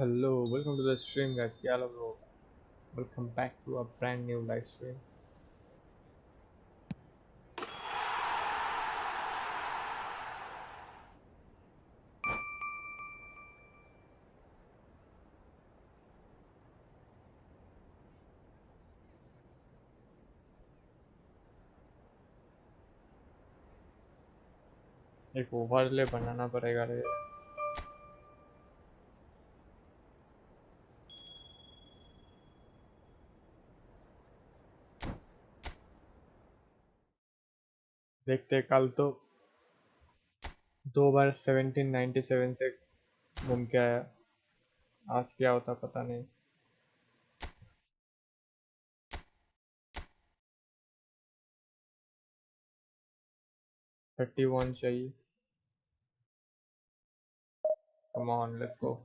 Hello, welcome to the stream guys. Hello bro. Welcome back to a brand new live stream. एक overlay बनाना पड़ेगा रे। देखते कल तो 2 बार 1797 से घूम के आया। आज क्या होता पता नहीं। थर्टी वन चाहिए। Come on let's go.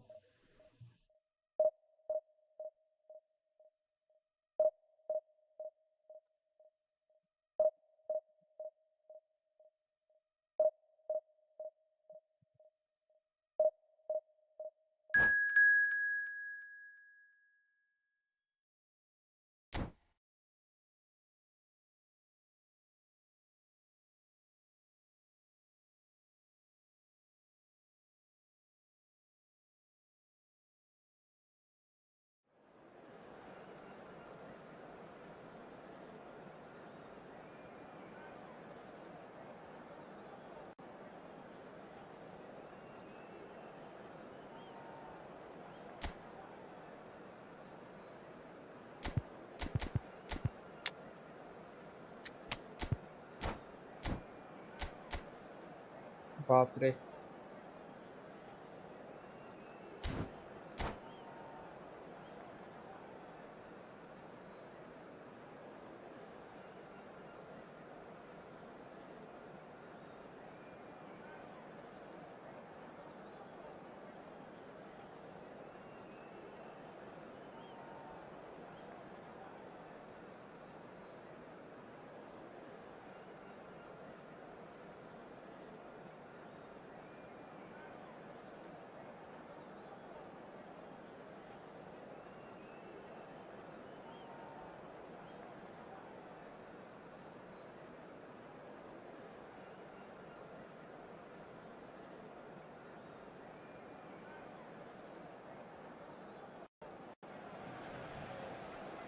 बाप रे।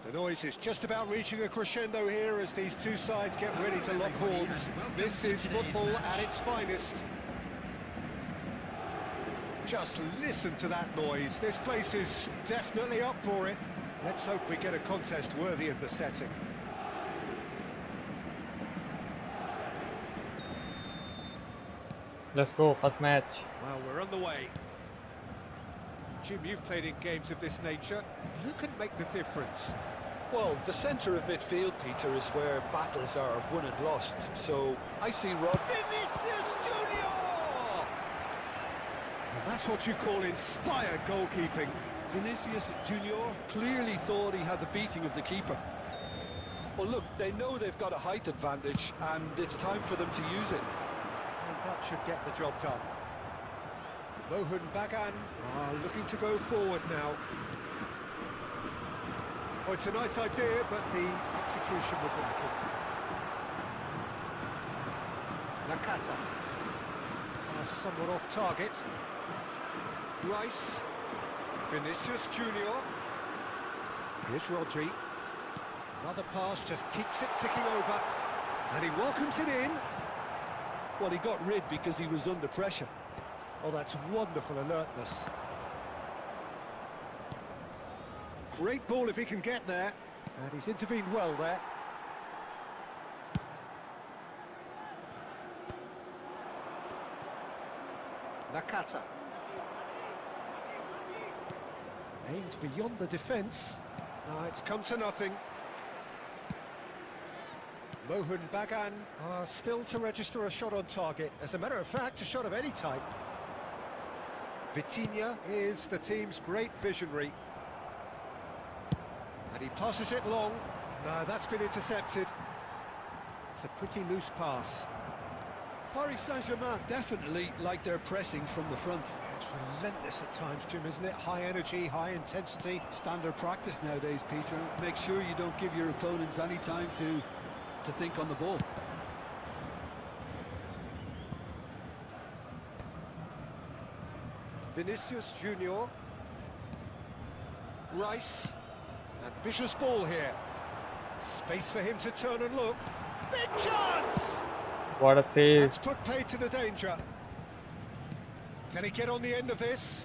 The noise is just about reaching a crescendo here as these two sides get ready to lock horns. This is football at its finest. Just listen to that noise. This place is definitely up for it. Let's hope we get a contest worthy of the setting. Let's go, first match. Well, we're on the way. Jim, you've played in games of this nature. Who can make the difference? Well, the centre of midfield, Peter, is where battles are won and lost. So I see Rob. Vinicius Junior! Well, that's what you call inspired goalkeeping. Vinicius Junior clearly thought he had the beating of the keeper. Well, look, they know they've got a height advantage, and it's time for them to use it. And that should get the job done. Mohun Bagan are looking to go forward now. Oh, it's a nice idea, but the execution was lacking. Nakata. Somewhat off target. Rice. Vinicius Junior. Here's Rodri. Another pass, just keeps it ticking over. And he welcomes it in. Well, he got rid because he was under pressure. Oh, that's wonderful alertness. Great ball if he can get there. And he's intervened well there. Nakata. Aimed beyond the defence. It's come to nothing. Mohun Bagan are still to register a shot on target. As a matter of fact, a shot of any type. BYTE is the team's great visionary. And he passes it long. No, that's been intercepted. It's a pretty loose pass. Paris Saint-Germain definitely like their pressing from the front. It's relentless at times, Jim, isn't it? High energy, high intensity. Standard practice nowadays, Peter. Make sure you don't give your opponents any time to think on the ball. Vinicius Junior. Rice. Ambitious ball here. Space for him to turn and look. Big chance! What a save. That's put paid to the danger. Can he get on the end of this?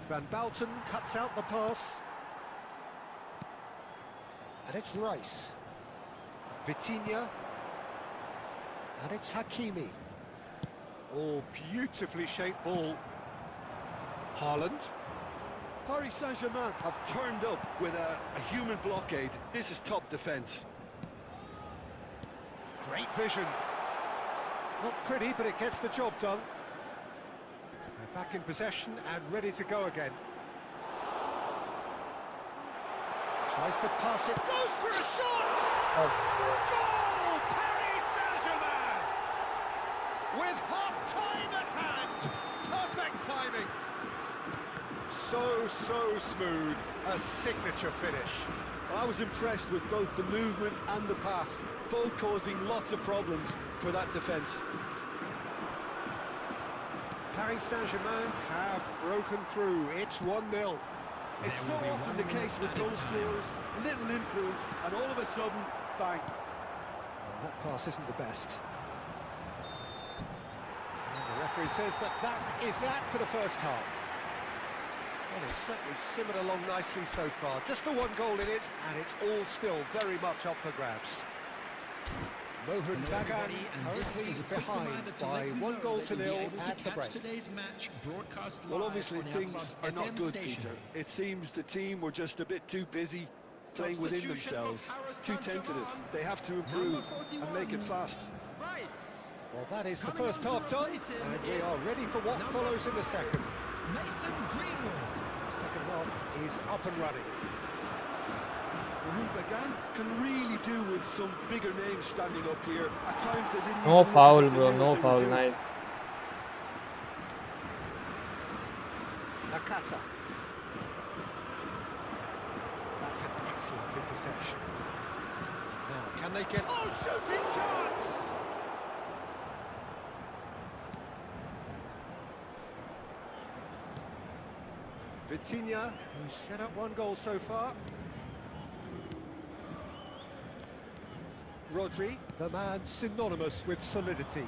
Van Balten cuts out the pass. And it's Rice. Vitinha. And it's Hakimi. Oh, beautifully shaped ball. Haaland. Paris Saint-Germain have turned up with a human blockade. This is top defence. Great vision. Not pretty, but it gets the job done. They're back in possession and ready to go again. Tries to pass it, goes for a shot! Goal! Paris Saint-Germain! With half-time at hand! Perfect timing! So smooth, a signature finish. Well, I was impressed with both the movement and the pass, both causing lots of problems for that defence. Paris Saint-Germain have broken through. It's 1-0. It's so often the case with goal scorers, little influence, and all of a sudden, bang. Well, that pass isn't the best. And the referee says that is that for the first half. Well, it's certainly simmered along nicely so far. Just the one goal in it, and it's all still very much up for grabs. Mohun Bagan currently behind by 1-0 at the break. Well, obviously things are not good, Peter. It seems the team were just a bit too busy playing within themselves, too tentative. They have to improve and make it fast. Well, that is the first half done, and we are ready for what follows in the second. The second half is up and running. Mohun Bagan can really do with some bigger names standing up here. At times they didn't No even foul, look as if they bro. knew No what they were foul. doing. Nice. Nakata. That's an excellent interception. Now, can they get... Oh, shooting chance! Vitinha, who's set up one goal so far. Rodri, the man synonymous with solidity.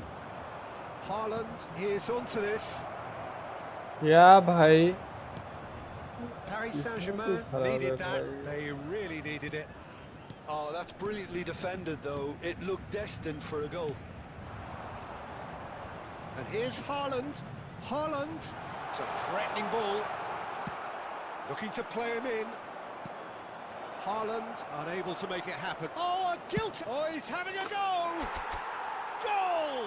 Haaland is onto this. Yeah, bhai. Paris Saint-Germain needed that. They really needed it. Oh, that's brilliantly defended, though. It looked destined for a goal. And here's Haaland. Haaland. It's a threatening ball. Looking to play him in. Haaland unable to make it happen. Oh, a guilty! Oh, he's having a go! Goal!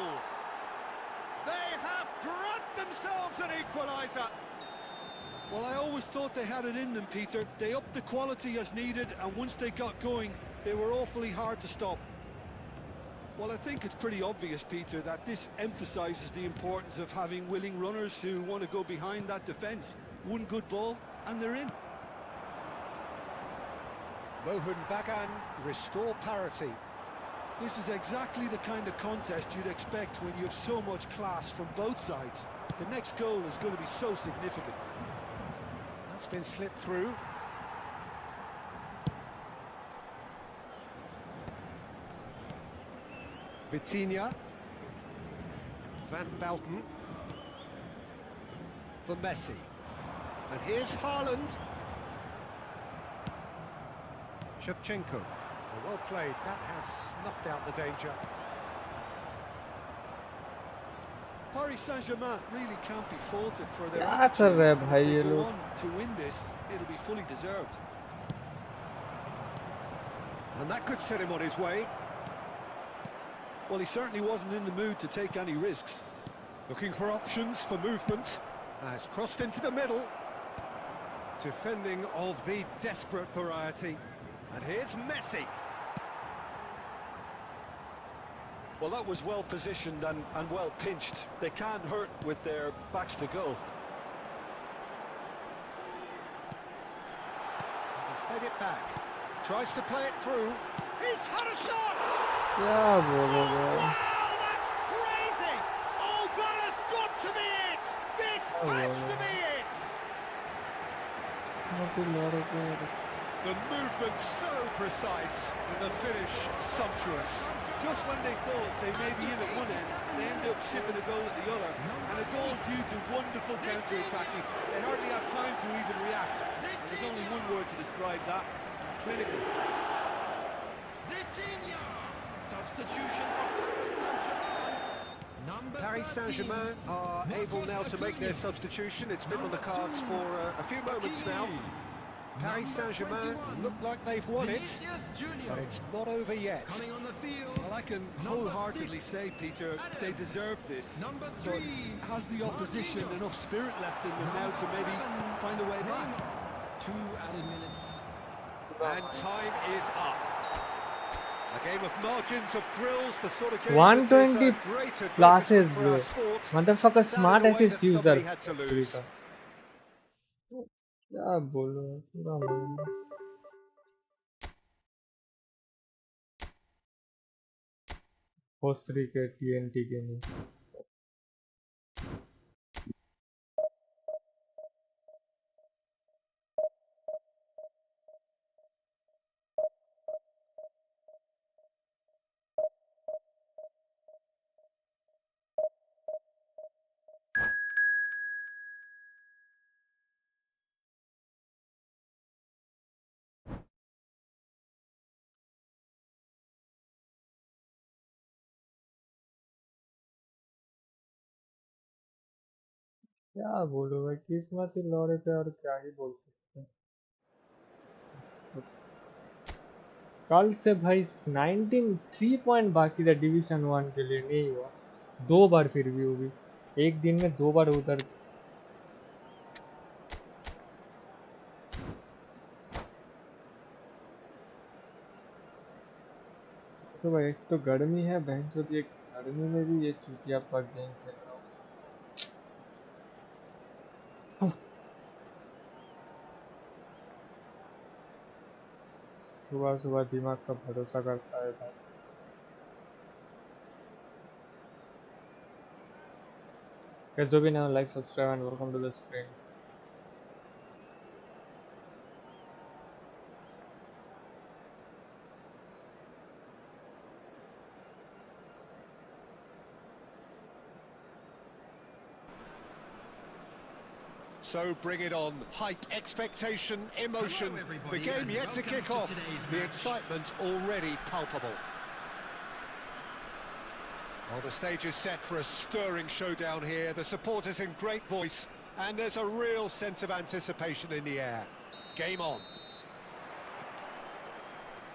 They have grabbed themselves an equaliser. Well, I always thought they had it in them, Peter. They upped the quality as needed, and once they got going, they were awfully hard to stop. Well, I think it's pretty obvious, Peter, that this emphasises the importance of having willing runners who want to go behind that defence. One good ball, and they're in. Mohun Bagan restore parity. This is exactly the kind of contest you'd expect when you have so much class from both sides. The next goal is going to be so significant. That's been slipped through. Vitinha. Van Balten. For Messi. And here's Haaland. Shevchenko. Well played. That has snuffed out the danger. Paris Saint-Germain really can't be faulted for their क्या attitude. कर रहे हैं भाई If ये they go लोग? on to win this, it'll be fully deserved. And that could set him on his way. Well, he certainly wasn't in the mood to take any risks. Looking for options for movement. Has crossed into the middle. Defending of the desperate variety. And here's Messi. Well, that was well positioned and well pinched. They can't hurt with their backs to goal. played it back. Tries to play it through. He's had a shot! क्या बोलोगे? Wow, that's crazy! Oh, that has got to be it! This has to be it! The movement so precise, and the finish sumptuous. Just when they thought they may be in at one end, they end up shipping a goal at the other, and it's all due to wonderful counter-attacking. They hardly had time to even react. There's only one word to describe that: clinical. Paris Saint-Germain are able now to make their substitution. It's been on the cards for a few moments now. Paris Saint-Germain look like they've won it, but it's not over yet. Well, I can wholeheartedly say, Peter, they deserve this, but has the opposition enough spirit left in them now to maybe find a way back? 2 added minutes. And time is up. A game of margins of thrills, the sort of game 120 that is a great advantage classes, for bro. our sport. Motherfucker, Sad smart in a way assist that somebody user. had to lose. क्या बोलो पूरा minus होस्ट्री के TNT के नहीं क्या बोलो भाई किस्मत ही लौड़े पे और क्या ही बोल सकते हैं कल से भाई 3 पॉइंट बाकी था डिवीजन 1 के लिए नहीं हुआ 2 बार फिर भी हुई एक दिन में 2 बार उधर तो भाई एक तो गर्मी है बहन चोद ये गर्मी में भी ये चूतिया पक गेम खेल रहा हूँ सुबह सुबह दिमाग का भरोसा करता है भाई जो भी ना like subscribe and welcome to the stream So bring it on. Hype, expectation, emotion. The game yet to kick off. The excitement already palpable. Well, the stage is set for a stirring showdown here. The supporters in great voice, and there's a real sense of anticipation in the air. Game on.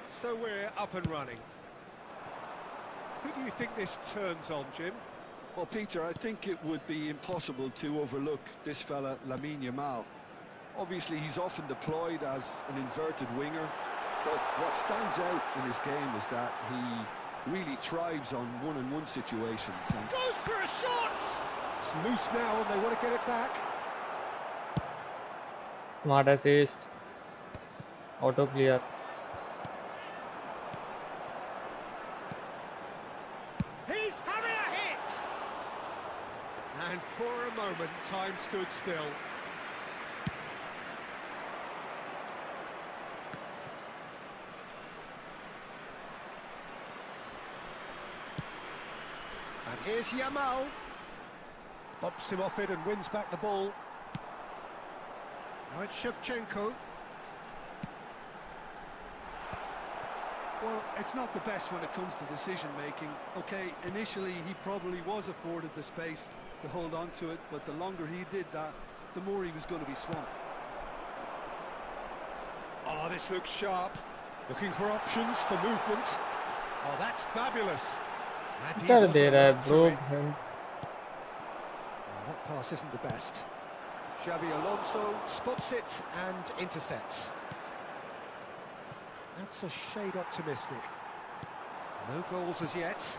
So we're up and running. Who do you think this turns on, Jim? Well, Peter, I think it would be impossible to overlook this fella, Lamine Yamal. Obviously, he's often deployed as an inverted winger, but what stands out in his game is that he really thrives on one-on-one situations. And Goes for a shot! It's loose now, and they want to get it back. Smart assist auto clear He's having a hit! And for a moment, time stood still. And here's Yamal. Bumps him off it and wins back the ball. Now it's Shevchenko. well, it's not the best when it comes to decision-making. Okay, initially he probably was afforded the space to hold on to it, but the longer he did that, the more he was going to be swamped. Oh, this looks sharp. Looking for options for movement. Oh, that's fabulous. And he कर was दे रहा है alert to bro it. Oh, that pass isn't the best. Xabi Alonso spots it and intercepts. That's a shade optimistic. No goals as yet.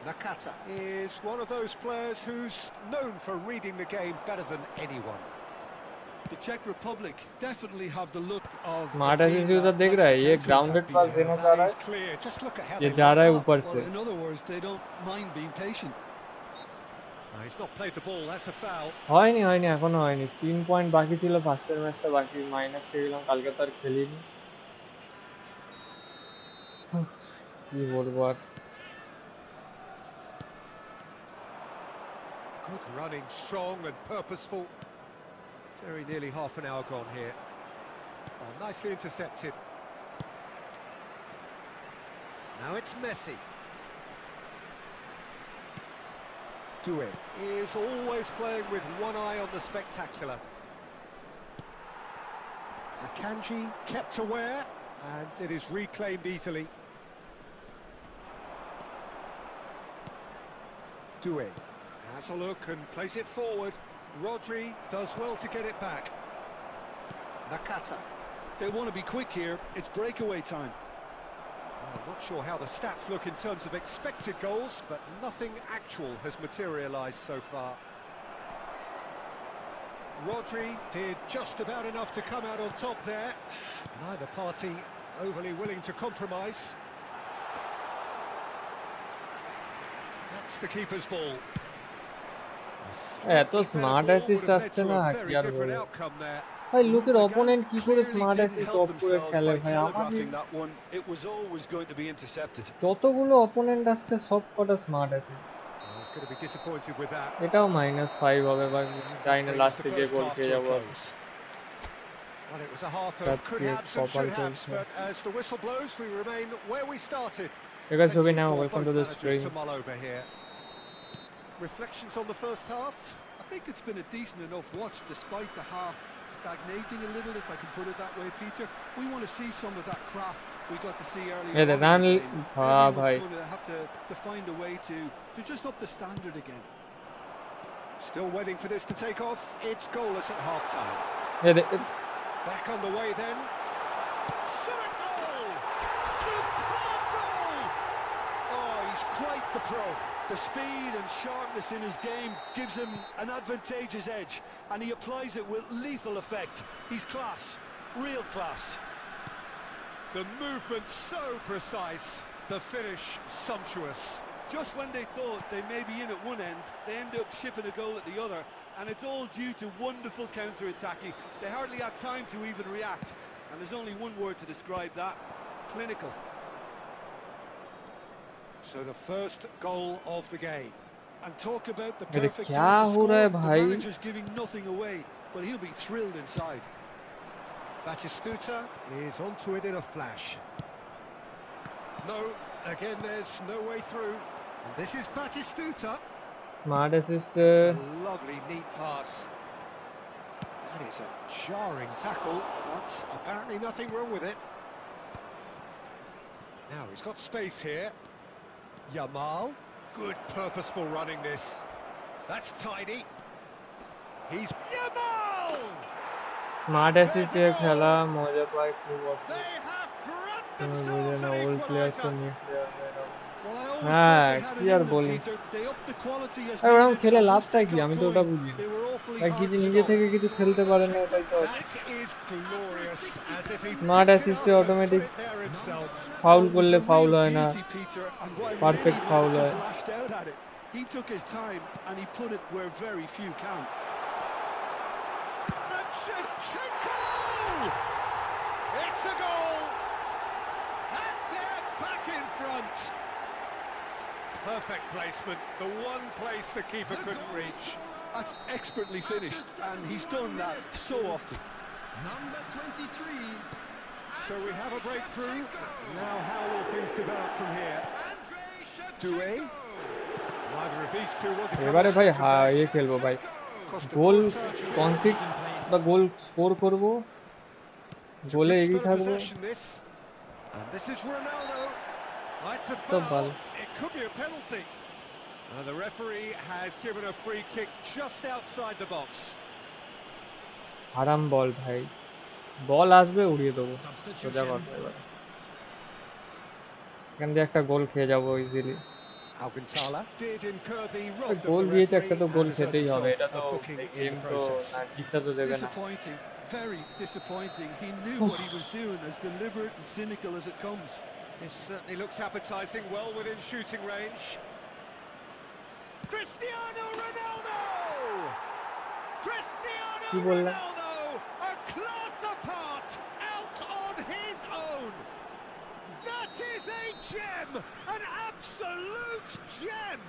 Nakata is one of those players who's known for reading the game better than anyone. The Czech Republic definitely have the look of a smart team assist user that देख likes रहा to है, ये counter-attack, grounded पास Peter. देना चाह That रहा is है, clear. Just look at how ये they जा रहा है line up. ऊपर Well, से। in other words, they don't mind being patient. He's not played the ball. That's a foul. হয়নি হয়নি এখনো হয়নি, 3 পয়েন্ট বাকি ছিল, ফার্স্টের ম্যাচটা বাকি, মাইনাস খেয়ে গেলাম, কালকে তো আর খেলিনি। কি বলবো আর। Good running, strong and purposeful. Very nearly half an hour gone here. Oh, nicely intercepted. Now it's Messi. Doué is always playing with one eye on the spectacular. Akanji kept aware, and it is reclaimed easily. Doué has a look and plays it forward. Rodri does well to get it back. Nakata. They want to be quick here. It's breakaway time. I'm not sure how the stats look in terms of expected goals, but nothing actual has materialised so far. Rodri did just about enough to come out on top there. Neither party overly willing to compromise. That's the keeper's ball. এত smart assist আসছে না, কি আর বলবো ভাই, লোকের opponent কি করে smart assist of করে খেলে ভাই, আমাদের যতগুলো অপোনেন্ট আসছে সব কটা স্মার্ট অ্যাসিস্ট। এটাও -5 হবে বা যাই না, লাস্টে গিয়ে গোল খেয়ে যাবো। Well, it was a half of could have and should have, but as the whistle blows, we remain where we started. You guys will be now welcome to the stream. Reflections on the first half? I think it's been a decent enough watch, despite the half stagnating a little, if I can put it that way, Peter. We want to see some of that craft we got to see earlier on in the game. Everyone's going to have to find a way to just up the standard again. Still waiting for this to take off. It's goalless at half-time. Back on the way then. Shot a goal! Superb goal! Oh, he's quite the pro. The speed and sharpness in his game gives him an advantageous edge, and he applies it with lethal effect. He's class, real class. The movement so precise, the finish sumptuous. Just when they thought they may be in at one end, they end up shipping a goal at the other, and it's all due to wonderful counter-attacking. They hardly had time to even react, and there's only one word to describe that: clinical. So the first goal of the game. And talk about the perfect time to score. The bhai? manager's giving nothing away, but he'll be thrilled inside. Batistuta is onto it in a flash. No, again there's no way through. And this is Batistuta. Smart assist. It's a lovely, neat pass. That is a jarring tackle, but apparently nothing wrong with it. Now he's got space here. Yamal, good purposeful running this. That's tidy. He's Yamal! Smart assist এ খেলা মজা পায় খুব অসুবিধা। They have brought তুমি বুঝে themselves না, an old players তো equalizer. New player এরকম। Well, I always হ্যাঁ, thought they had কি it আর in them, বলি। Peter. They upped the quality as আর ওরকম needed, খেলে and once লাভটা they কি, got আমি তো ওটা going, বুঝি না। they were awfully R hard কিছু to নিজে stop. থেকে কিছু খেলতে পারে না, এটাই তো। That is glorious, as if he Smart picked it assist up and automatic put it there himself. Foul It was করলে a ফাউল real হয় না, beauty, Peter, and while perfect many foul might have হয়। just lashed out at it, he took his time and he put it where very few count. And Shevchenko! It's a goal! And they're back in front. Perfect placement, the one place the keeper couldn't reach. That's expertly finished, and he's done that so often. Number 23. So we have a breakthrough. Now how will things develop from here? Doué? Neither of these two want to come এবারে off ভাই second best. ইয়ে খেলবো ভাই, Costa গোল Curta. Concede বা goal score করব, It's a গোলে good এগিয়ে spell of থাকবো, possession, this. And this is Ronaldo. It's a সব foul. ভালো। It could be a penalty. And the referee has given a free kick just outside the box. আরাম বল ভাই, বল আসবে উড়িয়ে দেবো, সোজা কথা। এবার এখান দিয়ে একটা গোল খেয়ে যাবো easily. Alcantara did incur the wrath of goal the দিয়েছে একটা, referee তো গোল and has earned খেতেই হবে, himself এটা a তো booking in গেম the তো process. না জিততে তো দেবে না। Disappointing, very disappointing. He knew what he was doing, as deliberate and cynical as it comes. This certainly looks appetising, well within shooting range. Cristiano Ronaldo! Cristiano কি বললাম? Ronaldo, a class apart, out on his own. That is a gem, an absolute gem.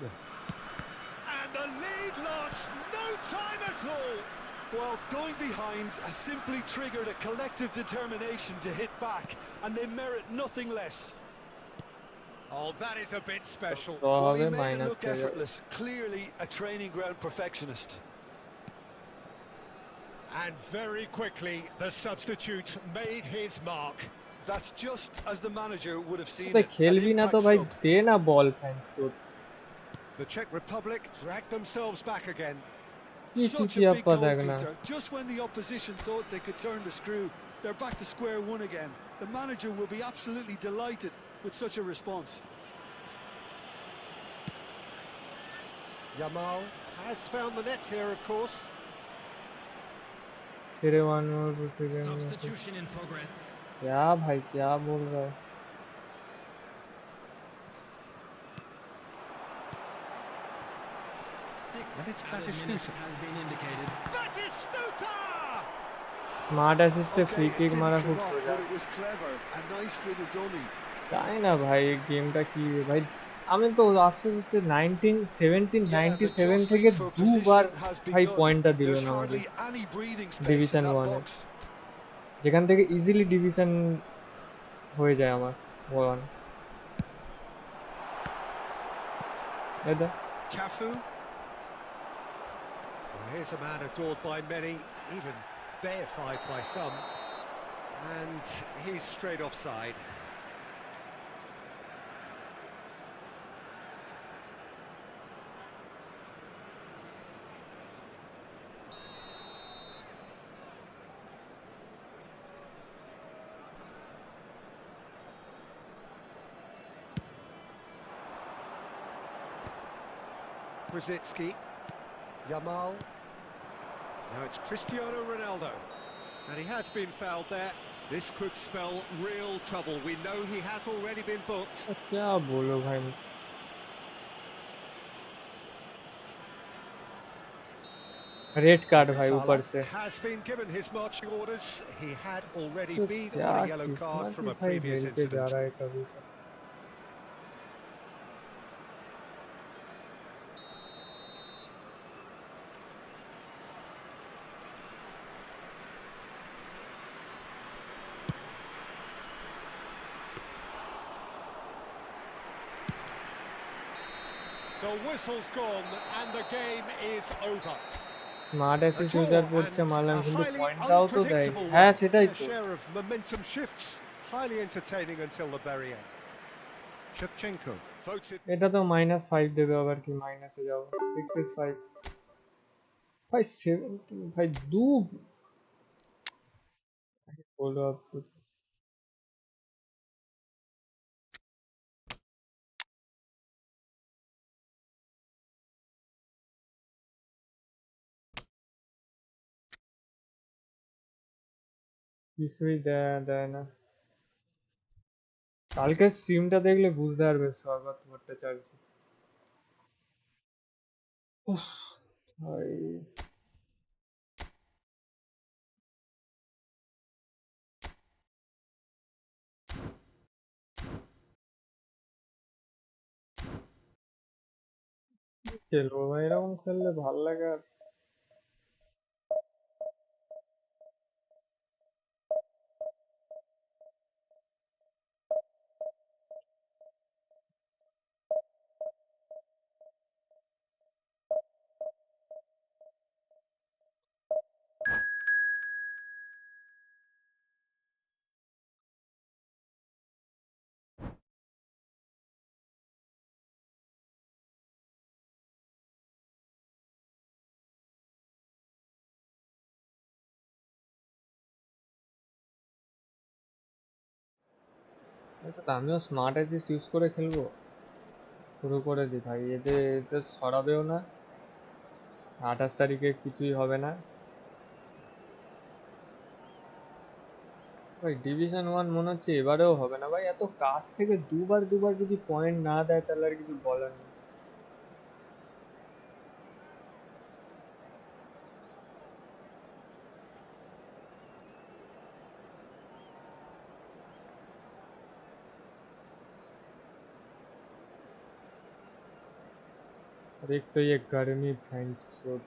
And the lead lost no time at all. Well, going behind has simply triggered a collective determination to hit back, and they merit nothing less. Oh, that is a bit special. তো Well, he হবে made it minus look হয়ে যাবে। effortless, clearly a training ground perfectionist. And very quickly, the substitute made his mark. That's just as the manager would have seen ভাই it. An খেলবি না তো impact ভাই, sub. দে না বল fan চোট। The Czech Republic dragged themselves back again. কি Such a চিচিয়াপ্পা big goal, দেখ না। Peter. Just when the opposition thought they could turn the screw, they're back to square one again. The manager will be absolutely delighted with such a response. Yamal has found the net here, of course. तेरे 1 more second. Substitution in progress. क्या भाई क्या बोल रहा है? And it's Out of minutes Batistuta. has been indicated. Batistuta! Smart assist है, free Okay, it kick मारा didn't खूब come off, सोचा। but it was clever. A nice little dummy. তাই না ভাই, গেমটা কি ভাই, আমি তো আফসোস হচ্ছে 1797 থেকে দুবার ভাই পয়েন্টটা দিল There's না আমাকে hardly any breathing space in division that 1 A, box. যেখান থেকে ইজিলি ডিভিশন হয়ে যায় আমার 1। এটা Cafu. Well, here's a man adored by many, even deified by some. And he's straight offside. Brzezinski, Yamal, now it's Cristiano Ronaldo, and he has been fouled there. This could spell real trouble. We know he has already been booked. क्या बोलो भाई, red card भाई ऊपर से। Has been given his marching orders. He had already तो been क्या on a yellow card किस्मत from he a भाई previous खेल के जा incident. रहा है कभी का। The whistle's gone and the game is over. Smart A assist draw user and করছে মানলাম, a কিন্তু highly পয়েন্টটাও তো দেয়। unpredictable হ্যাঁ one. সেটাই A তো। share of momentum shifts, highly entertaining until the very end. Shevchenko voted. এটা তো -5 দেবে আবার, কি মাইনাসে যাও, -5 भाई 17 भाई दू बोलो आप कुछ। কিছুই দেয় না। কালকে স্ট্রিমটা দেখলে বুঝতে পারবে স্বর্গত ভট্টাচার্য ভাই। খেলবো ভাই, এরকম খেললে ভাল লাগে আর। আমিও স্মার্ট অ্যাসিস্ট ইউজ করে খেলবো। শুরু করে দি ভাই, এদের তো ছড়াবেও না। 28 তারিখে কিছুই হবে না ভাই। ডিভিশন 1 মনে হচ্ছে এবারেও হবে না ভাই। এত কাছ থেকে দুবার দুবার যদি পয়েন্ট না দেয় তাহলে আর কিছু বলার নেই। और एक तो ये गर्मी भैंस चोद।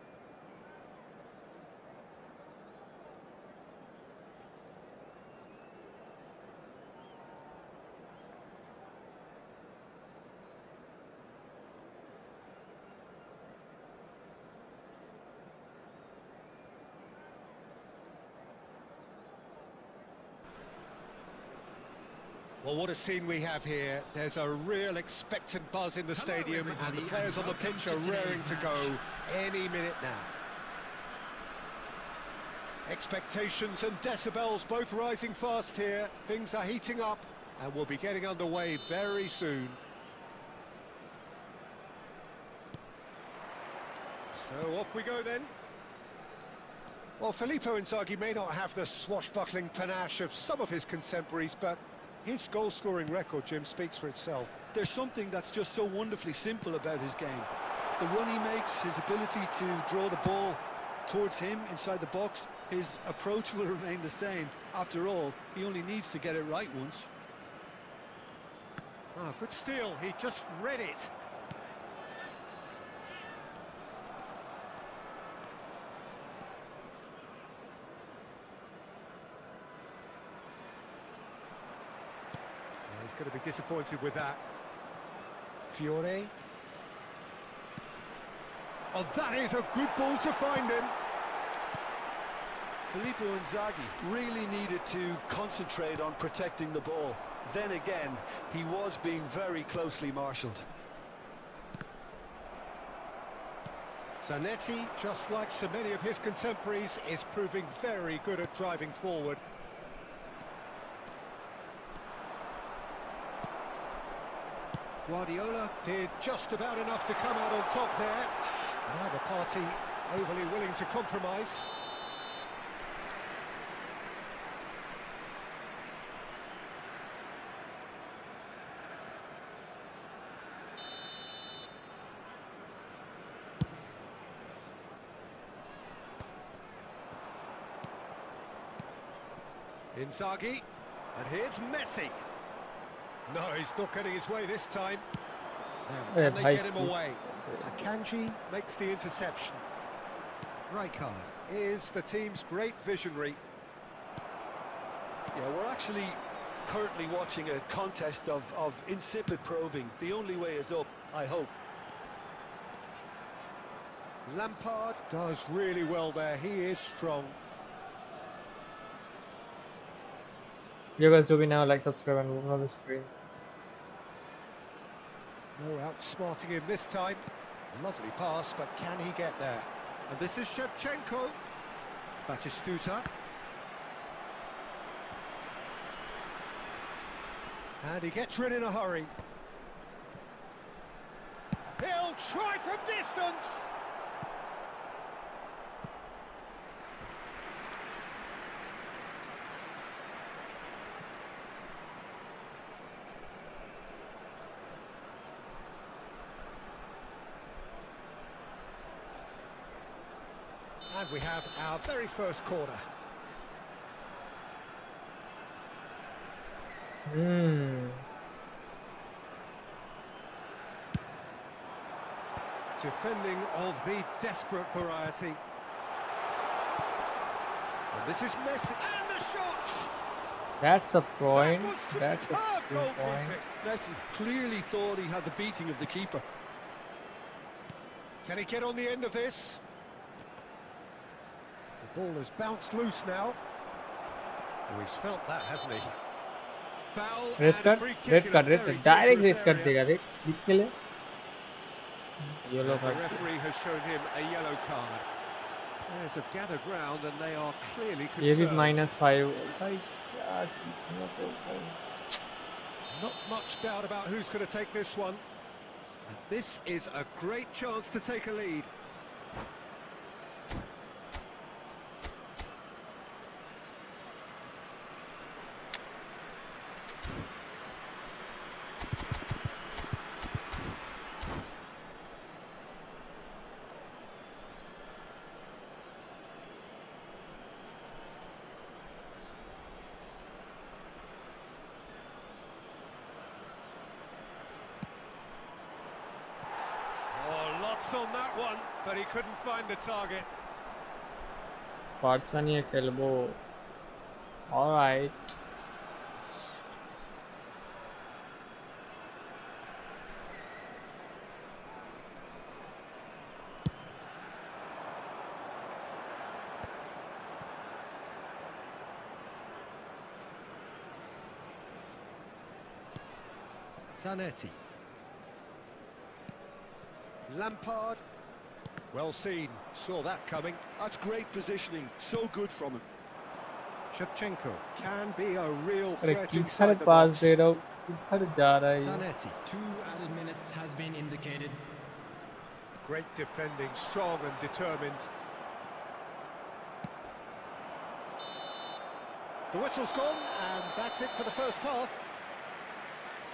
Well, what a scene we have here. There's a real expectant buzz in the stadium, and the players on the pitch are raring to go any minute now. Expectations and decibels both rising fast here. Things are heating up, and we'll be getting underway very soon. So off we go then. Well, Filippo Inzaghi may not have the swashbuckling panache of some of his contemporaries, but his goal-scoring record, Jim, speaks for itself. There's something that's just so wonderfully simple about his game. The run he makes, his ability to draw the ball towards him inside the box, his approach will remain the same. After all, he only needs to get it right once. Ah, good steal. He just read it. He's going to be disappointed with that. Fiore. Oh, that is a good ball to find him. Filippo Inzaghi really needed to concentrate on protecting the ball. Then again, he was being very closely marshalled. Zanetti, just like so many of his contemporaries, is proving very good at driving forward. Guardiola did just about enough to come out on top there. Neither party overly willing to compromise. Inzaghi, and here's Messi. No, he's not getting his way this time. Now, can they get him away? Akanji makes the interception. Rijkaard is the team's great visionary. Yeah, we're actually currently watching a contest of insipid probing. The only way is up, I hope. Lampard does really well there. He is strong. You guys do me now, like, subscribe, and move on the stream. No outsmarting him this time. Lovely pass, but can he get there? And this is Shevchenko. Batistuta. And he gets rid in a hurry. He'll try from distance. And we have our very first corner. Defending of the desperate variety. And this is Messi. And the shot! That's the point. That's the goal point. Messi clearly thought he had the beating of the keeper. Can he get on the end of this? The ball has bounced loose now. Oh, he's felt that, hasn't he? Foul Red and a card, free kick red in card, a red very card. Direct dangerous red card area. देगा देख दिख के ले. Yellow The card. referee has shown him a yellow card. Players have gathered round and they are clearly ये भी concerned. -5. भाई क्या किस्मत है भाई. Not much doubt about who's going to take this one. This is a great chance to take a lead. On that one, but he couldn't find the target. Parsani elbow. All right. Zanetti. Lampard. Well seen, saw that coming. That's great positioning, so good from him. Shevchenko can be a real अरे threat किधर inside the pass box. दे रहा हूँ, किधर जा रहा है ये? Zanetti. 2 added minutes has been indicated. Great defending, strong and determined. The whistle's gone, and that's it for the first half.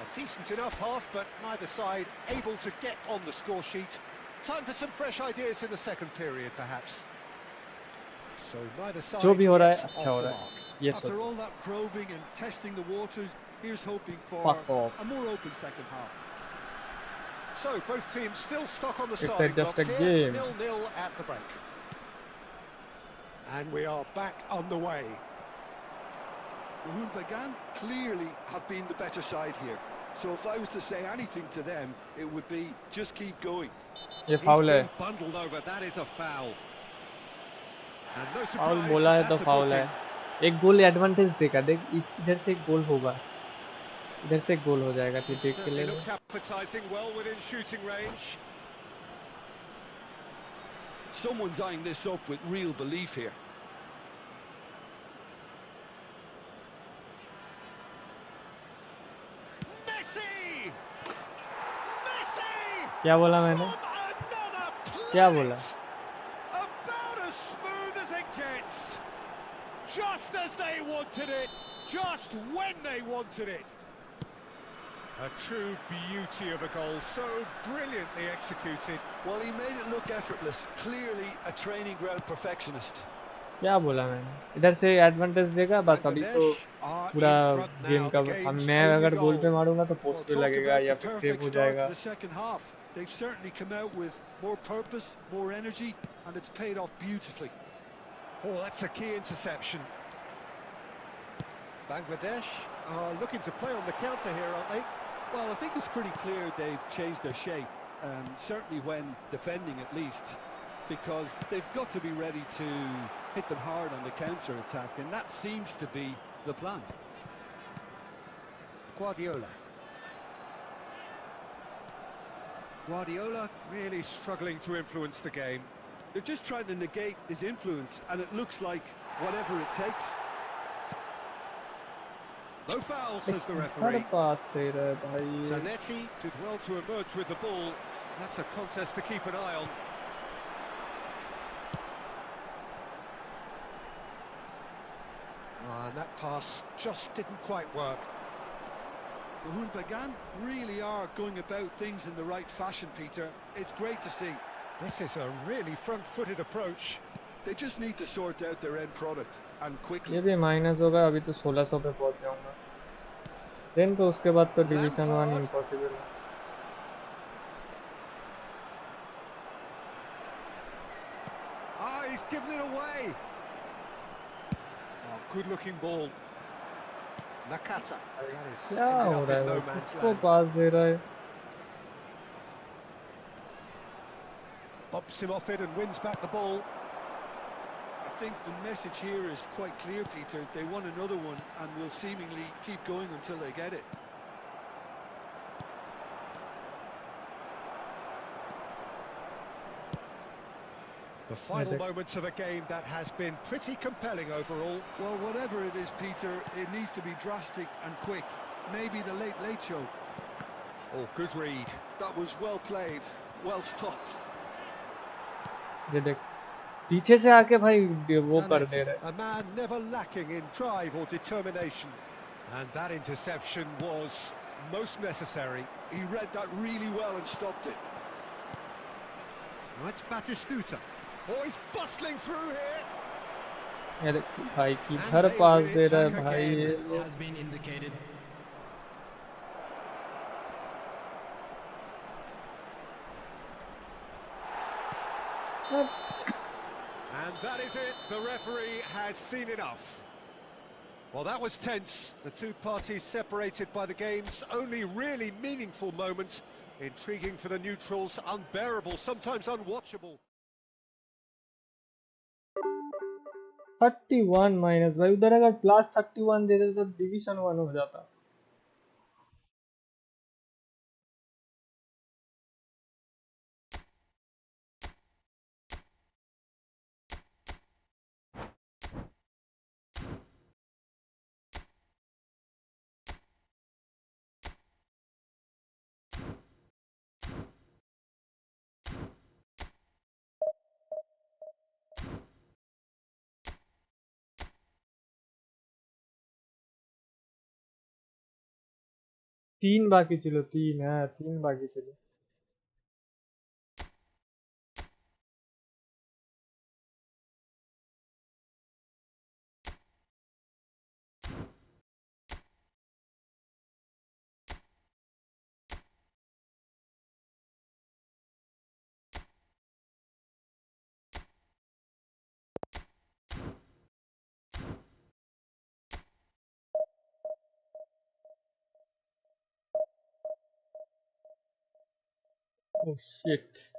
A decent enough half, but neither side able to get on the score sheet. Time for some fresh ideas in the second period, perhaps. So neither side जो भी हो रहा है yet अच्छा off हो the रहा है. mark. Yes, After sir. all that probing and testing the waters, here's hoping for Fuck off. a more open second half. So both teams still stuck on the It's starting just blocks a here, game. 0-0 at the break. And we are back on the way. Humbly clearly have been the better side here. So if I was to say anything to them, it would be just keep going. ये He's foul है. been bundled over, that is a foul. And no foul surprise, बोला है तो that's a foul है. booking. एक गोल advantage देगा. देख इधर से एक गोल होगा. इधर से एक गोल हो जाएगा. तू देख के Certainly ले ले. looks appetizing, well within shooting range. Someone's eyeing this up with real belief here. Messi! Messi! क्या बोला मैंने? From another क्या planet! बोला? About as smooth as it gets. Just as they wanted it. Just when they wanted it. A true beauty of a goal, so brilliantly executed. Well, he made it look effortless. Clearly a training ground perfectionist. क्या बोला मैंने? इधर से advantage देगा. बस अभी तो पूरा गेम का मैं अगर गोल पे मारूंगा तो पोस्ट पे लगेगा या फिर सेव हो जाएगा. The second half, they've certainly come out with more purpose, more energy, and it's paid off beautifully. Oh, that's a key interception. Bangladesh are looking to play on the counter here, aren't they? Well, I think it's pretty clear they've changed their shape, certainly when defending at least, because they've got to be ready to hit them hard on the counter-attack, and that seems to be the plan. Guardiola really struggling to influence the game. They're just trying to negate his influence, and it looks like whatever it takes. No foul, says the referee. पास दे रहा है भाई. Zanetti did well to emerge with the ball. That's a contest to keep an eye on. And that pass just didn't quite work. Humbly really are going about things in the right fashion, Peter. It's great to see. This is a really front-footed approach. They just need to sort out their end product, and quickly. ये भी minus होगा. अभी तो 1600 पे पहुंच जाऊंगा. Then तो उसके बाद तो डिवीजन 1 इम्पॉसिबल है. Ah, he's given it away. Oh, good-looking ball. Nakata. That is क्या ended हो up रहा in है? no भाई? man's किसको land. पास दे रहा है? Bumps him off it and wins back the ball. I think the message here is quite clear, Peter. They want another one and will seemingly keep going until they get it. The final moments of a game that has been pretty compelling overall. Well, whatever it is, Peter, it needs to be drastic and quick. Maybe the late show. Oh, good read. That was well played, well stopped. ये देख पीछे से आके भाई वो कर दे Zanetti, रहा है. a man never lacking in drive or determination. And that interception was most necessary. He read that really well and stopped it. Now it's Batistuta. Oh, he's bustling through here. ये देख भाई किधर पास दे रहा है भाई ये Minutes has been indicated. And that is it. The referee has seen enough. Well, that was tense. The two parties separated by the game's only really meaningful moment. Intriguing for the neutrals, unbearable, sometimes unwatchable. 31 minus भाई उधर अगर plus 31 दे दे तो division 1 हो जाता. तीन बाकी चलो तीन बाकी चलो. Oh shit.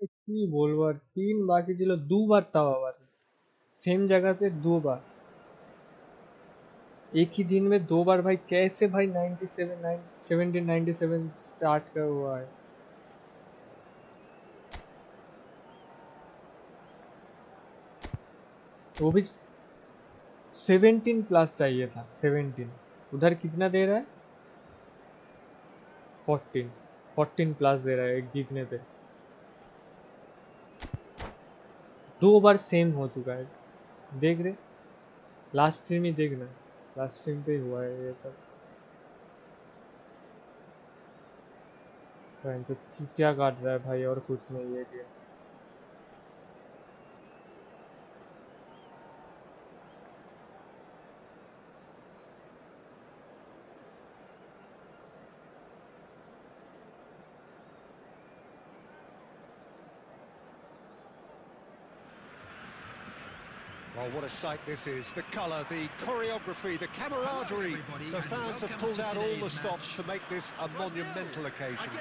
की बोलवर तीन बाकी चलो दो बार तवा बार सेम जगह पे दो बार एक ही दिन में दो बार भाई कैसे भाई 1797 पे 8 का हुआ है. वो भी 17 प्लस चाहिए था. 17 उधर कितना दे रहा है 14 प्लस दे रहा है एक जीतने पे. दो बार सेम हो चुका है. देख रहे लास्ट स्ट्रीम ही देखना. लास्ट स्ट्रीम पे ही हुआ है ये सब. तो क्या काट रहा है भाई और कुछ नहीं है game. Well, what a sight this is. The colour, the choreography, the camaraderie. The fans have pulled out all the stops to make this a monumental occasion.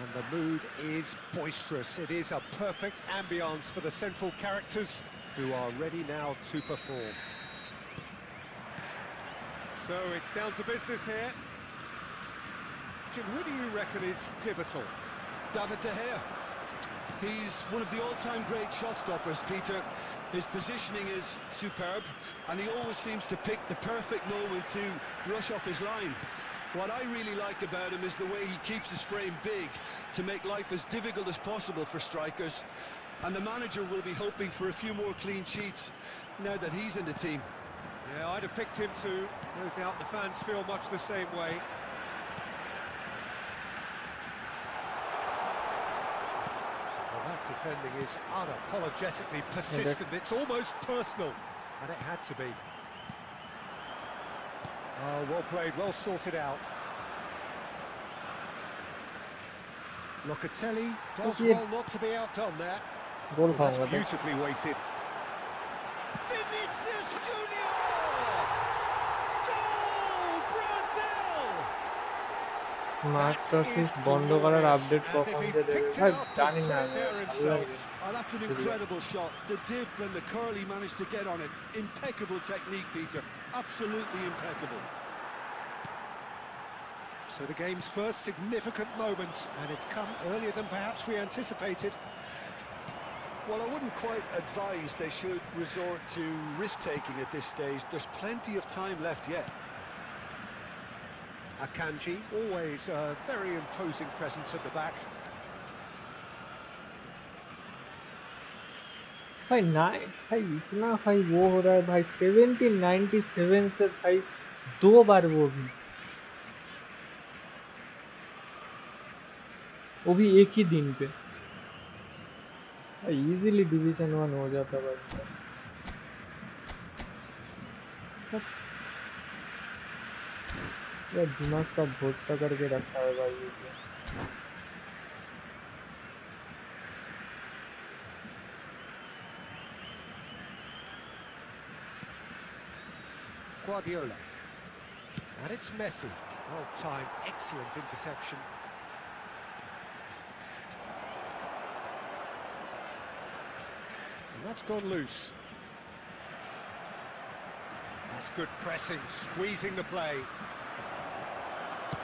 And the mood is boisterous. It is a perfect ambience for the central characters who are ready now to perform. So it's down to business here. Jim, who do you reckon is pivotal? David De Gea. He's one of the all-time great shot stoppers, Peter. His positioning is superb, and he always seems to pick the perfect moment to rush off his line. What I really like about him is the way he keeps his frame big to make life as difficult as possible for strikers. And the manager will be hoping for a few more clean sheets now that he's in the team. Yeah, I'd have picked him too. No doubt the fans feel much the same way. Defending is unapologetically persistent. It's almost personal, and it had to be. Oh, well played, well sorted out. Locatelli does well not to be outdone there. Well, that's beautifully weighted. Vinicius Junior! Goal, Brazil! Marks That is assist বন্ধ করার glorious, update as if কখন he যে দেবে picked it ভাই up জানি and না put it আমি there ভালো himself. লাগে Oh, that's an incredible shot. The dip and the curl he managed to get on it. Impeccable technique, Peter. Absolutely impeccable. So the game's first significant moment, and it's come earlier than perhaps we anticipated. Well, I wouldn't quite advise they should resort to risk-taking at this stage. There's plenty of time left yet. Akanji, always a very imposing presence at the back. भाई भाई इतना भाई वो हो रहा है भाई 1797 से भाई 2 बार वो भी एक ही दिन पे भाई इजीली डिवीजन 1 हो जाता भाई यार दिमाग का भोजता करके रखा है भाई ये Guardiola. And it's Messi. Well timed, excellent interception. And that's gone loose. That's good pressing, squeezing the play.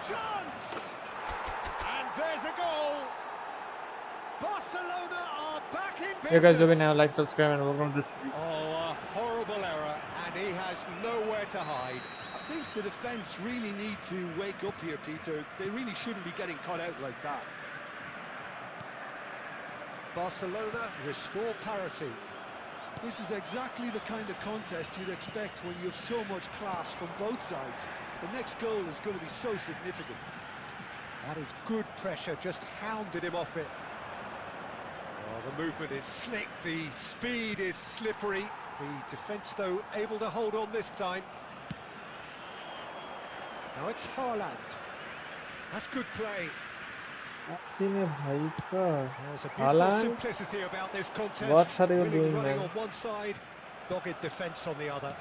Chance! And there's a goal! Barcelona are back in business! Hey guys, now like, subscribe and welcome to this video. Oh, a horrible error, and he has nowhere to hide. I think the defence really need to wake up here, Peter. They really shouldn't be getting caught out like that. Barcelona restore parity. This is exactly the kind of contest you'd expect when you have so much class from both sides. The next goal is going to be so significant. That is good pressure, just hounded him off it. Oh, the movement is slick, the speed is slippery. The defence, though, able to hold on this time. Now it's Haaland. That's good play. There's a beautiful Haaland? simplicity about this contest. What are you Willing doing, running man? on one side, dogged defence on the other.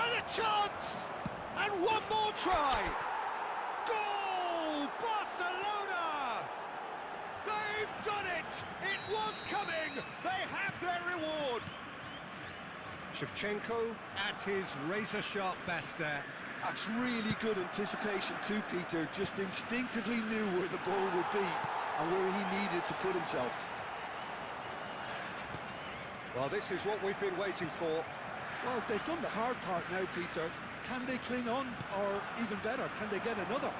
And a chance! And one more try! Goal! Barcelona! They've done it! It was coming! They have their reward! Shevchenko at his razor-sharp best there. That's really good anticipation too, Peter. Just instinctively knew where the ball would be and where he needed to put himself. Well, this is what we've been waiting for. Well, they've done the hard part now, Peter. Can they cling on, or even better, can they get another?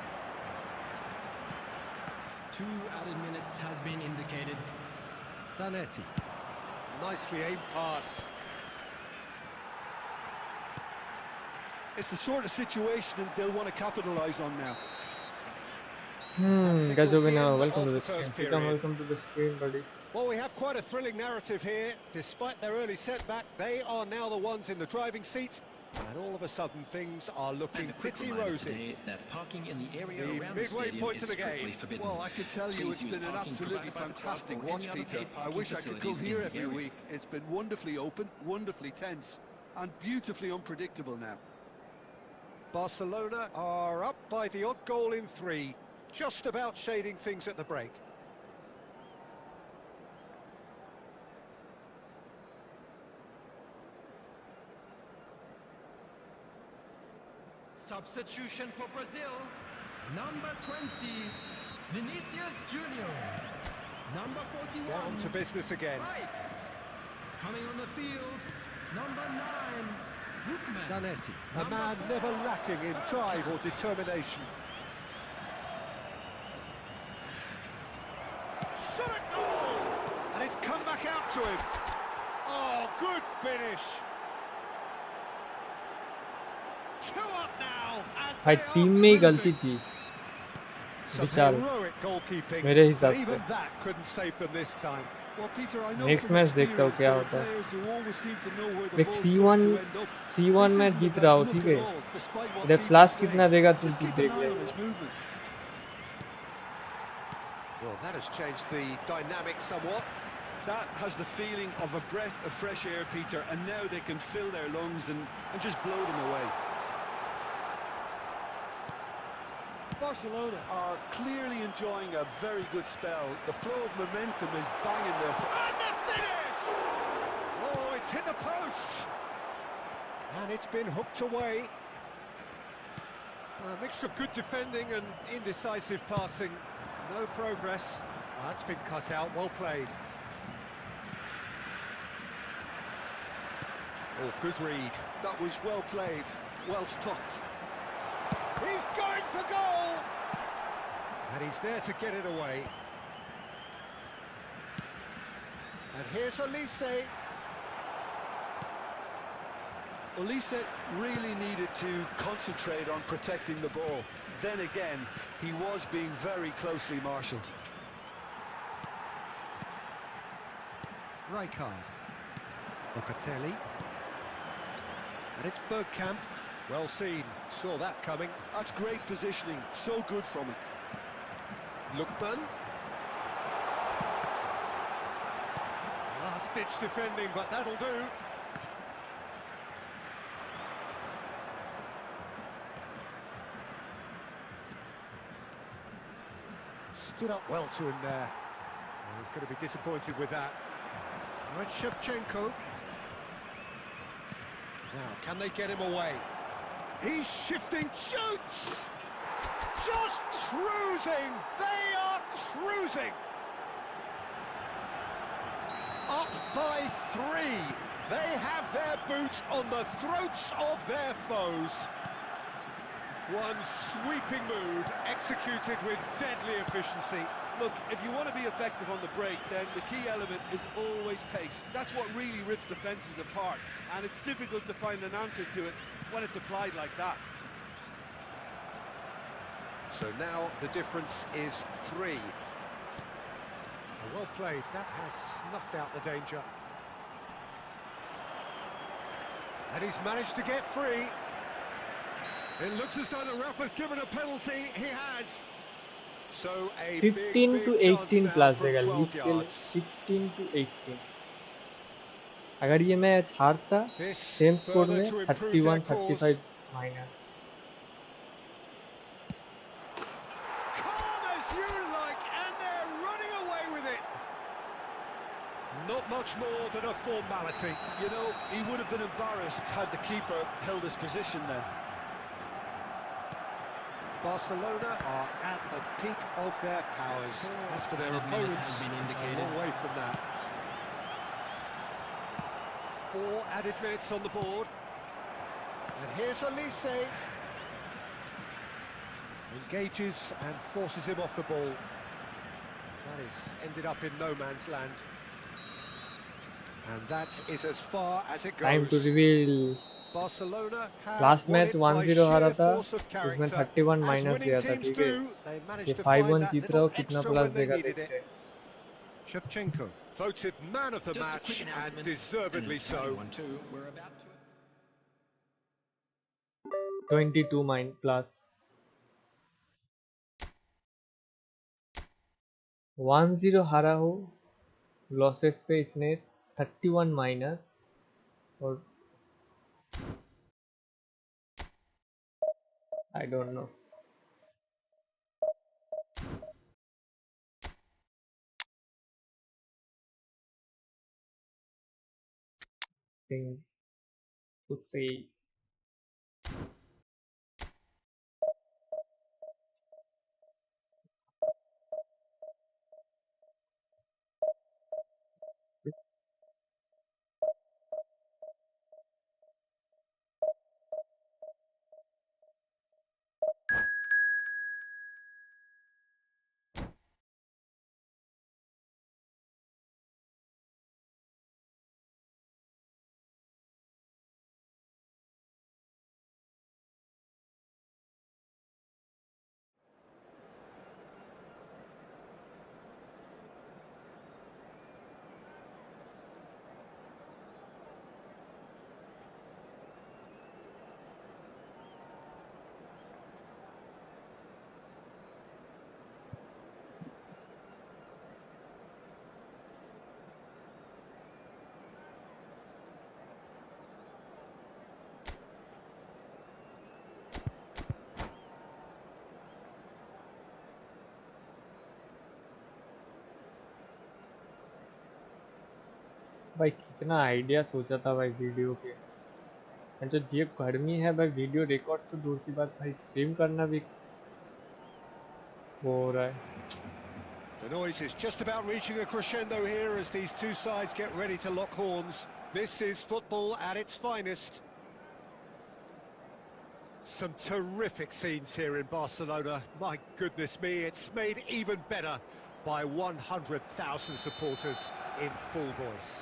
2 added minutes has been indicated. Zanetti. Nicely aimed pass. It's the sort of situation that they'll want to capitalise on now. Guys, now welcome to the stream. Welcome to the stream, buddy. Well, we have quite a thrilling narrative here. Despite their early setback, they are now the ones in the driving seats. And all of a sudden, things are looking pretty rosy. That parking in the area The around midway the point of the stadium game. is forbidden. Well, I can tell you Please it's use been an parking absolutely provided by the club fantastic or watch, any other Peter. paid I parking wish I could come facilities here in the every area. week. It's been wonderfully open, wonderfully tense, and beautifully unpredictable now. Barcelona are up by the odd goal in 3, just about shading things at the break. Substitution for Brazil. Number 20, Vinicius Junior. Number 41. Down to business again. Rice. Coming on the field, number 9, Lookman. Zanetti, a man never lacking in drive or determination. Shot a goal! And it's come back out to him. Oh, good finish. 2 up now, and भाई they team are में ही cruising. गलती थी Some विशाल heroic goalkeeping, मेरे but हिसाब से even that couldn't save them this time. Well, Peter, I know next from match देखता हूँ experience क्या there are होता है players who always seem to know where the देख ball's going to end up. C1 This match isn't Jeet about रहा हो luck ठीक at है all, despite what इधर people प्लस say. कितना देगा तू Just keep देख an eye on लेगा his movement. Well, that has changed the dynamic somewhat. That has the feeling of a breath of fresh air, Peter, and now they can fill their lungs and just blow them away. Barcelona are clearly enjoying a very good spell. The flow of momentum is banging there. And the finish! Oh, it's hit the post! And it's been hooked away. A mixture of good defending and indecisive passing. No progress. That's been cut out, well played. Oh, good read. That was well played, well stopped. He's going for goal! And he's there to get it away. And here's Elise. Elise really needed to concentrate on protecting the ball. Then again, he was being very closely marshalled. Rijkaard. Locatelli. And it's Bergkamp. Well seen. Saw that coming. That's great positioning. So good from him. Lookman. Last-ditch defending, but that'll do. Stood up well to him there. Oh, he's going to be disappointed with that. Now it's Shevchenko. Now, can they get him away? He's shifting, shoots! Just cruising! They are cruising! Up by 3. They have their boots on the throats of their foes. One sweeping move, executed with deadly efficiency. Look, if you want to be effective on the break, then the key element is always pace. That's what really rips defences apart, and it's difficult to find an answer to it when it's applied like that. So now the difference is 3. Well played, that has snuffed out the danger. And he's managed to get free. It looks as though the ref has given a penalty. He has. So a 15 to big 18 chance plus now देगा from league 12 के लिए yards. 15 to 18. अगर ये match हारता This same score further में to improve their 31 cause. 35 minus. Calm as you like, and they're running away with it. Not much more than a formality. You know, he would have been embarrassed had the keeper held his position then. Barcelona are at the peak of their powers. As for their opponents, a long way from that. 4 added minutes on the board. And here's Elise. Engages and forces him off the ball. That is ended up in no man's land. And that is as far as it goes. Time to reveal. Barcelona last match 1-0 हारा था, उसमें 31 as minus winning दिया था, teams ठीक है. do, they managed ये to find 5-1 that जीत रहा little हो, कितना extra प्लस when they देगा needed देखते it. हैं. Shevchenko, voted man of the Just a match, quick and announcement. deservedly so. 1-2, we're about to... 22 plus 1-0 हारा हो, लॉसेस पे इसने 31 माइनस और I don't know. Thing to say इतना idea सोचा था भाई वीडियो के, एंड तो ये गर्मी है भाई, वीडियो रिकॉर्ड तो दूर की बात भाई, स्ट्रीम करना भी वो हो रहा है। The noise is just about reaching a crescendo here as these two sides get ready to lock horns. This is football at its finest. Some terrific scenes here in Barcelona. My goodness me, it's made even better by 100,000 supporters in full voice.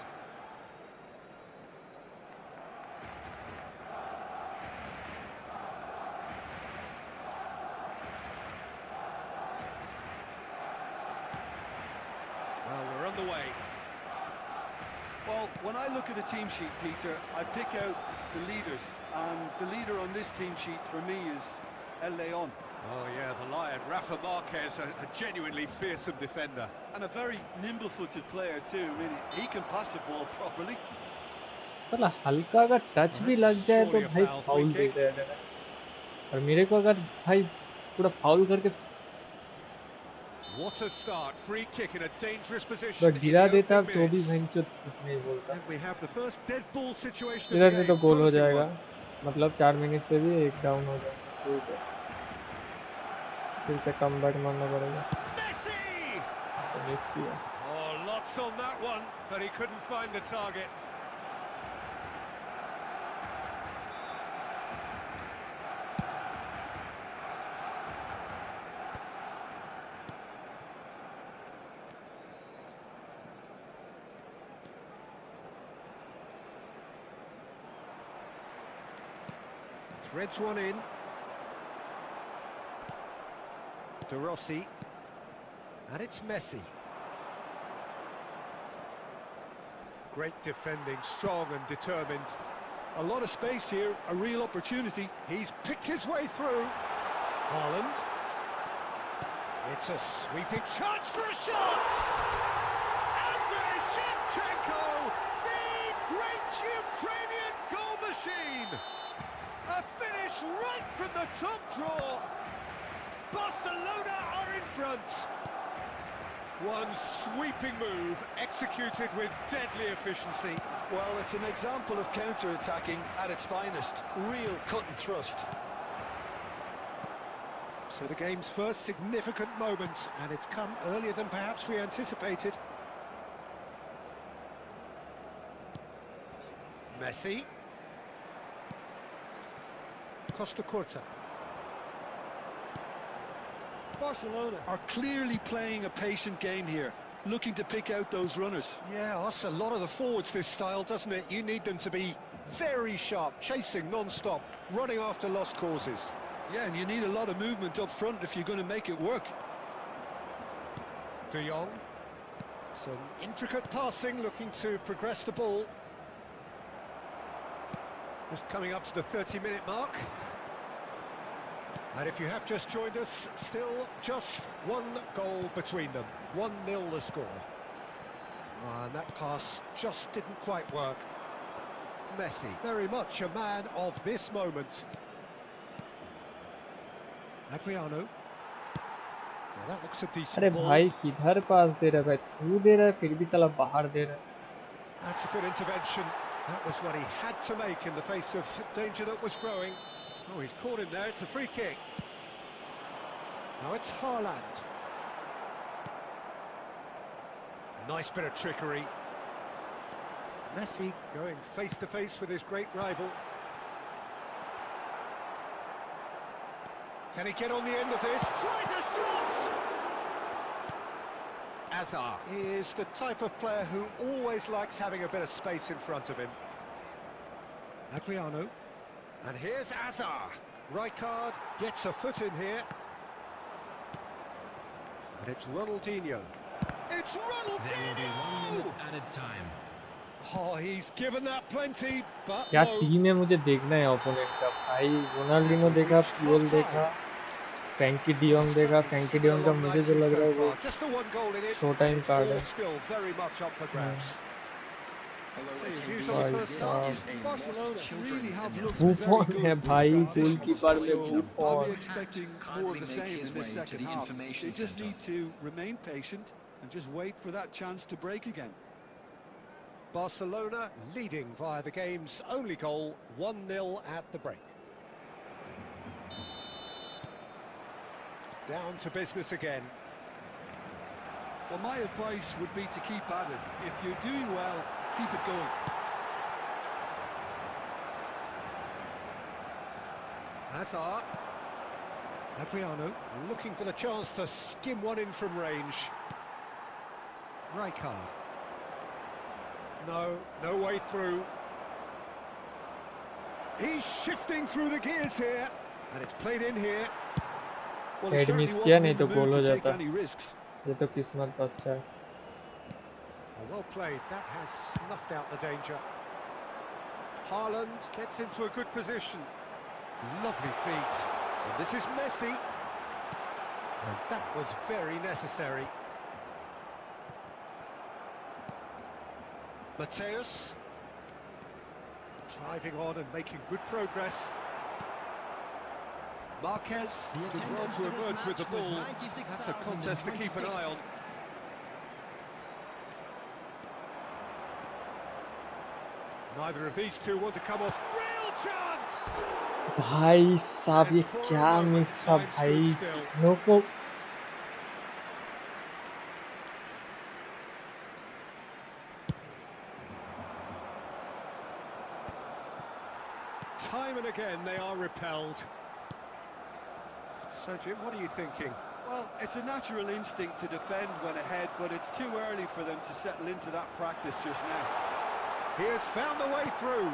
Well, we're underway. Well, when I look at a team sheet, Peter, I pick out the leaders, and the leader on this team sheet for me is El Leon. Oh yeah, the Lion, Rafa Marquez, a genuinely fearsome defender. And a very nimble-footed player too. I mean, he can pass a ball properly. मतलब हल्का अगर touch भी लग जाए तो भाई foul दे दे रहा है, और मेरे को अगर भाई पूरा फाउल करके What a start! Free kick in a dangerous तो position in गिरा the देता opening तो भी minutes. भैंचोद कुछ नहीं बोलता। And we have the first dead ball situation of इधर the से तो game. गोल हो Promising जाएगा, one. मतलब 4 मिनट से भी एक डाउन हो जाएगा, ठीक है फिर से कमबैक मारना पड़ेगा। Messi! तो मिस किया। Oh, lots on that one, but he couldn't find the target. Threads one in. De Rossi. And it's Messi. Great defending, strong and determined. A lot of space here, a real opportunity. He's picked his way through. Haaland. It's a sweeping chance for a shot! Andrei Shevchenko, the great Ukrainian goal machine! A finish right from the top draw. Barcelona are in front. One sweeping move executed with deadly efficiency. Well, it's an example of counter-attacking at its finest. Real cut and thrust. So the game's first significant moment, and it's come earlier than perhaps we anticipated. Messi. Costa Curta. Barcelona are clearly playing a patient game here, looking to pick out those runners. Yeah, that's a lot of the forwards, this style, doesn't it? You need them to be very sharp, chasing non-stop, running after lost causes. Yeah, and you need a lot of movement up front if you're going to make it work. De Jong. Some intricate passing, looking to progress the ball. Just coming up to the 30-minute mark. And if you have just joined us, still just one goal between them. 1-0 the score. And that pass just didn't quite work. Messi, very much a man of this moment. Adriano. Now that looks a decent अरे ball. भाई किधर पास दे रहा है भाई, through दे रहा है फिर भी साला बाहर दे रहा है। That's a good intervention. That was what he had to make in the face of danger that was growing. Oh, he's caught him there. It's a free kick. Now it's Haaland. Nice bit of trickery. Messi going face to face with his great rival. Can he get on the end of this? Tries a shot! Azar is the type of player who always likes having a bit of space in front of him. Adriano. And here's Azar. Rijkaard gets a foot in here. And it's Ronaldinho. It's There will be 1 Ronaldinho! minute added time. Oh, he's given that plenty, but क्या no. Team है मुझे देखना है opponent का भाई। Ronaldinho देखा, पियोल देखा, Frenkie de Jong देखा। फ्रैंकी डियोंग का मुझे जो लग रहा है वो Just the one goal in it. Show time It's card all है। still very much up for grabs. So your views on भाई the first साहब half? Barcelona really have looked बूफॉन very है good. भाई, So गोलकीपर में I'll बूफॉन। be expecting more of the same in this second half. They just need to remain patient and just wait for that chance to break again. Barcelona leading via the game's only goal, 1-0 at the break. Down to business again. Well, my advice would be to keep at it. If you're doing well, keep it going. Hazard. Adriano looking for the chance to skim one in from range. Rijkaard. No way through. He's shifting through the gears here, and it's played in here. Well, he head certainly miss किया wasn't नहीं in तो the goal mood हो to take जाता. any risks. ये तो किस्मत तो अच्छा है. Oh, well played. That has snuffed out the danger. Haaland gets into a good position. Lovely feet. And this is Messi. And that was very necessary. Mateus. Driving on and making good progress. Marquez did well to emerge with the ball. That's a contest to keep an eye on. Neither of these two want to come off. Real chance! भाई साहब ये क्या miss था भाई. No को Time and again they are repelled. So Jim, what are you thinking? Well, it's a natural instinct to defend when ahead, but it's too early for them to settle into that practice just now. He has found a way through.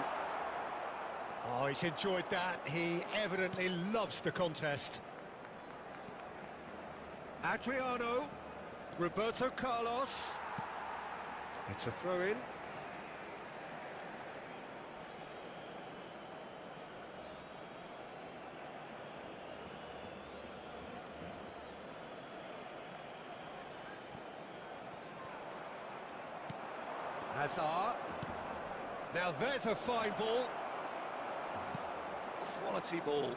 Oh, he's enjoyed that. He evidently loves the contest. Adriano. Roberto Carlos. It's a throw-in. Hazard. Now there's a fine ball. Quality ball.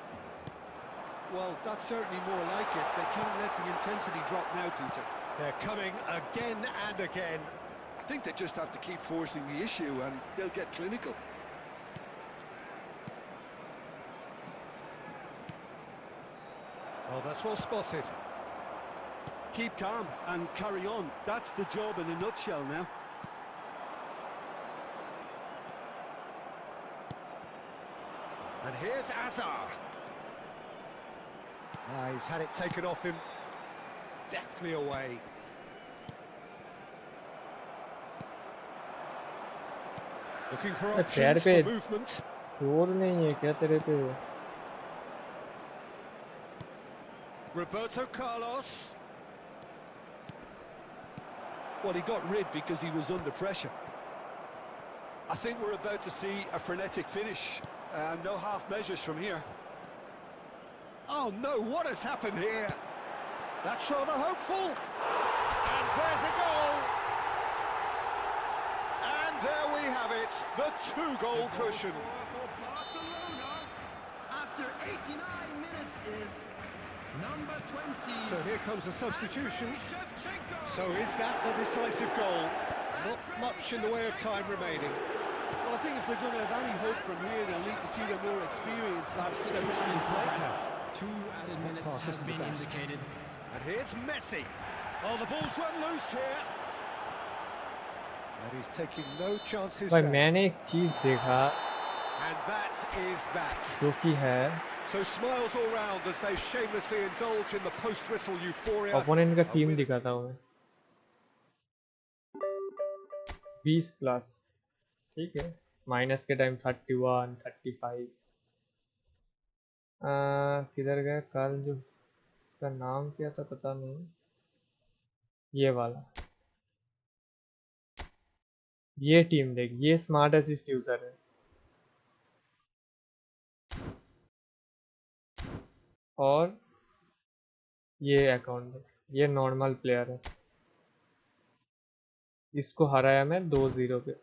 Well, that's certainly more like it. They can't let the intensity drop now, Peter. They're coming again and again. I think they just have to keep forcing the issue and they'll get clinical. Oh, that's well spotted. Keep calm and carry on. That's the job in a nutshell now. And here's Hazard. He's had it taken off him. Deftly away. Looking for पैर options पे for movement. जोर नहीं है क्या तेरे पे. Roberto Carlos. Well, he got rid because he was under pressure. I think we're about to see a frenetic finish. No half measures from here. Oh no, what has happened here? That's rather hopeful. And there's a goal. And there we have it, the two-goal cushion. For Barcelona, after 89 minutes is number 20. So here comes the substitution. Shevchenko. So is that the decisive goal? Not much in the way of time remaining. Well, I think if they're going to have any hope from here, they'll need to see the more experienced lads step into the play now. 2 added minutes pass has isn't the been best. indicated. And here's Messi. Oh, the ball's run loose here. And he's taking no chances भाई now. मैंने एक चीज देखा And that is that. जो कि है So smiles all round as they shamelessly indulge in the post-whistle euphoria. Opponent का team दिखाता हूँ मैं. 20 प्लस ठीक है. माइनस के टाइम 31 35. किधर गया कल जो उसका नाम क्या था पता नहीं. ये वाला ये टीम देख. ये स्मार्ट असिस्ट यूजर है और ये अकाउंट है. ये नॉर्मल प्लेयर है. इसको हराया मैं 2-0 पे.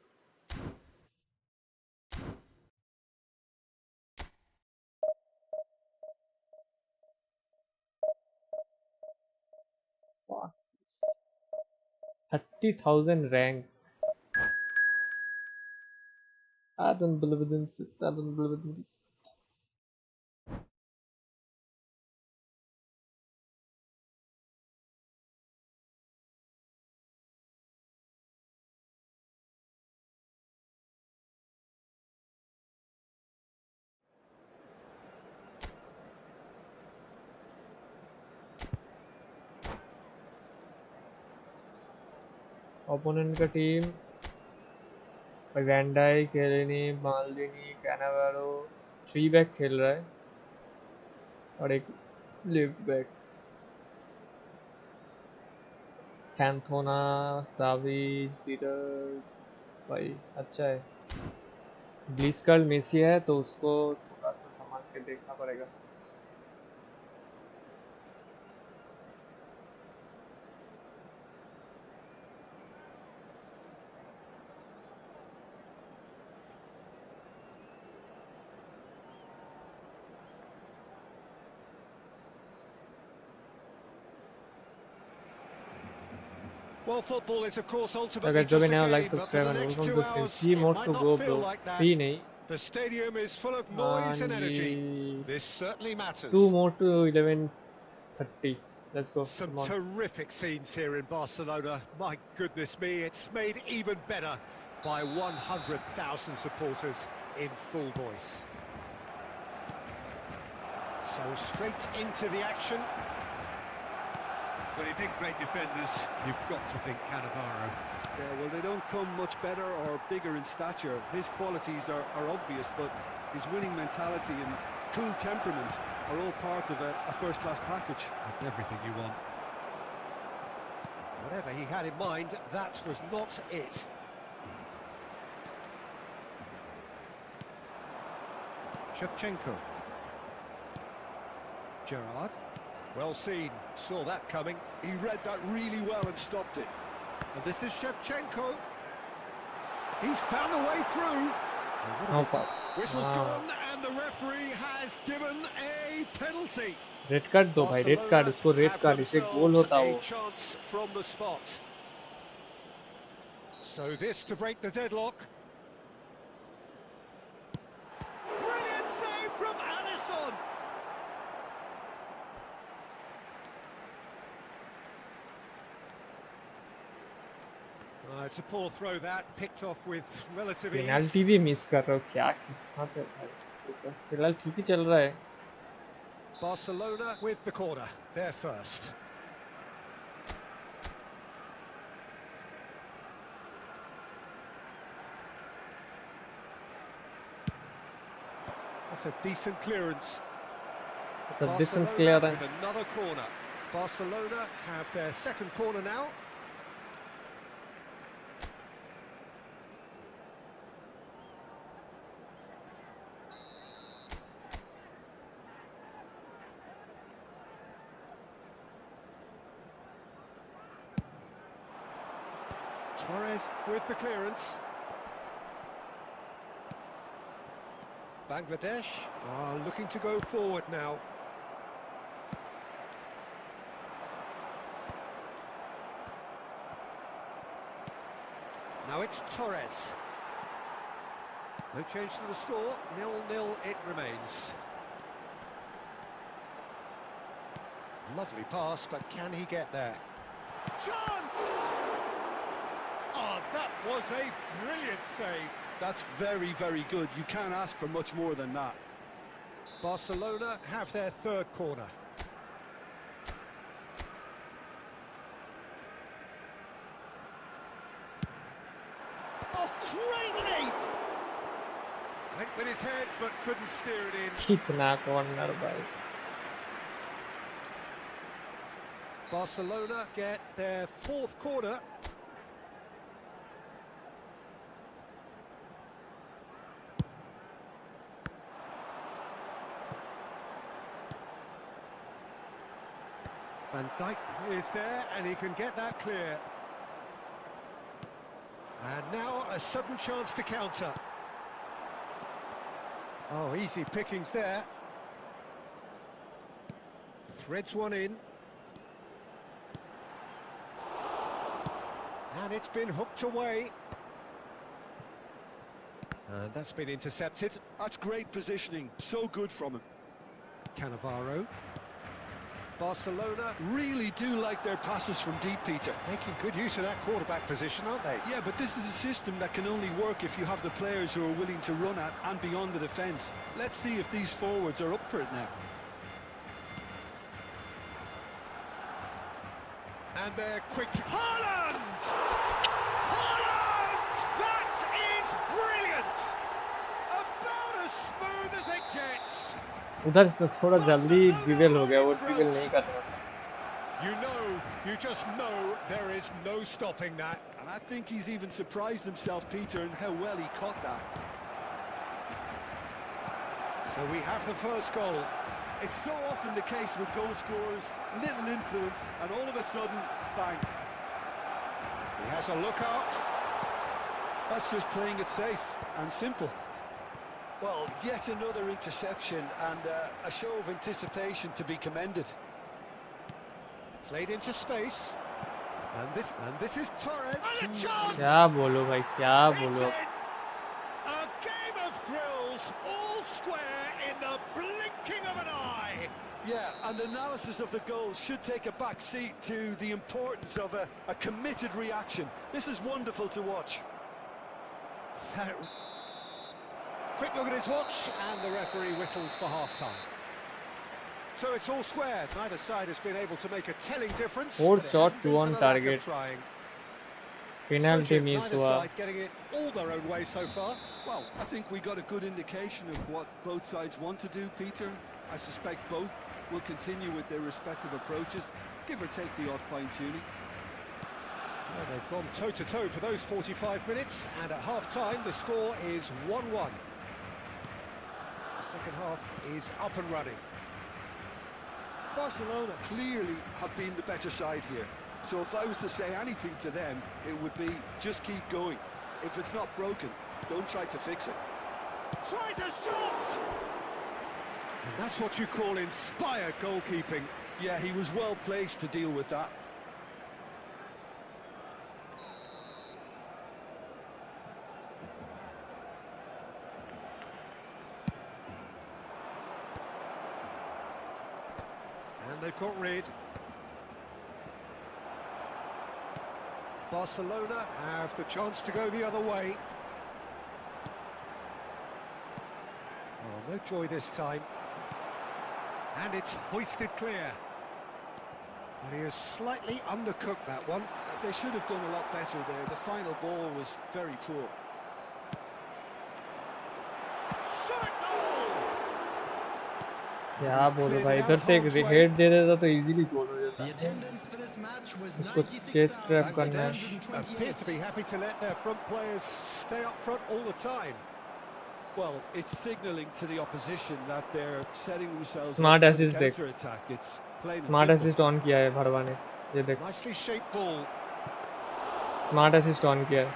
$30,000 रैंक. Staden Blivdens. Opponent का टीम भाई वैन डाइक, केलेनी, माल्डिनी, कैनावेरो 3 बैक खेल रहा है और एक लेफ्ट बैक कैंथोना, सावी, सीडर भाई अच्छा है। ब्लिस्कर्ल मेसी है तो उसको थोड़ा सा संभाल के देखना पड़ेगा। Well, football is of course ultimately अगर जो भी just a नया like game, but for subscribe the and next welcome 2 to stream hours 3 it more might to not go feel bro. like that. 3 नहीं The stadium is full of noise and energy. This certainly 2 matters. more to 11:30. Let's go. Some Come on. terrific scenes here in Barcelona. My goodness me, it's made even better by 100,000 supporters in full voice. So straight into the action. When you think great defenders, you've got to think Cannavaro. Yeah, well, they don't come much better or bigger in stature. His qualities are obvious, but his winning mentality and cool temperament are all part of a first-class package. That's everything you want. Whatever he had in mind, that was not it. Shevchenko. Gerrard. Well seen, saw that coming. He read that really well and stopped it. And this is Shevchenko. He's found a way through. No foul. Whistle's gone and the referee has given a penalty. Red card दो भाई, red card उसको, red have card इसे गोल themselves होता a वो। chance from the spot. So this to break the deadlock. Brilliant save from Alisson. It's a poor throw that, picked off with relative ease. Penalty भी miss कर रहा हूँ, क्या किस्मत है भाई। फिलहाल ठीक ही चल रहा है। Barcelona with the corner, they're first. That's a decent clearance. The distance Barcelona clearance. with another corner. Barcelona have their second corner now. Torres with the clearance. Bangladesh are looking to go forward now. Now it's Torres. No change to the score, 0-0 it remains. Lovely pass, but can he get there? Chance! Oh, that was a brilliant save. That's very, very good. You can't ask for much more than that. Barcelona have their third corner. Oh, great leap! Went with his head, but couldn't steer it in. कितना corner भाई। Barcelona get their fourth corner. Van Dijk is there and he can get that clear. And now a sudden chance to counter. Oh, easy pickings there. Threads one in. And it's been hooked away. And that's been intercepted. That's great positioning, so good from him. Cannavaro. Barcelona Really do like their passes from deep, Peter. making good use of that quarterback position, aren't they? Yeah, but this is a system that can only work if you have the players who are willing to run at and beyond the defence. Let's see if these forwards are up for it now. And they're quick to... Haaland! Haaland! That is brilliant! About as smooth as it gets. उधर थोड़ा जल्दी dribble हो गया, वो dribble नहीं करना था. You just know there is no stopping that. And I think he's even surprised himself, Peter, in how well he caught that. So we have the first goal. It's so often the case with goal scorers, little influence, and all of a sudden, bang. He has a look out. That's just playing it safe and simple. Well, yet another interception and a show of anticipation to be commended. Played into space. And this is Torres. And a chance! क्या बोलो भाई, क्या बोलो. It's in. A game of thrills, all square in the blinking of an eye. Yeah, and analysis of the goal should take a back seat to the importance of a committed reaction. This is wonderful to watch. Quick look at his watch, and the referee whistles for half-time. So it's all square. Neither side has been able to make a telling difference. 4 but it shot hasn't to been on for the lack of target. trying. Penalty miss Neither हुआ. side getting it all their own way so far. Well, I think we got a good indication of what both sides want to do, Peter. I suspect both will continue with their respective approaches, give or take the odd fine-tuning. Well, they've gone toe-to-toe for those 45 minutes, and at half-time the score is 1-1. The second half is up and running. Barcelona clearly have been the better side here. So if I was to say anything to them, it would be just keep going. If it's not broken, don't try to fix it. Tries a shot! And that's what you call inspired goalkeeping. Yeah, he was well placed to deal with that. And they've got rid. Barcelona have the chance to go the other way. Oh, no joy this time. And it's hoisted clear. And he has slightly undercooked that one. They should have done a lot better there. The final ball was very poor. Shot goal! क्या बोलो भाई, इधर से एक head they देता तो easily गोल हो The जाता. attendance for this match was उसको चेस्ट ट्रैप And करना they है. appear to be happy to let their front players stay up front all the time. Well, it's signalling to the opposition that they're setting themselves Smart up for the assist देख. counter-attack. It's plain and smart simple. Assist on किया है भरवा ने, ये देख. Nicely shaped ball. Smart assist on किया है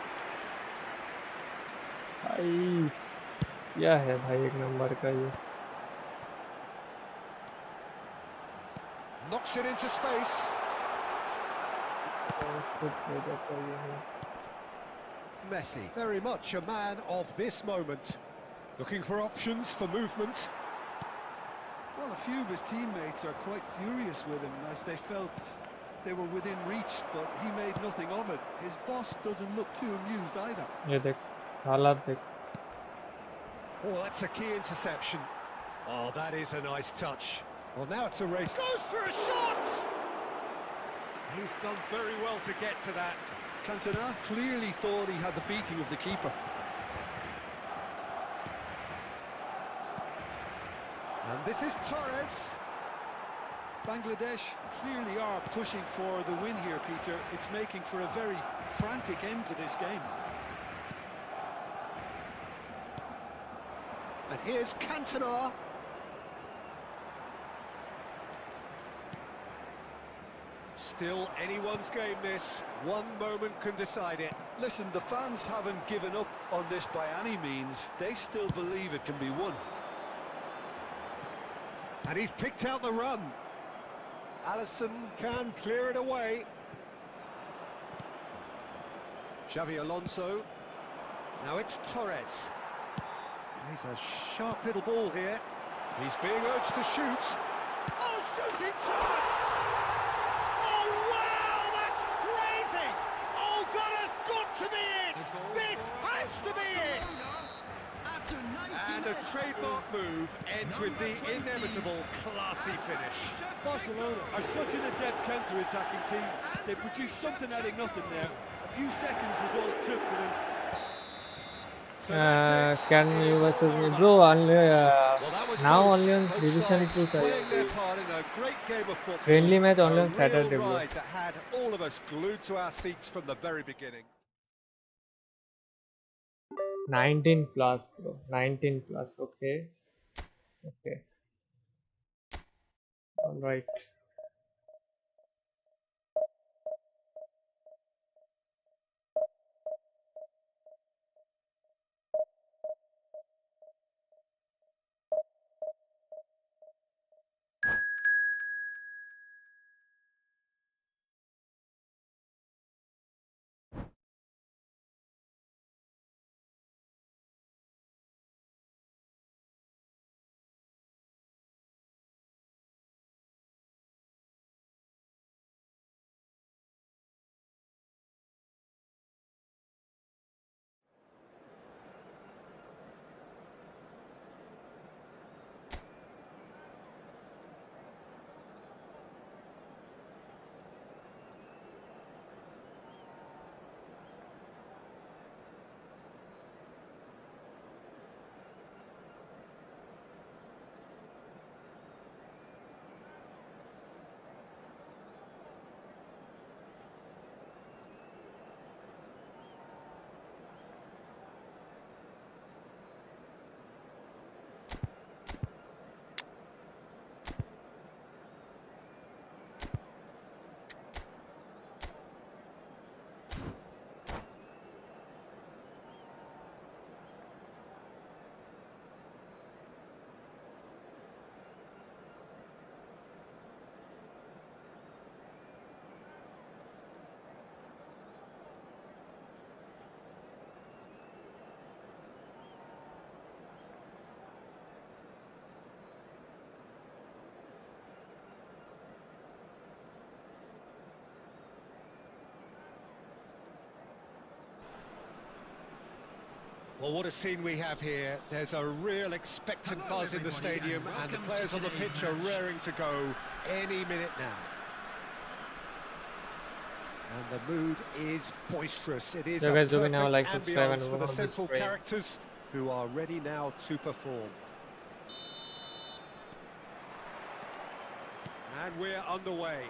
भाई. क्या है भाई एक नंबर का ये. Knocks it into space. कुछ हो जाता है ये. Messi, very much a man of this moment. Looking for options for movement. Well, a few of his teammates are quite furious with him as they felt they were within reach, but he made nothing of it. His boss doesn't look too amused either. ये देख हालात देख. Oh, that's a key interception. Oh, that is a nice touch. Well, now it's a race. Goes for a shot! He's done very well to get to that. Cantona clearly thought he had the beating of the keeper. And this is Torres. Bangladesh clearly are pushing for the win here, Peter. It's making for a very frantic end to this game. And here's Cantona. Still anyone's game this. One moment can decide it. Listen, the fans haven't given up on this by any means. They still believe it can be won. And he's picked out the run. Alisson can clear it away. Xavi Alonso. Now it's Torres. He's a sharp little ball here. He's being urged to shoot. Oh, shooting chance! Oh, wow, that's crazy! Oh, that has got to be it! This has to be it! And a trademark move ends with the inevitable classy finish. Barcelona are such an adept counter-attacking team. They produced something out of nothing there. A few seconds was all it took for them. Can you versus me, bro? Only now only on Division 2 side. Friendly match only on Saturday, bro. That had all of us glued to our seats from the very beginning. 19 plus, bro. 19 plus. Okay. Okay. All right. Well, what a scene we have here. There's a real expectant buzz in the stadium, and the players on the pitch are raring to go any minute now. And the mood is boisterous. It is a perfect ambience for the central characters who are ready now to perform. And we're underway.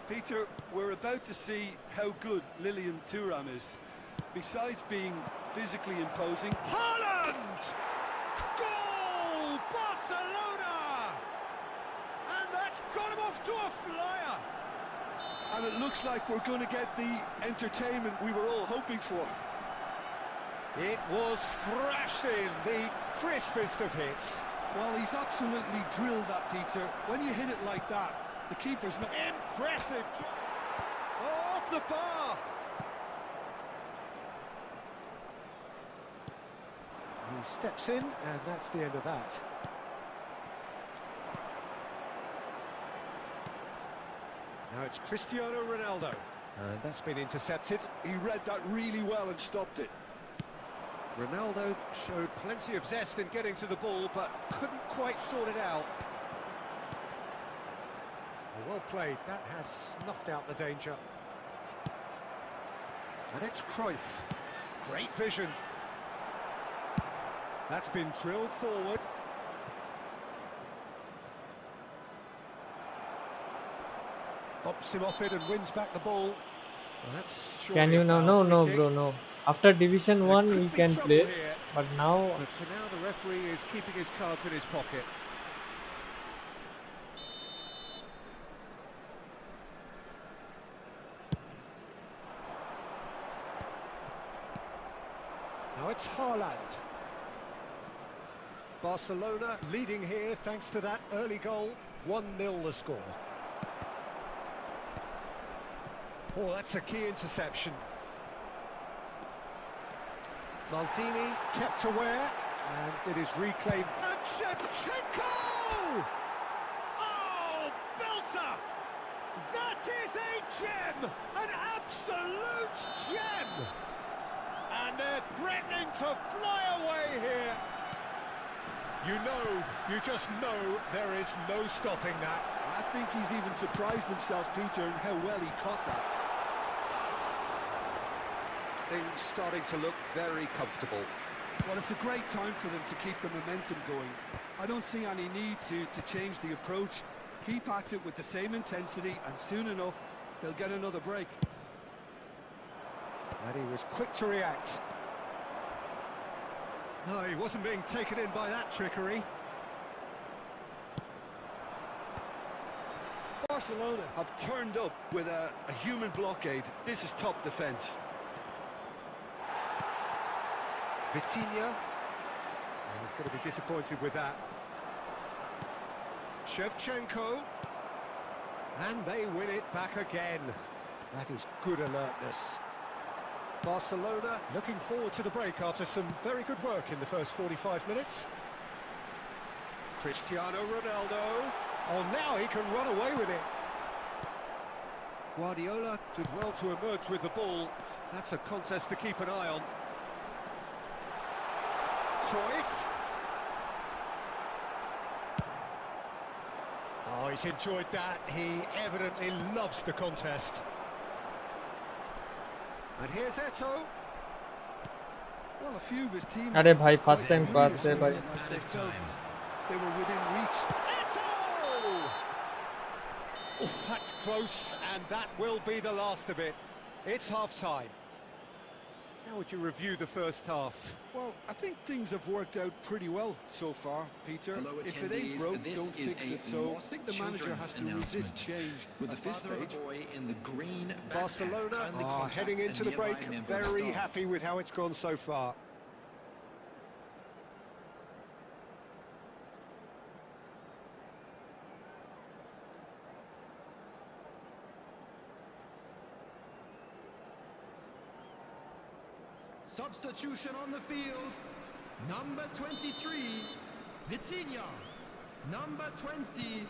Peter, we're about to see how good Lilian Thuram is. Besides being physically imposing... Haaland! Goal! Barcelona! And that's got him off to a flyer! And it looks like we're going to get the entertainment we were all hoping for. It was thrashed in, the crispest of hits. Well, he's absolutely drilled that, Peter. When you hit it like that, the keeper's not... Impressive! Oh, off the bar! He steps in, and that's the end of that. Now it's Cristiano Ronaldo, and that's been intercepted. He read that really well and stopped it. Ronaldo showed plenty of zest in getting to the ball, but couldn't quite sort it out. Well played, that has snuffed out the danger. And it's Cruyff. Great vision. That's been drilled forward. Bumps him off it and wins back the ball. Well, that's can you now? No, bro, no. After Division 1 we can play, here, but now... But for now the referee is keeping his cards in his pocket. Now it's Haaland. Barcelona leading here thanks to that early goal. 1-0 the score. Oh, that's a key interception. Maldini kept aware, and it is reclaimed. And Shevchenko! Oh, belter! That is a gem! An absolute gem! And they're threatening to fly away here. You just know there is no stopping that. I think he's even surprised himself, Peter, in how well he caught that. Things starting to look very comfortable. Well, it's a great time for them to keep the momentum going. I don't see any need to change the approach. Keep at it with the same intensity, and soon enough, they'll get another break. And he was quick to react. No, he wasn't being taken in by that trickery. Barcelona have turned up with a human blockade. This is top defence. Vitinha. He's going to be disappointed with that. Shevchenko. And they win it back again. That is good alertness. Barcelona looking forward to the break after some very good work in the first 45 minutes. Cristiano Ronaldo. Oh, now he can run away with it. Guardiola did well to emerge with the ball. That's a contest to keep an eye on. Cruyff. Oh, he's enjoyed that. He evidently loves the contest. And here's Eto'o. Well, a few of his teammates... अरे भाई first time pass है भाई. As they felt they were within reach. Eto'o! Oh, that's close, and that will be the last of it. It's half-time. How would you review the first half? Well, I think things have worked out pretty well so far, Peter. If it ain't broke, don't fix it. So I think the manager has to resist change at this stage. Barcelona are heading into the break, very happy with how it's gone so far. Substitution on the field. Number 23, Vitinha. Number 20,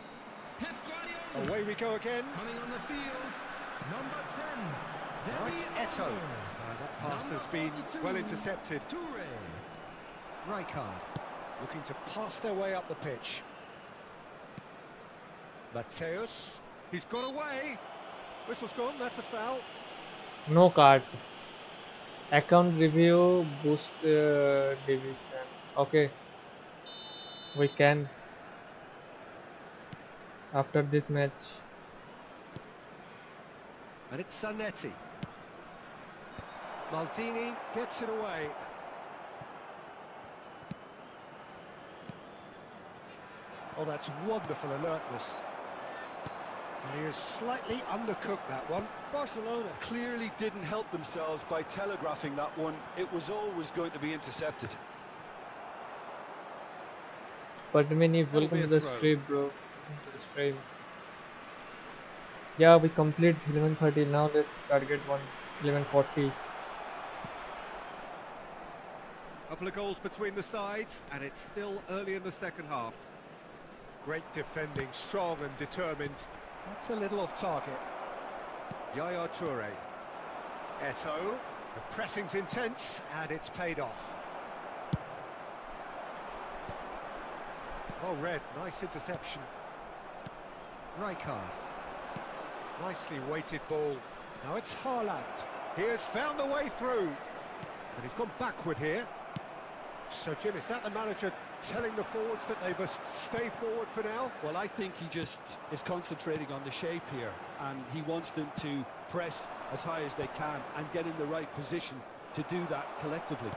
Pep Guardiola. Away we go again. Coming on the field, number 10, Now it's Eto'o. That pass has been well intercepted. Toure. Rijkaard looking to pass their way up the pitch. Mateus. He's got away. Whistle's gone, that's a foul. No cards. Account review, boost division. Okay, we can after this match. And it's Zanetti. Maldini gets it away. Oh, that's wonderful alertness. And he has slightly undercooked that one. Barcelona clearly didn't help themselves by telegraphing that one. It was always going to be intercepted. But many welcome to the stream, bro. Welcome to the stream. Yeah, we complete 11:30. Now let's target 11:40. Couple of goals between the sides, and it's still early in the second half. Great defending, strong and determined. That's a little off target. Yaya Toure. Eto'o. The pressing's intense, and it's paid off. Oh, Red, nice interception. Rijkaard. Nicely weighted ball. Now it's Haaland. He has found a way through. And he's gone backward here. So, Jim, is that the manager telling the forwards that they must stay forward for now? Well, I think he just is concentrating on the shape here, and he wants them to press as high as they can and get in the right position to do that collectively.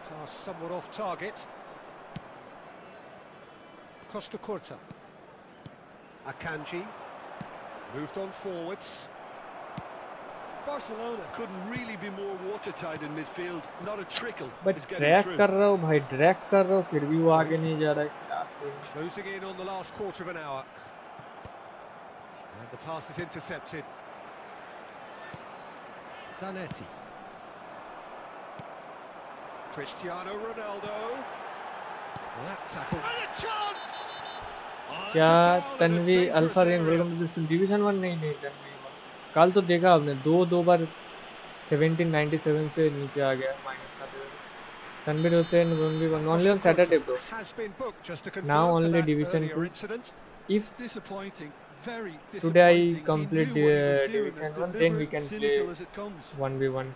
Pass somewhat off target. Costa Curta. Akanji. Moved on forwards. Barcelona couldn't really be more watertight in midfield. Not a trickle But is getting drag through. कर रहा हूँ भाई, drag कर रहा हूँ फिर भी वो आगे नहीं जा रहा है. क्या scene? Closing in on the last quarter of an hour. And the pass is intercepted. Zanetti. Cristiano Ronaldo. Well, that tackle. And a chance! Oh, क्या that's a foul in a Tanvi dangerous alpha rain area. Welcome to the division 1 नहीं नहीं तन्वी कल तो देखा आपने दो बार 1797 से नीचे आ गया माइनस खाते हुए Tanvir Hussain only on Saturday bro Has been booked just to now confirm for only that division earlier 2 incident. if Disappointing, very today I disappointing. complete He knew what he was the doing, as division 1 then we deliberate can and play cynical as it comes. 1v1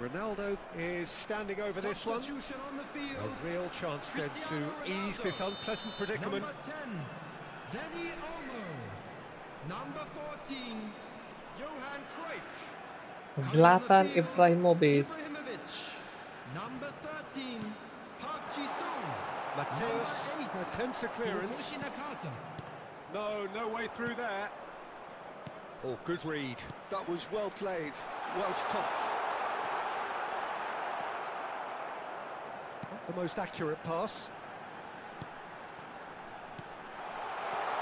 Ronaldo is standing over this one. Substitution on the field. A real chance then to Cristiano ease this Ronaldo. unpleasant predicament. Number 10, Danny Olmo. Number 14, Johan Cruyff. Zlatan Ibrahimovic Ibrahimovic. Number 13, Park Ji-sung. Mateus Number 8, attempts a clearance. Hiroshi Nakata. No way through there. Oh, good read. That was well played, well stopped. Not the most accurate pass.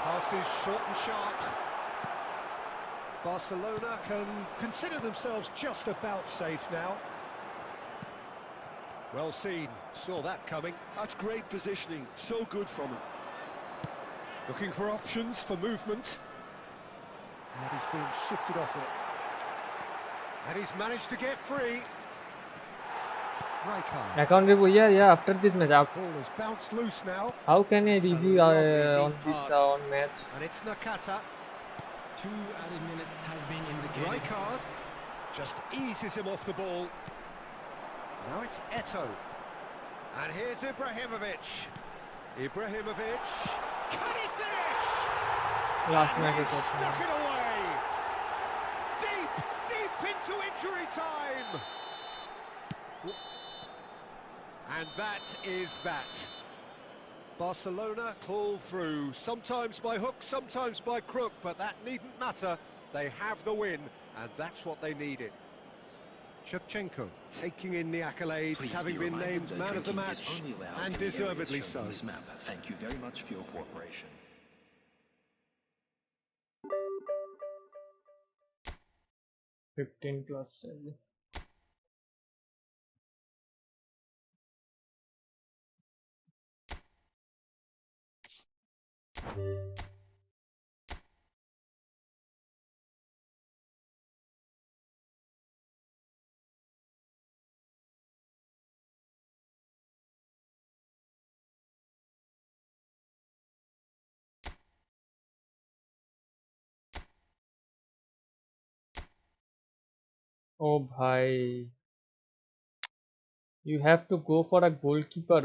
Pass is short and sharp. Barcelona can consider themselves just about safe now. Well seen, saw that coming. That's great positioning, so good from him. Looking for options for movement. And he's being shifted off it. And he's managed to get free. Rijkaard. account review yeah after this match Ball has bounced loose now. how can I It's a review lovely on deep this pass. on match And it's Nakata. 2 added minutes has been indicated. Rijkaard just eases him off the ball. Now it's Eto'o. And here's Ibrahimovic. Ibrahimovic. Can he finish? last match He is also stuck it away. Deep into injury time. And that is that. Barcelona pull through, sometimes by hook, sometimes by crook, but that needn't matter. They have the win, and that's what they needed. Shevchenko taking in the accolades, Please having be been reminded named that man of the drinking is match, only allowed and in the areas deservedly shown so. on this map. Thank you very much for your cooperation. 15 plus चाहिए oh bhai you have to go for a goalkeeper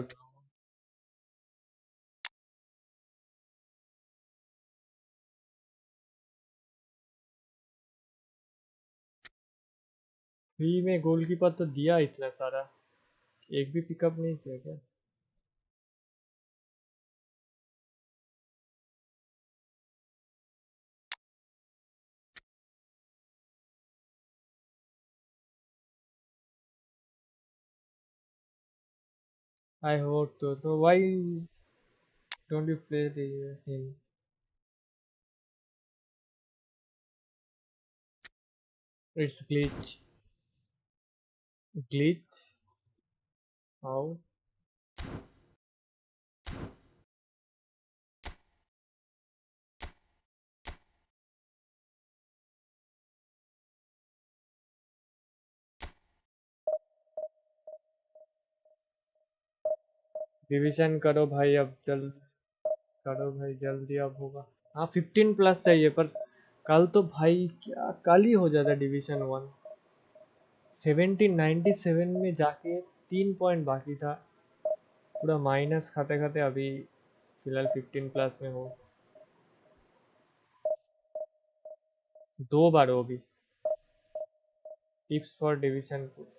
free में goalkeeper तो दिया इतना सारा एक भी pickup नहीं किया क्या I hope so why don't you play him it's glitch how division करो भाई अब जल्द करो भाई जल्दी अब होगा हाँ 15 प्लस चाहिए पर कल तो भाई क्या कल ही हो जाता डिवीजन 1 1797 में जाके 3 पॉइंट बाकी था पूरा माइनस खाते खाते अभी फिलहाल 15 प्लस में हो 2 बार हो भी tips for division push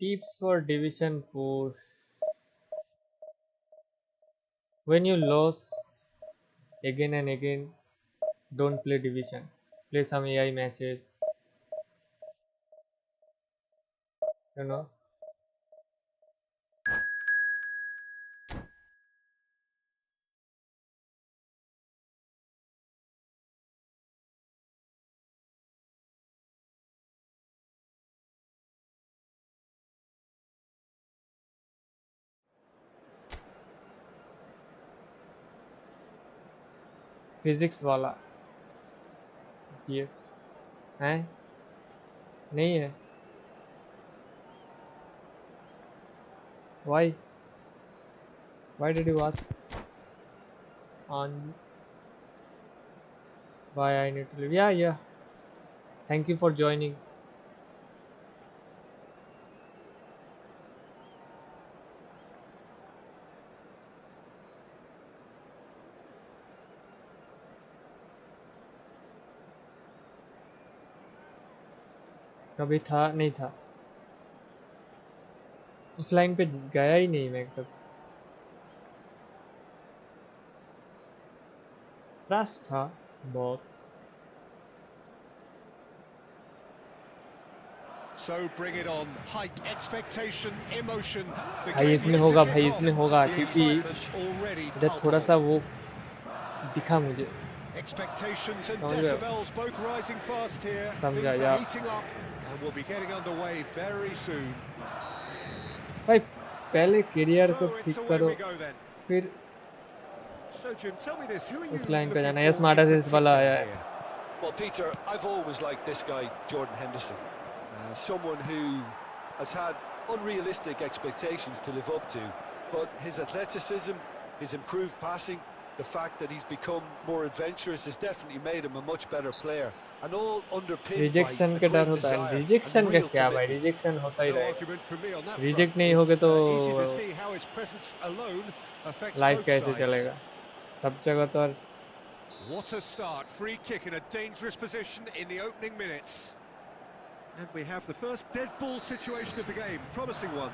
tips for division push when you lose again and again Don't play division. Play some AI matches. You know. Physics वाला ये है नहीं है why did you ask on why I need to leave? Yeah, thank you for joining. कभी था नहीं था उस लाइन पे गया ही नहीं मैं कभी रस था बहुत So bring it on. Hike expectation, emotion. भाई इसमें होगा क्योंकि इधर थोड़ा सा वो दिखा मुझे Expectations and decibels both rising fast here. Things are heating up and we'll be getting underway very soon. भाई पहले करियर को ठीक करो फिर So Jim, tell me this, who are you उस लाइन पे जाना है स्मार्ट असिस्ट वाला आया है Well, Peter, I've always liked this guy, Jordan Henderson. Someone who has had unrealistic expectations to live up to, but his athleticism, his improved passing, the fact that he's become more adventurous has definitely made him a much better player, and all underpinned rejection by का a डर great होता है desire rejection and का real क्या भाई commitment. Rejection होता ही No रहेगा argument from me on that reject front. नहीं होगे तो Easy to see how his presence alone affects live both कैसे sides. चलेगा सब जगह तो What a start, free kick in a dangerous position in the opening minutes. And we have the first dead ball situation of the game, promising one.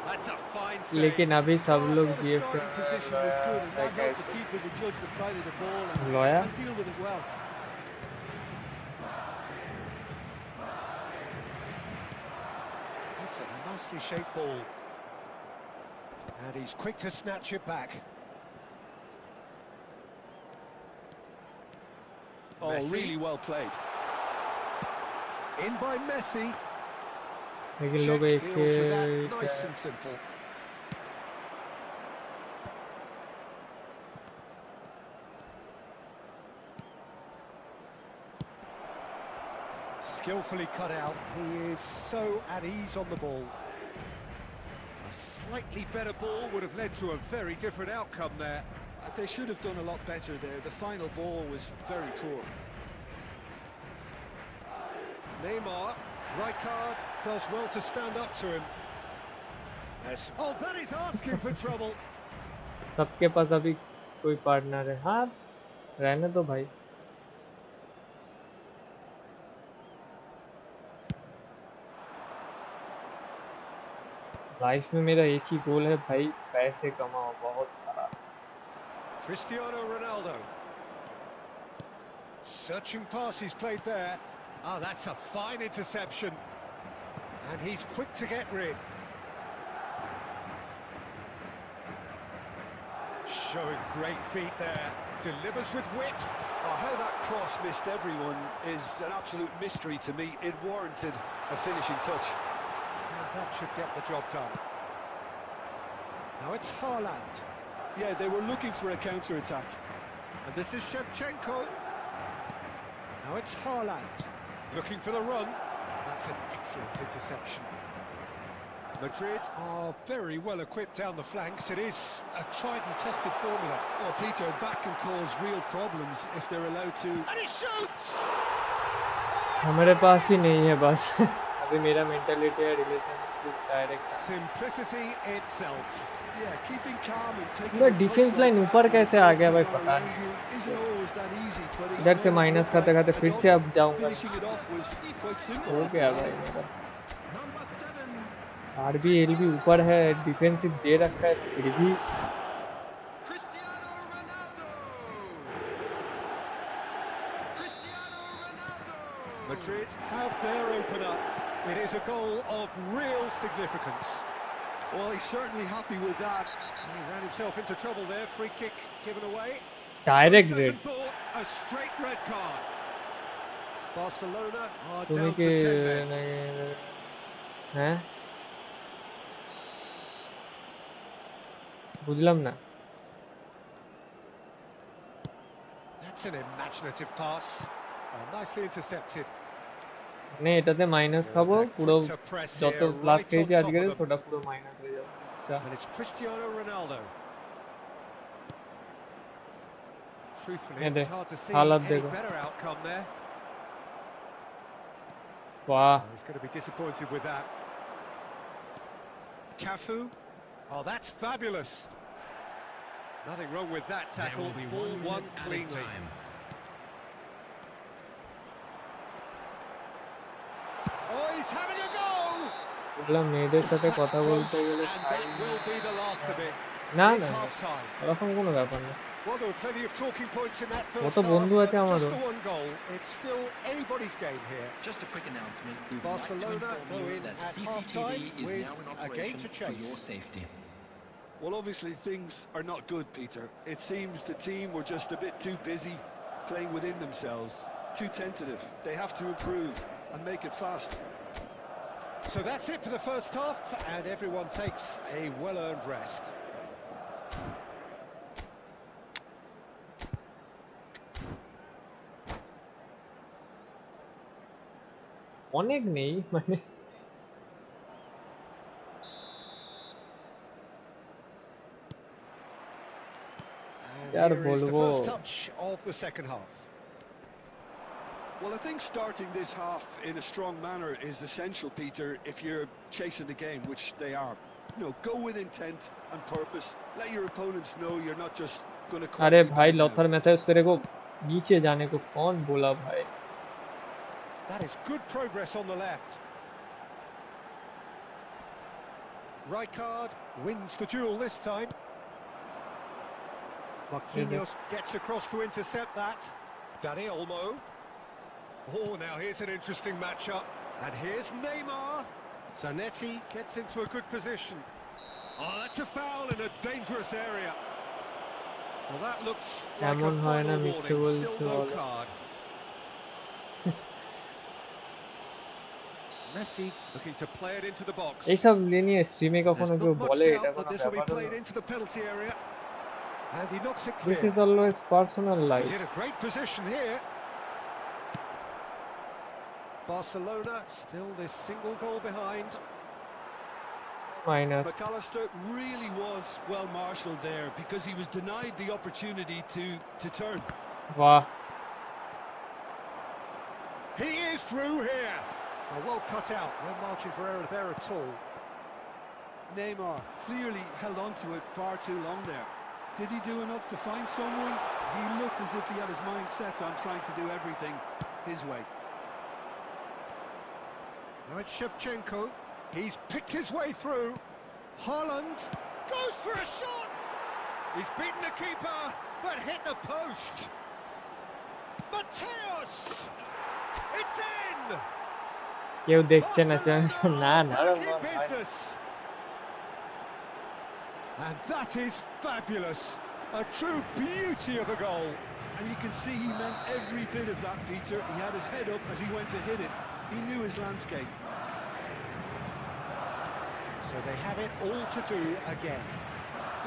That's a fine save. लेकिन अभी सब लोग The starting position was good and that helped the keeper to judge the flight of the ball Lawyer? and deal with it well. That's a nicely shaped ball. And he's quick to snatch it back. Oh, Messi. really well played. In by Messi. लेकिन Check लोग एक deals with that, nice and simple. Skillfully cut out. He is so at ease on the ball. A slightly better ball would have led to a very different outcome there. They should have done a lot better there. The final ball was very poor. Neymar, Rijkaard does well to stand up to him. Yes. Oh, that is asking for trouble. सबके पास अभी कोई partner है हाँ रहने दो भाई life में मेरा एक ही गोल है भाई पैसे कमाओ बहुत सारा Cristiano Ronaldo. Searching pass he's played there. Ah, that's a fine interception. And he's quick to get rid. Showing great feet there. Delivers with wit. Oh, how that cross missed everyone is an absolute mystery to me. It warranted a finishing touch. And that should get the job done. Now it's Haaland. Yeah, they were looking for a counter-attack. And this is Shevchenko. Now it's Haaland. Looking for the run. That's an excellent interception. Madrid are very well equipped down the flanks. It is a tried and tested formula. Oh, Peter, that can cause real problems if they're allowed to... And he shoots! हमारे पास ही नहीं है बस अभी मेरा mentality है relationship direct Simplicity itself. Yeah, keeping calm and taking... पूरा defence line ऊपर कैसे आ गया भाई पता नहीं isn't always that easy, but इधर से माइनस खाते खाते फिर से अब जाऊंगा finishing it off was quite simple. हो गया भाई Number 7. आरबी एलबी ऊपर है, डिफेंसिव दे रखा है, फिर भी Cristiano Ronaldo! Cristiano Ronaldo! Madrid have their opener. It is a goal of real significance. Well, he's certainly happy with that. He ran himself into trouble there. Free kick given away. Direct Second red. thought, a straight red card. Barcelona are তুমি down কি to 10 men. হ্যাঁ বুঝলাম না। That's an imaginative pass. Nicely intercepted. মানে এটাতে minus খাবো, পুরো যত প্লাস খেয়েছি আজকে ওটা পুরো মাইনাস হয়ে যাবে। আচ্ছা And it's Cristiano Ronaldo. Truthfully, it's hard to see any better outcome there. वाह He's going to be disappointed with that. Cafu. Oh, that's fabulous. Nothing wrong with that tackle. Ball won cleanly. Oh, he's having a go. বললাম মেয়েদের সাথে কথা বলতে গেলে That will be the last of it. না It's না half-time. এরকম কোনো ব্যাপার না। Well, there were plenty of talking points in that first কত half, বন্ধু আছে but আমারও। just the one goal. It's still anybody's game here. Just a quick announcement. We would Barcelona like to inform go you in that at CCTV half-time is with now in a game operation to for chase. your safety. Well, obviously things are not good, Peter. It seems the team were just a bit too busy playing within themselves, too tentative. They have to improve and make it fast. So that's it for the first half, and everyone takes a well-earned rest. অনেক নেই মানে And here is the first touch of the second half. Well, I think starting this half in a strong manner is essential, Peter, if you're chasing the game, which they are. You know, go with intent and purpose. Let your opponents know you're not just going to... अरे भाई Lothar Mathews तेरे को नीचे जाने को कौन बोला भाई? That is good progress on the left. Rijkaard wins the duel this time. Marquinhos gets across to intercept that. Dani Olmo. Oh, now here's an interesting matchup. And here's Neymar. Zanetti gets into a good position. Oh, that's a foul in a dangerous area. Well, that looks like a final warning. Still no card. Messi looking to play it into the box. এই সব নিয়ে স্ট্রিমে কখনো কেউ বলে এটা কোনো this will be ব্যাপার played না। into the penalty area. And he knocks it This clear. is always personal life. He's in a great position here. Barcelona still this single goal behind. Minus. McAllister really was well marshalled there because he was denied the opportunity to turn. वाह He is through here. Oh, well cut out. No margin for error there at all. Neymar clearly held on to it far too long there. Did he do enough to find someone? He looked as if he had his mind set on trying to do everything his way. Now it's Shevchenko. He's picked his way through. Haaland goes for a shot. He's beaten the keeper, but hit the post. Mateus! It's in! কেউ দেখছে না না না business. And that is fabulous. A true beauty of a goal. And you can see he meant every bit of that, Peter. He had his head up as he went to hit it. He knew his landscape. So they have it all to do again.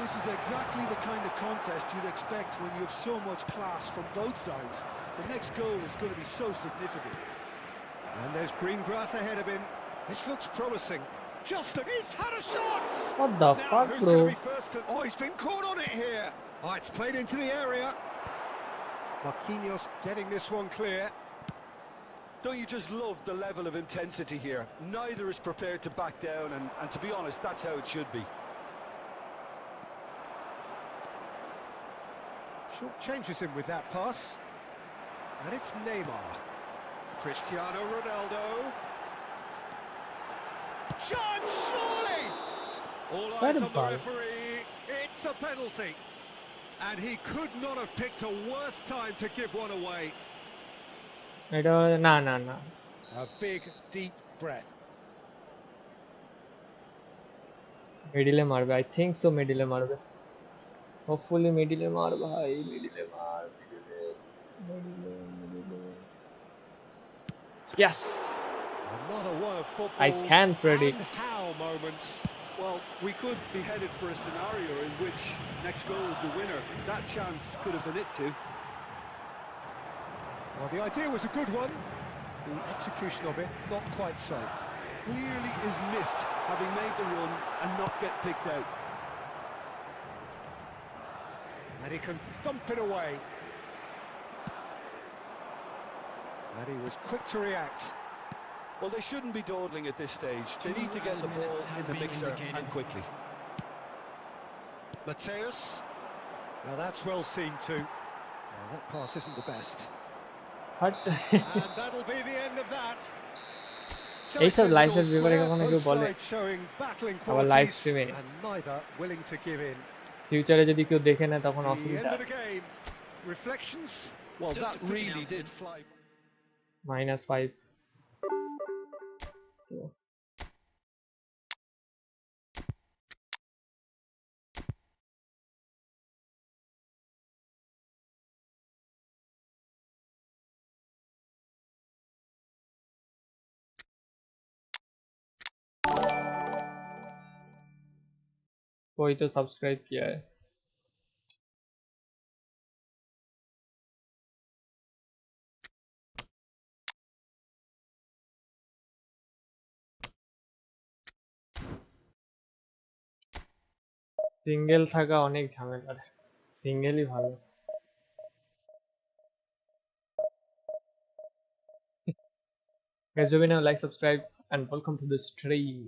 This is exactly the kind of contest you'd expect when you have so much class from both sides. The next goal is going to be so significant. And there's green grass ahead of him. This looks promising. He's had a shot! What the fuck, who's bro? going to be first oh, he's been caught on it here. Oh, it's played into the area. Marquinhos getting this one clear. Don't you just love the level of intensity here? Neither is prepared to back down, and to be honest, that's how it should be. Short changes him with that pass. And it's Neymar. Cristiano Ronaldo. chance, surely! All eyes on the referee. It's a penalty. And he could not have picked a worse time to give one away. No. A big, deep breath. Middle marbe. I think so. Middle marbe. Hopefully middle mar bhai. Middle mar. Middle. Yes. Another one of football's I can't predict. and how moments. Well, we could be headed for a scenario in which next goal is the winner. That chance could have been it too. Well, the idea was a good one. The execution of it, not quite so. Clearly is miffed having made the run and not get picked out. And he can thump it away. And he was quick to react. Well, they shouldn't be dawdling at this stage. They need to get the ball in the mixer and quickly. Mateus. Now that's well seen too. Well, that pass isn't the best. What? And that'll be the end of that. এই সব লাইভের ব্যাপারে কখনো কেউ বলে আবার live স্ট্রিমে ফিউচারে যদি কেউ দেখে না তখন অসুবিধা Well, that really did fly. -5 कोई तो सब्सक्राइब किया है সিঙ্গেল থাকা অনেক ঝামেলার সিঙ্গেলই ভালো guys do now like subscribe and welcome to the stream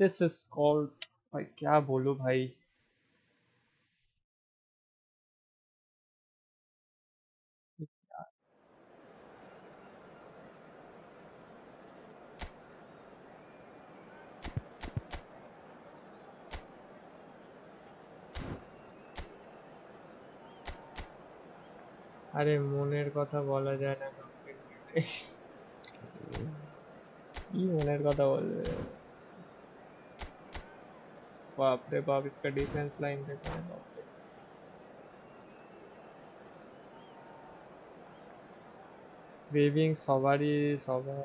this is called भाई क्या बोलूं भाई আরে মনের কথা বলা যায় না কি মনের কথা বলবে बाप रे बाप इसका डिफेंस लाइन देखो बाप रे वेविंग सवारी सवार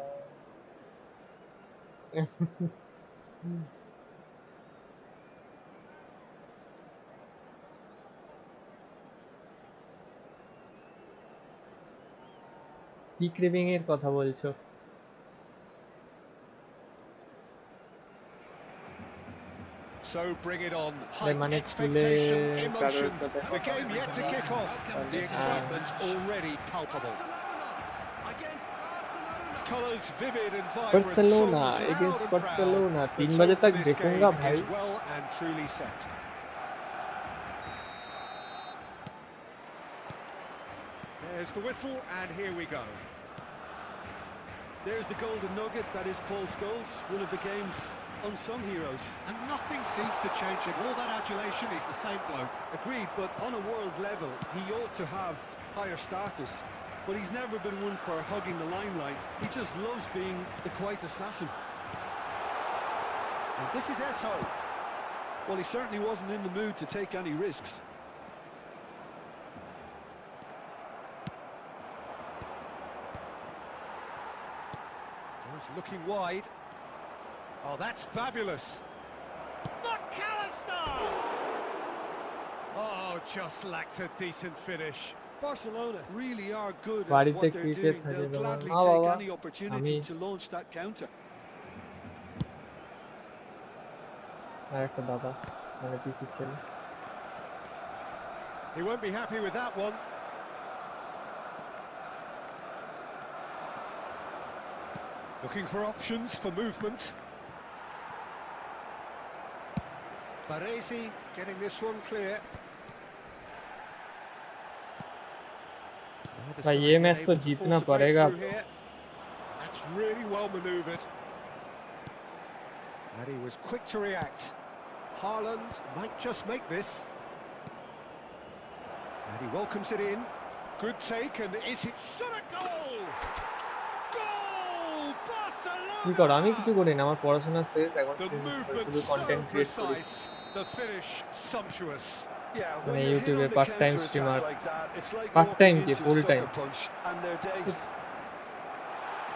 কি ক্রেভিং এর কথা বলছো So bring it on. High expectation, emotion. The game yet to kick off. The excitement's already palpable. Colours vivid and vibrant. Barcelona against Barcelona. 3 बजे तक देखूंगा भाई. Well and truly set. There's the whistle and here we go. There's the golden nugget that is Paul Scholes, one of the game's unsung heroes. And nothing seems to change him. All that adulation is the same bloke. Agreed, but on a world level, he ought to have higher status. But he's never been one for hugging the limelight. He just loves being the quiet assassin. And this is Eto. Well, he certainly wasn't in the mood to take any risks. He's looking wide. Oh, that's fabulous. McAllister! Oh, just lacked a decent finish. Barcelona really are good at what they're doing. They'll gladly take any opportunity to launch that counter. He won't be happy with that one. Looking for options for movement. Baresi getting this one clear. भाई ये match तो जीतना पड़ेगा। That's really well maneuvered. And he was quick to react. Haaland might just make this. And he welcomes it in. Good take, and is it shot a goal? Goal! Barcelona! কি কর আমি কিছু করি না, আমার পড়াশোনা শেষ, এখন শুধু কন্টেন্ট ক্রিয়েট করি। The finish sumptuous. মানে ইউটিউবে part time streamer, part time কি ফুল টাইম।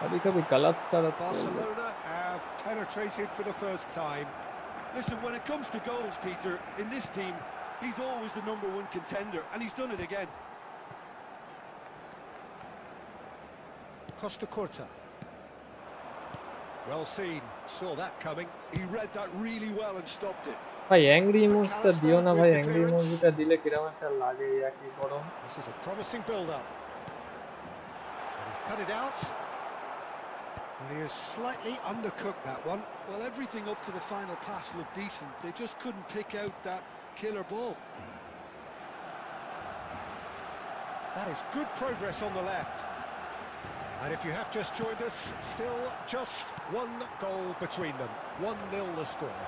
अभी कभी गलत सारा Barcelona have penetrated for the first time. Listen, when it comes to goals, Peter, in this team, he's always the #1 contender, and he's done it again. Costa Curta. Well seen, saw that coming. He read that really well and stopped it. ভাই angry ইমোজটা দিও না ভাই, angry ইমোজটা দিলে কিরকম একটা লাগে একই গরম। This is a promising build up. He's cut it out. And he has slightly undercooked that one. Well, everything up to the final pass looked decent. They just couldn't pick out that killer ball. That is good progress on the left. And if you have just joined us, still just one goal between them. 1-0 the score.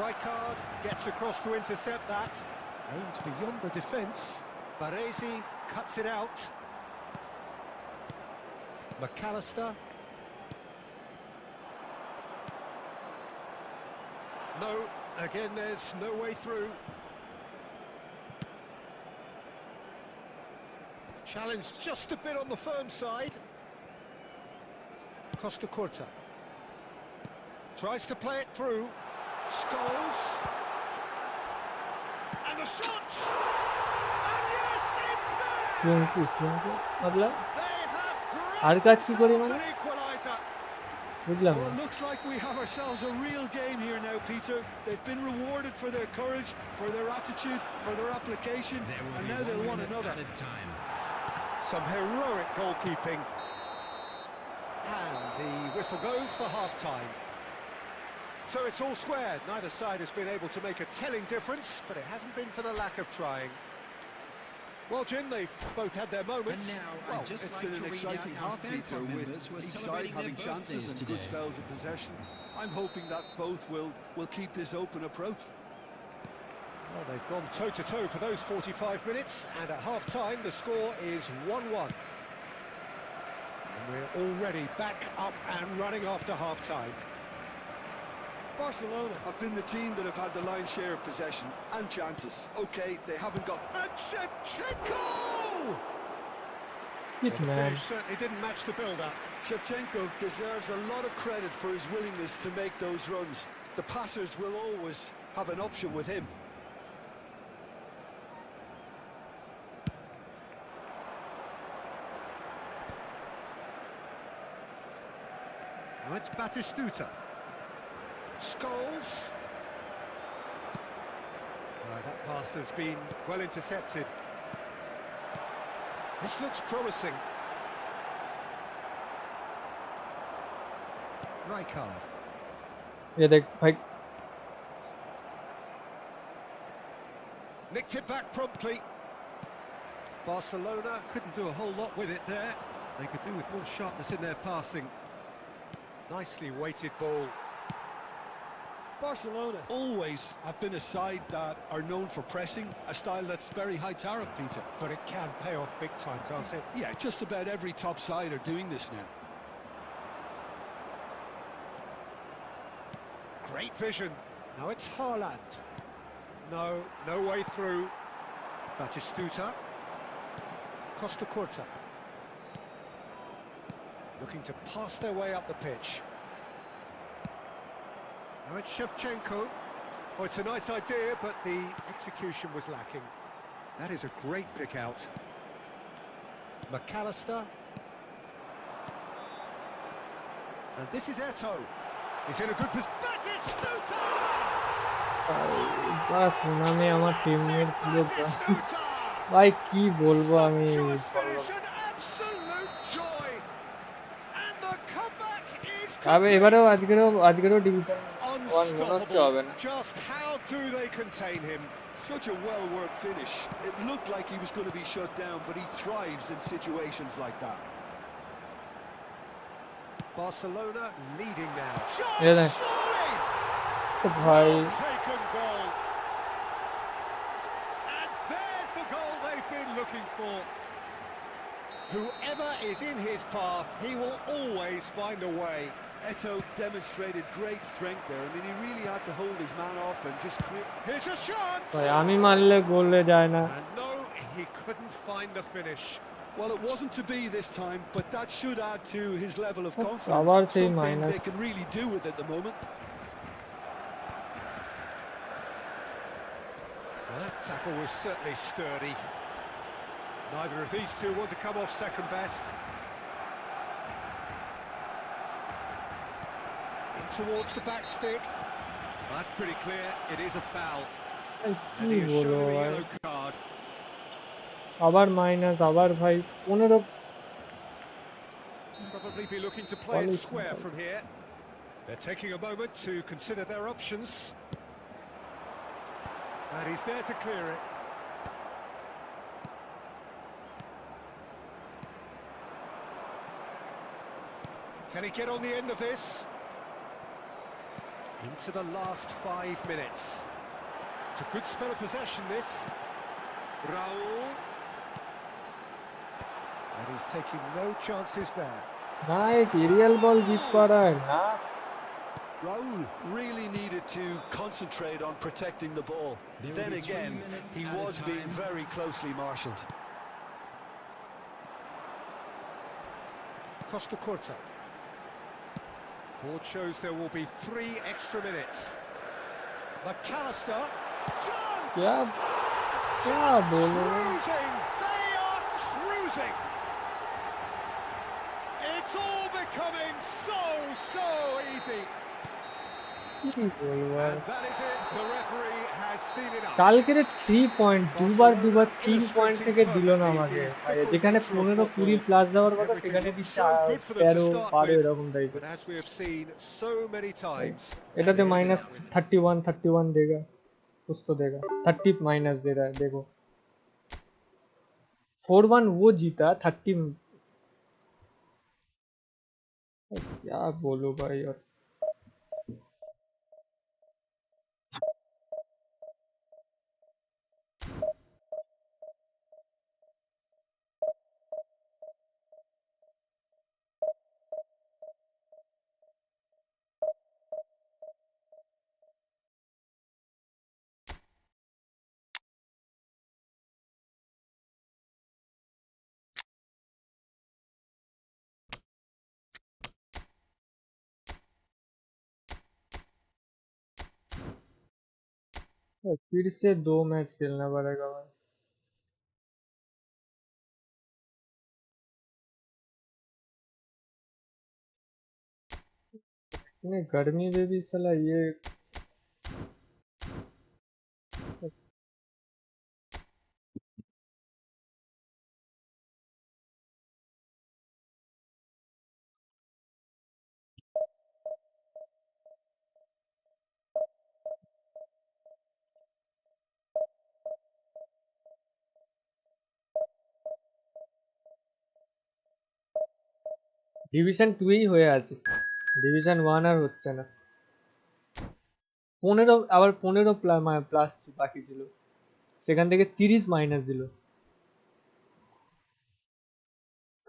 Rijkaard gets across to intercept that. Aims beyond the defence. Baresi cuts it out. McAllister. No, again there's no way through. Challenge just a bit on the firm side. Costa Curta. Tries to play it through. Scholes. And the shot! And yes, it's there! मतलब They have আর কাজ কি করি grabbed মানে an equaliser. বুঝলাম Well, না। it looks like we have ourselves a real game here now, Peter. They've been rewarded for their courage, for their attitude, for their application, and now they'll want another. Some heroic goalkeeping. And the whistle goes for half-time. So it's all square. Neither side has been able to make a telling difference, but it hasn't been for the lack of trying. Well, Jim, they've both had their moments. Well, it's been an exciting half, Peter, with each side having chances and good spells of possession. I'm hoping that both will keep this open approach. Well, they've gone toe-to-toe for those 45 minutes, and at half-time the score is 1-1. And we're already back up and running after half-time. Barcelona have been the team that have had the lion's share of possession and chances. Okay, they haven't got... And Shevchenko! Hit The man. finish certainly didn't match the build-up. Shevchenko deserves a lot of credit for his willingness to make those runs. The passers will always have an option with him. Now it's Batistuta. Scholes. That pass has been well intercepted. This looks promising. Rijkaard. ये देख भाई Nicked it back promptly. Barcelona couldn't do a whole lot with it there. They could do with more sharpness in their passing. Nicely weighted ball. Barcelona always have been a side that are known for pressing, a style that's very high tariff, Peter. But it can pay off big time, can't it? Yeah, just about every top side are doing this now. Great vision. Now it's Haaland. No way through. Batistuta. Costa Curta. Looking to pass their way up the pitch. Now it's Shevchenko. Oh, it's a nice idea, but the execution was lacking. That is a great pick out. McAllister. And this is Eto. He's in a good position. Batistuta! বাস নামে আমার teammate পুরো ভাই কি বলবো আমি তবে এবারেও আজকেরও division one মনে হচ্ছে unstoppable. হবে না। Just how do they contain him? Such a well-worked finish. It looked like he was going to be shut down, but he thrives in situations like that. Barcelona leading now. ये देख। Surely! तो भाई Taken goal. And there's the goal they've been looking for. Whoever is in his path, he will always find a way. Eto'o demonstrated great strength there. I mean, he really had to hold his man off and just create. Here's a chance. ভাই আমি মারলে গোলে যায় না। And no, he couldn't find the finish. Well, it wasn't to be this time, but that should add to his level of আবার confidence. সেই Something minus। they can really do with at the moment. Well, that tackle was certainly sturdy. Neither of these two want to come off second best. In towards the back stick. Well, that's pretty clear. It is a foul. ভাই And কি he is shown বলবো a ভাই, yellow card. আবার minus, আবার ভাই 15। Probably be looking to play it square from here. They're taking a moment to consider their options. And he's there to clear it. Can he get on the end of this? Into the last 5 minutes. It's a good spell of possession, this. Raul. And he's taking no chances there. না এক Arial বল জিত পারায় না। Raul really needed to concentrate on protecting the ball. Then again, he was being very closely marshalled. Costa Curta. Board shows there will be 3 extra minutes. McAllister. Chance! क्या क्या बोलो, Cruising! They are cruising! It's all becoming so easy. কি বলবো আর। And that is it. The referee has seen enough. কালকের 3 point দুবার 3 point থেকে দিল না আমাকে ভাই, যেখানে 15-20 প্লাস দেওয়ার কথা সেখানে দিচ্ছে 13 12 এরকম টাইপের। But as we have seen so many times, এটাতে माइनस 31 देगा, कुछ तो देगा, 30 माइनस दे रहा है देखो। 4-1 वो जीता, 30 क्या बोलो भाई। और फिर से 2 मैच खेलना पड़ेगा भाई। इतने गर्मी में भी साला ये ডিভিশন 2ই হয়ে আছে, ডিভিশন 1 আর হচ্ছে না। 15 আবার 15 প্লাস বাকি ছিল, সেখান থেকে 30 মাইনাস দিল।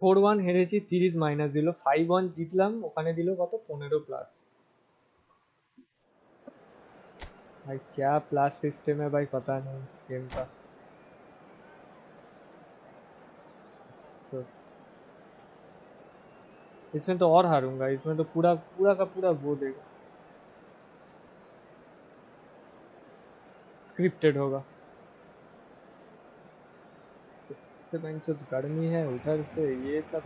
4-1 হেরেছি, 30 মাইনাস দিল। 5-1 জিতলাম, ওখানে দিল কত 15 প্লাস। भाई क्या प्लस सिस्टम है भाई, पता नहीं इस गेम का। तो इसमें तो और हारूंगा, इसमें तो पूरा पूरा का पूरा वो देगा, स्क्रिप्टेड होगा। तो गर्मी है उधर से ये सब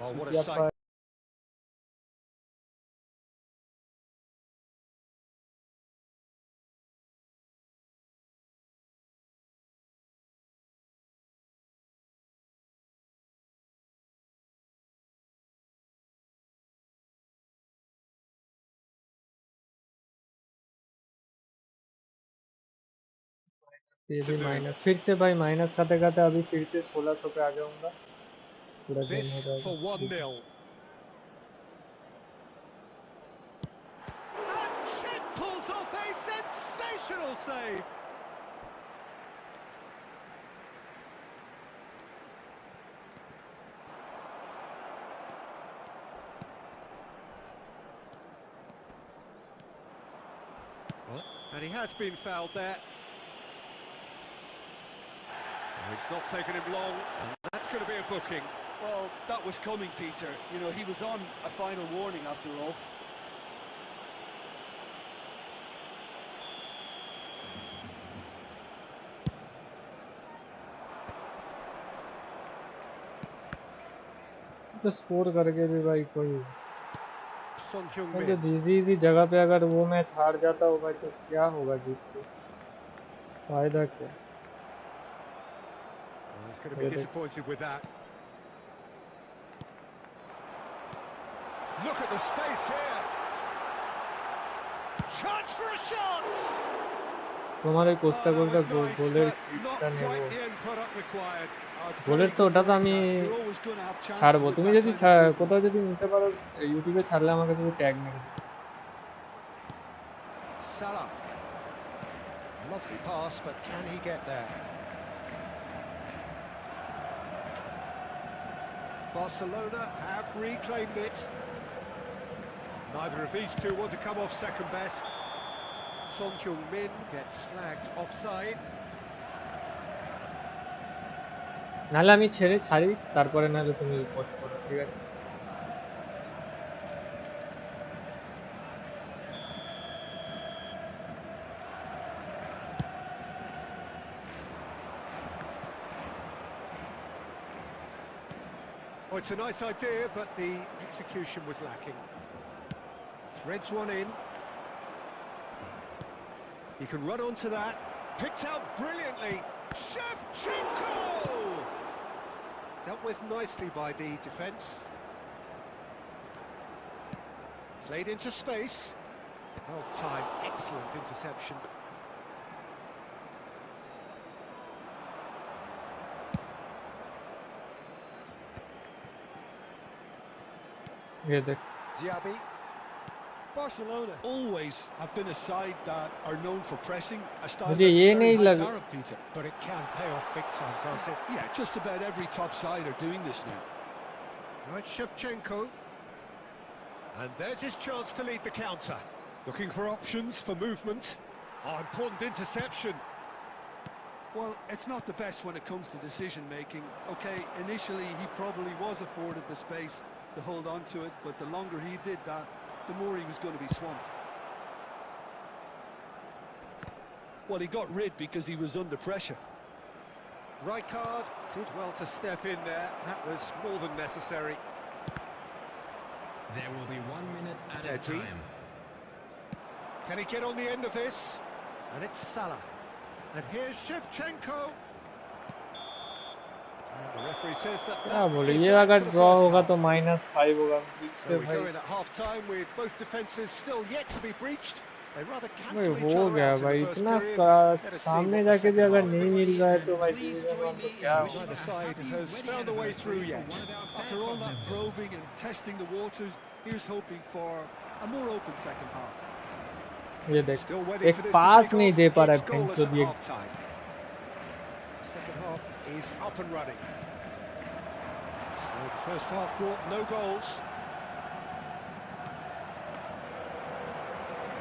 ये भी माइनस, फिर से भाई माइनस खाते खाते अभी फिर से 1600 पे आ जाऊंगा, पूरा गेम हो This जाएगा। for 1-0. And Chet pulls off a sensational save. And he has been fouled there. It's not taken him long, and that's going to be a booking. Well, that was coming, Peter. You know, he was on a final warning after all. तो score करके भी भाई कोई Son जो Heung-min. Easy जगह पे अगर वो मैच हार जाता हो भाई तो क्या होगा जीत के, फायदा क्या। Well, he's going to be disappointed with that. Look at the space here. Chance for a shot. তোমার এই কোস্টা গোলটা গোলের কিকটা নেব, গোলের তো ওটা তো আমি ছাড়বো, তুমি যদি কোথাও যদি নিতে পারো ইউটিউবে ছাড়লে আমাকে তুমি ট্যাগ মেরে দিও। Salah. Lovely pass, but can he get there? Barcelona have reclaimed it. Neither of these two want to come off second best. Son Heung-min gets flagged offside. নাহলে আমি ছাড়ি তারপরে নাহলে তুমি পোস্ট করো, ঠিক আছে? Oh, it's a nice idea, but the execution was lacking. Threads one in. He can run onto that. Picked out brilliantly. Shevchenko! Dealt with nicely by the defence. Played into space. Well timed, excellent interception. ये देख Diaby. Barcelona always have been a side that are known for pressing, a style मुझे that's ये very नहीं high लग tariff, Peter. But it can pay off big time, can't it? Yeah, just about every top side are doing this now. Now it's Shevchenko. And there's his chance to lead the counter. Looking for options for movement. Oh, important interception. Well, it's not the best when it comes to decision-making. Okay, initially he probably was afforded the space to hold on to it, but the longer he did that, the more he was going to be swamped. Well, he got rid because he was under pressure. Rijkaard did well to step in there. That was more than necessary. There will be 1 minute at a Pedri. time. Can he get on the end of this? And it's Salah. And here's Shevchenko. And the referee says that क्या बोले, is ये that अगर for the draw first होगा half. तो -5 होगा फिर So से we भाई। go in at half-time with both defences still yet to be breached. They rather भाई cancel each हो other गया out in भाई, the first इतना period. Let us see सामने what the जाके भी second अगर half नहीं brings. मिल रहा है तो भाई Please डिवीजन join 1 तो me in क्या wishing होगा। Neither a side happy has wedding found a way through anniversary yet. for one of our After all that members. probing and testing the waters, here's hoping for a more open second half. ये देख Still waiting एक for this to pass take नहीं off. दे पा रहा It's है goalless जो at दिए। half-time. The second half is up and running. So the first half brought no goals.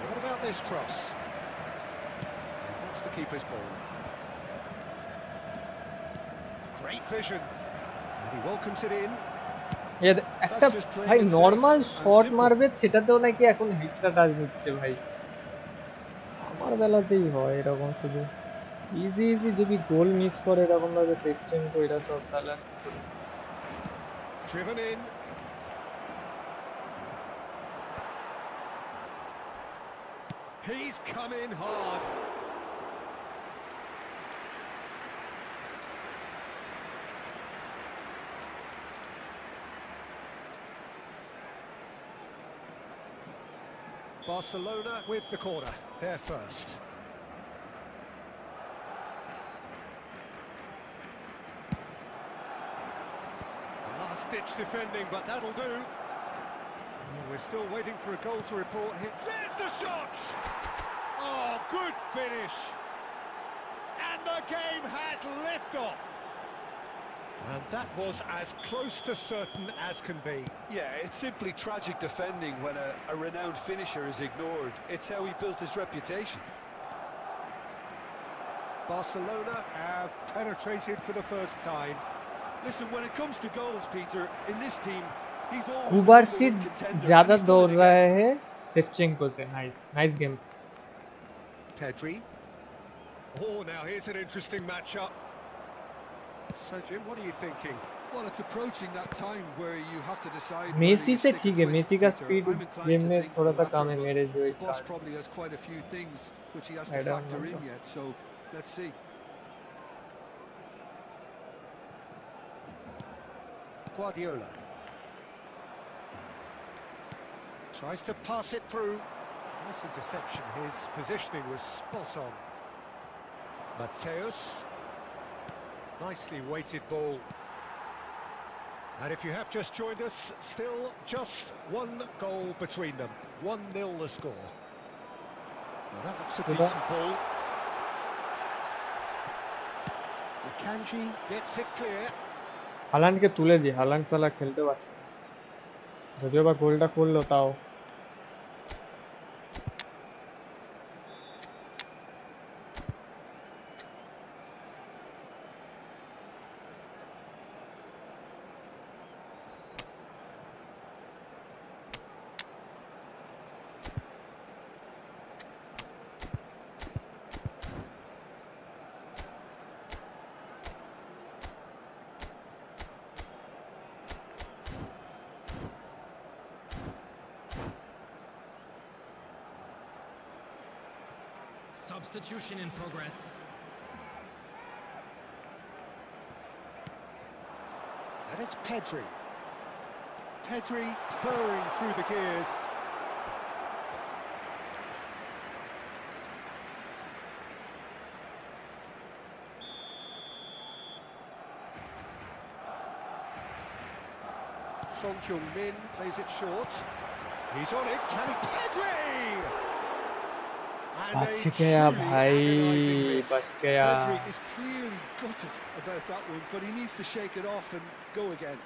What about this cross? And that's the keeper's ball. Great vision. And he welcomes it in. ये একটা ভাই normal shot মারবে সেটাতেও নাকি এখন extra touch নিচ্ছে ভাই, আমার বেলাতেই হয় এরকম শুধু ইজি যদি গোল মিস করে এরকম ভাবে সেফচেনকো এরা সব তাহলে Driven in. He's come in hard. Barcelona with the corner, they're first. last-ditch defending, but that'll do. Oh, we're still waiting for a goal to report here. There's the shot! Oh, good finish. And the game has liftoff. And that was as close to certain as can be. Yeah, it's simply tragic defending when a renowned finisher is ignored. It's how he built his reputation. Barcelona have penetrated for the first time. Listen, when it comes to goals, Peter, in this team, he's always कुबार the से number one contender. ज़्यादा He's done दौड़ it रहा again. है सेफ्चेंको से. Nice game. Pedri. Oh, now here's an interesting matchup. So, Jim, what are you thinking? Well, it's approaching that time where you have to decide. Messi से ठीक है. Messi का speed game में थोड़ा सा कम है मेरे जो The boss start. probably has quite a few things which he has I to don't factor know. in yet, so let's see. Guardiola. Tries to pass it through. Nice interception. His positioning was spot on. Mateus. Nicely weighted ball. And if you have just joined us, still just one goal between them. 1-0 the score. Well, that looks a decent ball. Akanji gets it clear. হালান্ডকে তুলে দি. Haaland সালা খেলতে পারছে না. যদিও বা গোলটা করলো তাও. Substitution in progress. And it's Pedri. Pedri burrowing through the gears. Son Heung-min plays it short. He's on it. Can he? Pedri! बच गया भाई. बच गया. Pedri is clearly gutted about that one, but he needs to shake it off and go again.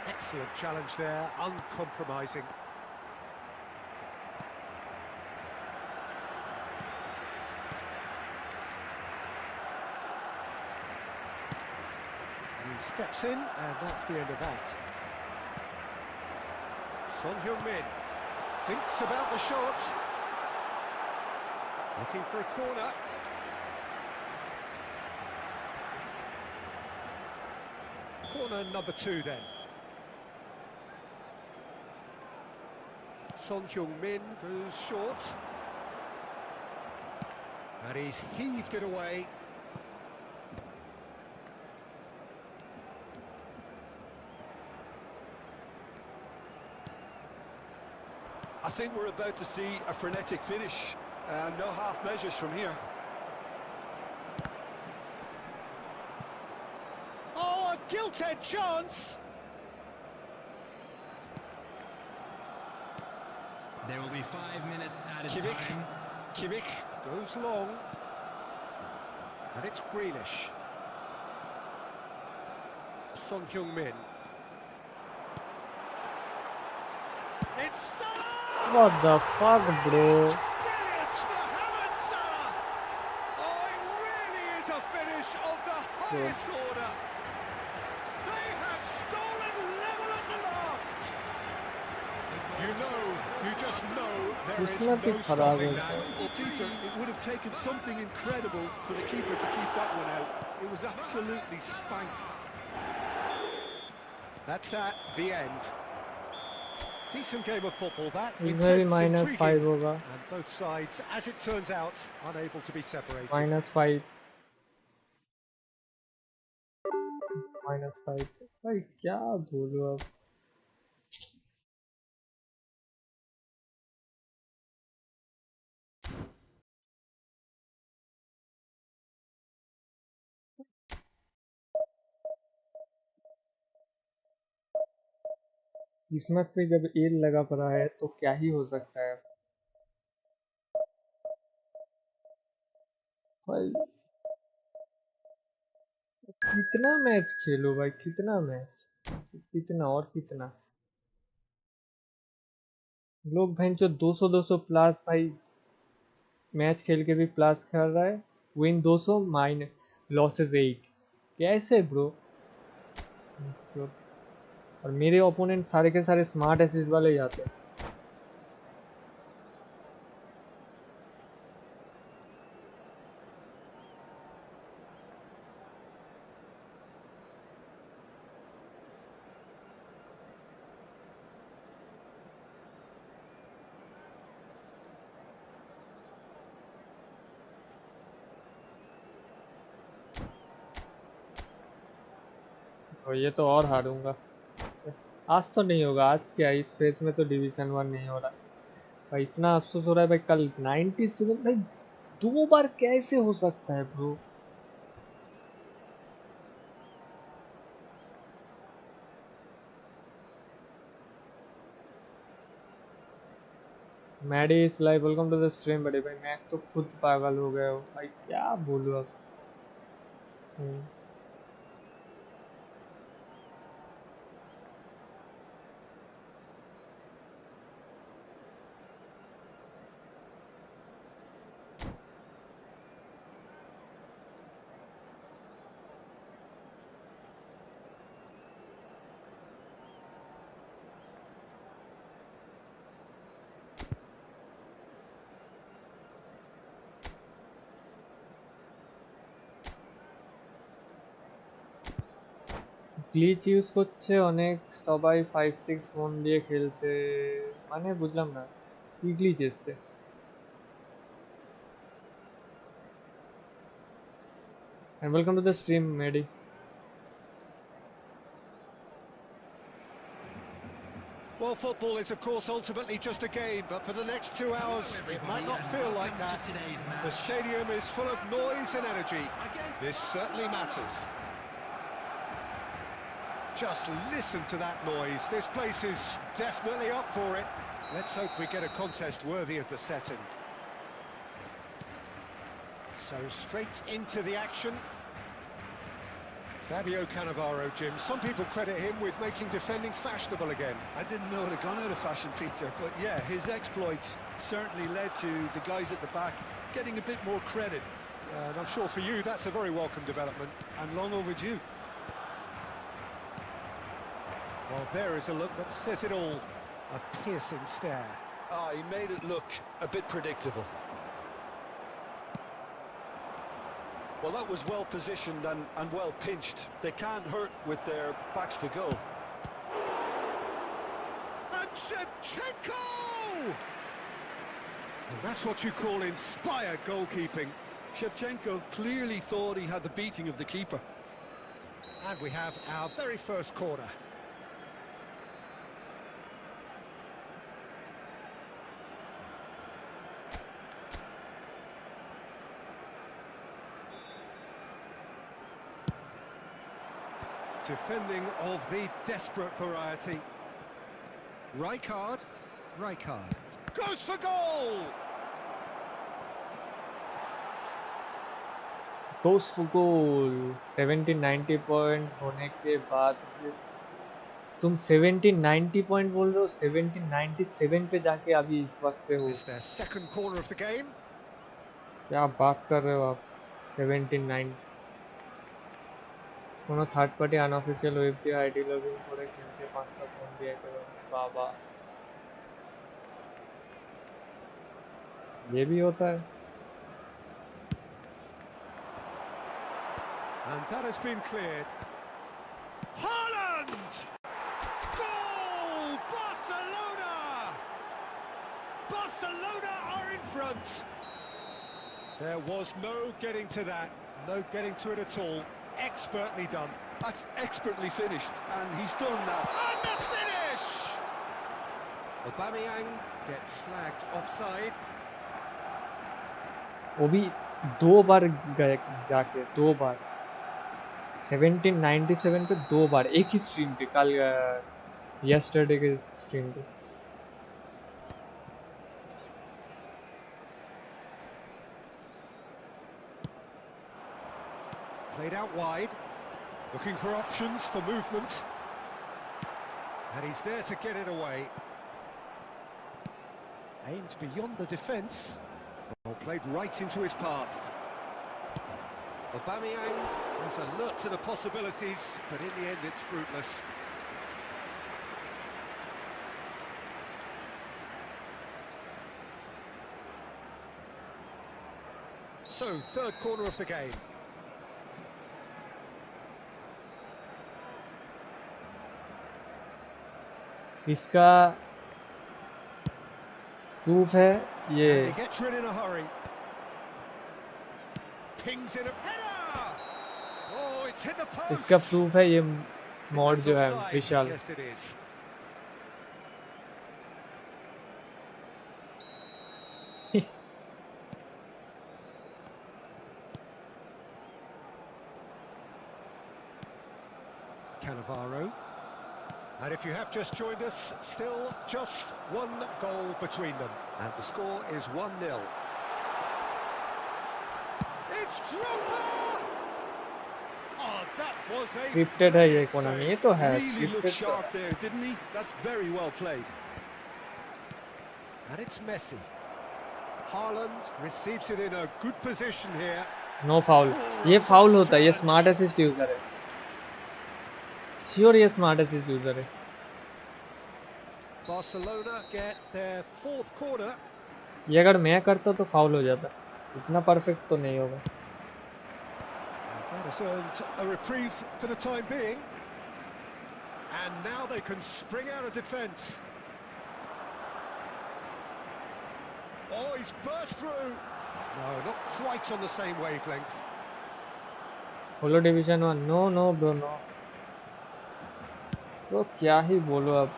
Excellent challenge there, uncompromising. He steps in, and that's the end of that. Son Heung-min thinks about the shot. Looking for a corner. Corner number 2 then. Son Heung-min goes short. And he's heaved it away. I think we're about to see a frenetic finish. No half measures from here. Oh, a gilt-edged chance! There will be 5 minutes added Kimmich. time. Kimmich goes long. And it's Grealish. Son Heung-min. It's Salah! What the fuck, bro? Brilliant! Mohamed Salah! Oh, it really is a finish of the highest order. They have stolen level at the last. You just know there is इसमें भी no खराब stopping है. now. Well, Peter, it would have taken something incredible for the keeper to keep that one out. It was absolutely spanked. That's that, the end. Decent game of football, that. इसमें भी Intense, -5 intriguing, होगा. and both sides, as it turns out, unable to be separated. -5. -5. भाई क्या बोलूं अब. किस्मत पे जब एल लगा पड़ा है तो क्या ही हो सकता है भाई। कितना मैच खेलो भाई, कितना मैच, कितना और कितना। लोग भाई जो 200 प्लस भाई मैच खेल के भी प्लस कर रहा है। विन 200 माइन लॉसेस 8, कैसे ब्रो। और मेरे ओपोनेंट सारे के सारे स्मार्ट एसिस वाले ही आते हैं। और ये तो और हारूंगा आज, तो नहीं होगा आज। क्या इस फेज में तो डिवीजन 1 नहीं हो रहा भाई। इतना अफसोस हो रहा है भाई। कल 97 भाई 2 बार कैसे हो सकता है bro. Maddy is live, welcome to the stream बड़े भाई। मैं तो खुद पागल हो गया हूँ भाई, क्या बोलूँ अब। গ্লিচ ইউজ করছে অনেক, সবাই 5-6 ফোন দিয়ে খেলছে, মানে বুঝলাম না কি গ্লিচ এসছে। and welcome to the stream Medi. Well, football is, of course, ultimately just a game, but for the next 2 hours, it might not feel like that. The stadium is full of noise and energy. This certainly matters. Just listen to that noise. This place is definitely up for it. Let's hope we get a contest worthy of the setting. So straight into the action. Fabio Cannavaro, Jim. Some people credit him with making defending fashionable again. I didn't know it had gone out of fashion, Peter, but yeah, his exploits certainly led to the guys at the back getting a bit more credit. And I'm sure for you that's a very welcome development. And long overdue. Well, there is a look that says it all. A piercing stare. Ah, he made it look a bit predictable. Well, that was well positioned and well pinched. They can't hurt with their backs to goal. And Shevchenko! And that's what you call inspired goalkeeping. Shevchenko clearly thought he had the beating of the keeper. And we have our very first corner. Defending of the desperate variety. Rijkaard. Goes for goal! goes for goal। 70-90 point होने के बाद तुम 70-90 point बोल रहे हो, 70-97 पे जाके अभी इस वक्त पे हो। Is their second corner of the game. क्या बात कर रहे हो आप। 79 কোনো থার্ড পার্টি আনঅফিসিয়াল ওয়েব দিয়ে আইডি লগইন করে খেলতে 5টা ফোন দিয়ে একেবারে বাবা, ये भी होता है। And that has been cleared. Haaland! Goal! Barcelona! Barcelona are in front. There was no getting to that, no getting to it at all. Expertly done. That's expertly finished, and he's done that. And the finish! Aubameyang gets flagged offside. वो भी 2 बार गए जाके, 2 बार 1797 पे 2 बार एक ही stream पे। कल yesterday के stream पे। Played out wide, looking for options for movement. And he's there to get it away. Aimed beyond the defence. Well, played right into his path. Aubameyang is alert to the possibilities, but in the end it's fruitless. So, third corner of the game. इसका proof है ये And he gets rid in a hurry. Pings in a header. Oh, it's hit the post. इसका proof है ये mod जो है Offside. Vishal Yes, it is. Cannavaro. And if you have just joined us, still just one goal between them. And the score is 1-0. It's Drogba! Oh, that was a... scripted है ये Konami ये तो है Really looked scripted sharp there, didn't he? That's very well played. And it's Messi. Haaland receives it in a good position here. No foul ये foul होता है ये smart assist user है श्योर ये स्मार्ट असिस्ट यूजर है Barcelona get their fourth corner. ये अगर मैं करता तो फाउल हो जाता इतना परफेक्ट तो नहीं होगा That has earned a reprieve for the time being. And now they can spring out of defence. Oh, he's burst through. No, not quite on the same wavelength. होलो division 1 no no bro no तो क्या ही बोलो अब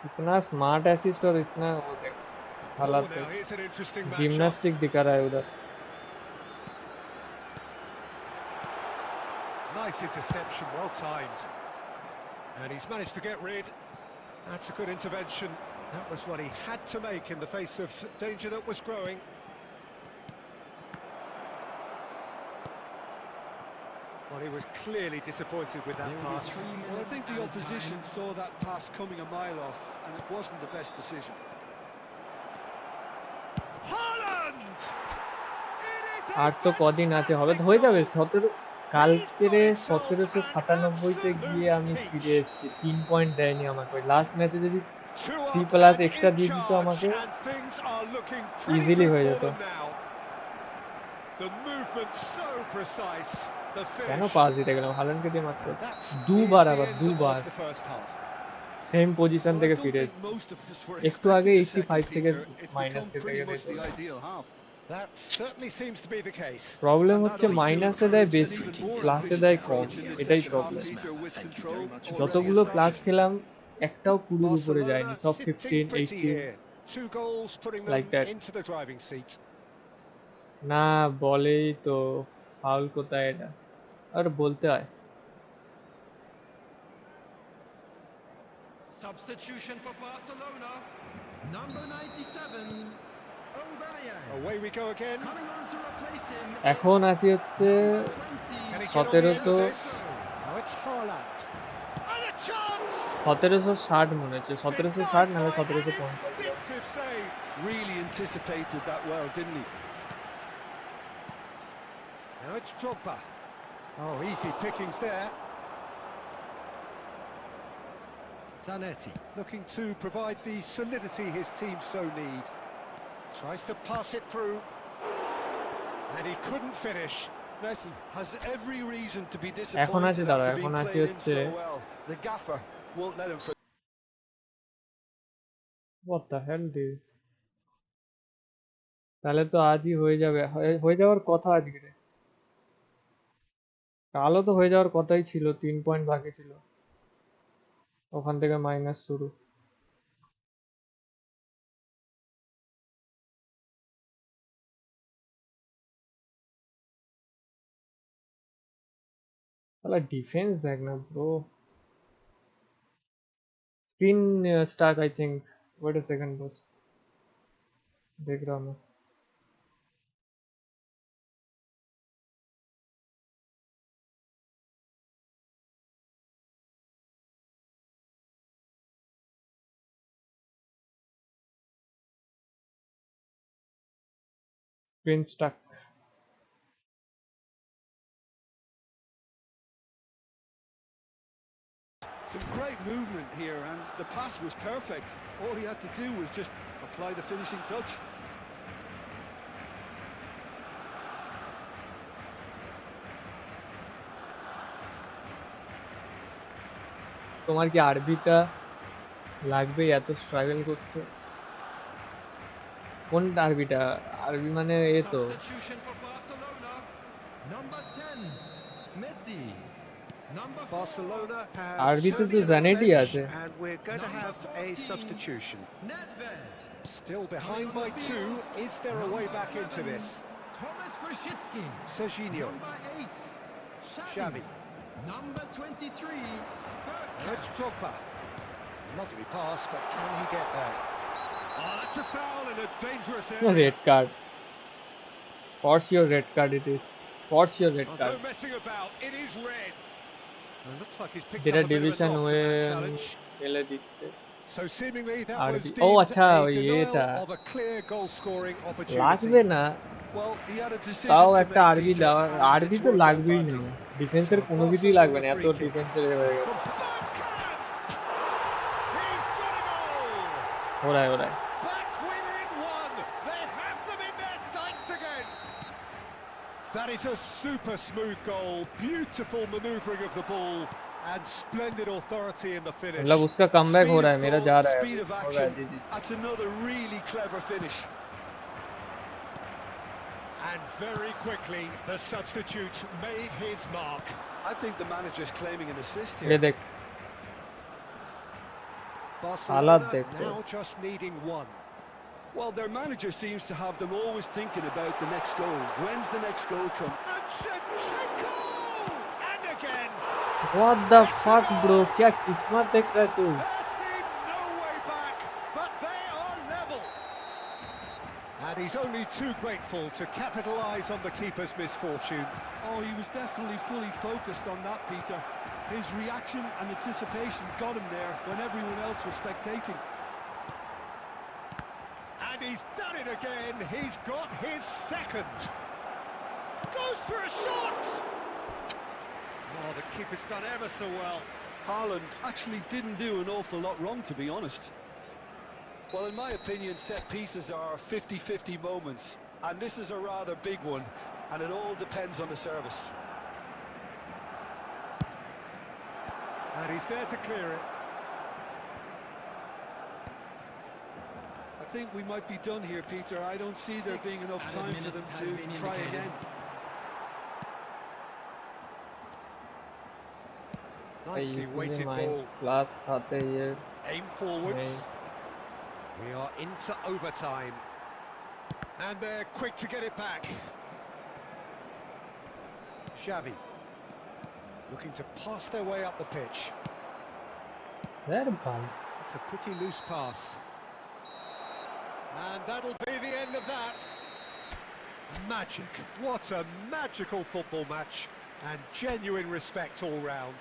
इतना smart assist और इतना वो देख Oh, हालात now here's an interesting matchup. Gymnastic दिखा रहा है उधर Nice interception, well timed. And he's managed to get rid. That's a good intervention. That was what he had to make in the face of danger that was growing. Well, he was clearly disappointed with that pass. Well, I think the opposition saw that pass coming a mile off, and it wasn't the best decision. Haaland! It is a আর তো কদিন আছে হবে তো হয়ে যাবে 17 কালকেরে 1797 তে গিয়ে আমি ফিরে এসেছি 3 পয়েন্ট দেয়নি আমাকে লাস্ট ম্যাচে যদি 3 প্লাস এক্সট্রা দিয়ে দিত আমাকে ইজিলি হয়ে যেত কেন পাস দিতে গেলাম হালান্ডকে দিয়ে মাত্র দুবার আবার দুবার সেম পজিশন থেকে ফিরে এসেছি একটু আগে 85 থেকে মাইনাস খেতে গেছে That certainly seems to be the case. Problem হচ্ছে মাইনাসে দেয় বেশি প্লাসে দেয় কম এটাই প্রবলেম যতগুলো প্লাস খেলাম একটাও 20 এর উপরে যায়নি সব 15 18 Two goals putting them like that. into the driving seat. না বলেই তো ফাউল কোথায় এটা আর বলতে হয় Substitution for Barcelona. Number 97, Aubameyang. Away we go again. Coming on to replace him. এখন আসি হচ্ছে Can he get on the end 1700 of this? Now it's Haaland. And a chance! 1760 মনে হচ্ছে 1760 নাহলে 1750 Defensive save. Really anticipated that well, didn't he? Now it's Drogba. Oh, easy pickings there. Zanetti looking to provide the solidity his team so need. Tries to pass it through. And he couldn't finish. Messi has every reason to be এখন আছে disappointed দাঁড়া after এখন being আছে played in হচ্ছে so well. The gaffer won't let him forget. what the hell dude তাহলে তো আজই হয়ে যাবে হয়ে যাওয়ার কথা আজকে কালও তো হয়ে যাওয়ার কথাই ছিল 3 পয়েন্ট বাকি ছিল ওখান থেকে মাইনাস শুরু साला डिफेंस देखना bro screen stark I think wait a second बस देख रहा हूं मैं screen stark Some great movement here, and the pass was perfect. All he had to do was just apply the finishing touch. তোমার কি আরবিটা লাগবে এত স্ট্রাগল করছে কোন আরবিটা আরবি মানে এ তো Substitution for Barcelona. Number 10, Messi. Number 4, Barcelona have আরবিতে turned তো to the জানেটই bench, আছে and we're going to have a 14, substitution. Nedved. Still behind by 2. Is there a way back into this? Thomas Rashitsky. Serginho. Number 8, Xavi. Number 23, It's Drogba. Lovely pass, but can he get there? Oh, that's a foul in a dangerous area. Red card force your red card it is force your red Oh, card no messing about. It is red. And looks like he's picked যেটা up a bit of a division knock হয়ে from that challenge. ফেলে দিচ্ছে So seemingly that আরবি was O deemed আচ্ছা a ওই denial এটা of a clear goal-scoring opportunity. লাগবে না Well, he had a decision তাও to একটা make, আরবি Peter, and আরবি it's তো worked out লাগবেই না badly. ডিফেন্সের So কোনো কিছুই লাগবে না Barcelona এত free kick. ডিফেন্সের হয়ে গেছে The backhand! He's got a goal! ওরাই ওরাই Back within one! They have them in their sights again! That is a super smooth goal, beautiful manoeuvring of the ball, and splendid authority in the finish. मतलब उसका comeback हो Speed रहा of है मेरा thought, जा रहा है speed of हो रहा है action. जी जी That's another really clever finish. And very quickly, the substitute made his mark. I think the manager's claiming an assist ये here. देख Barcelona देखते now just needing one. Well, their manager seems to have them always thinking about the next goal. When's the next goal come? And Shevchenko! And again! What the fuck bro क्या किस्मत देख रहा है तू There seemed no way back, but they are level. And he's only too grateful to capitalise on the keeper's misfortune. Oh, he was definitely fully focused on that, Peter. His reaction and anticipation got him there when everyone else was spectating. And he's done it again. He's got his second. Goes for a shot! Oh, the keeper's done ever so well. Haaland actually didn't do an awful lot wrong, to be honest. Well, in my opinion, set pieces are 50-50 moments, and this is a rather big one, and it all depends on the service. And he's there to clear it. I think we might be done here, Peter. I don't see there being enough time for them to try again. Nicely weighted ball. Class खाते ये Aim forwards. नहीं We are into overtime. And they're quick to get it back. Xavi. Looking to pass their way up the pitch. यार भाई It's a pretty loose pass. And that'll be the end of that. Magic. What a magical football match. And genuine respect all round.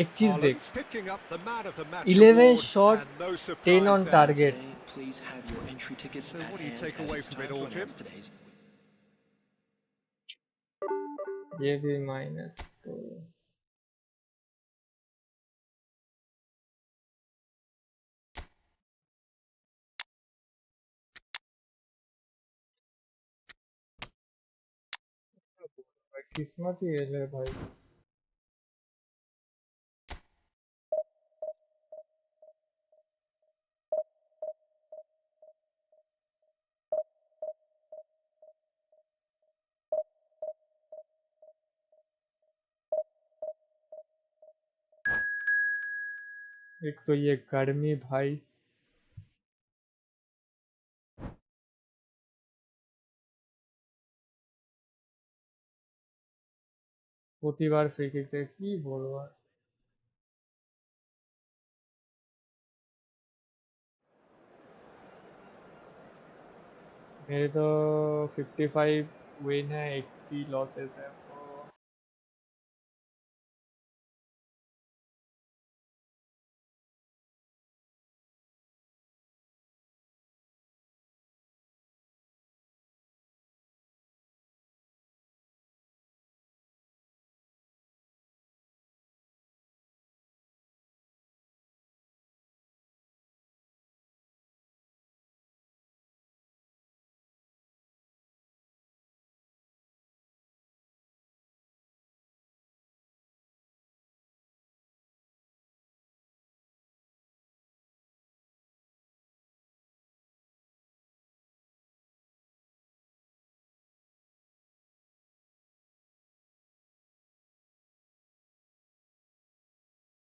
एक चीज देख Haaland picking up the man of the match 11 award, shot and no 10 surprise on there. target Today, please have your entry tickets So at what do you hand take as away it's from time it all, to Jim? announce today's ये भी minus तो किस्मत ही है भाई एक तो ये गर्मी भाई প্রতিবার ফ্রি কিক থেকে কি বলবো আর। मेरे तो 55 विन है 80 लॉसेस है तो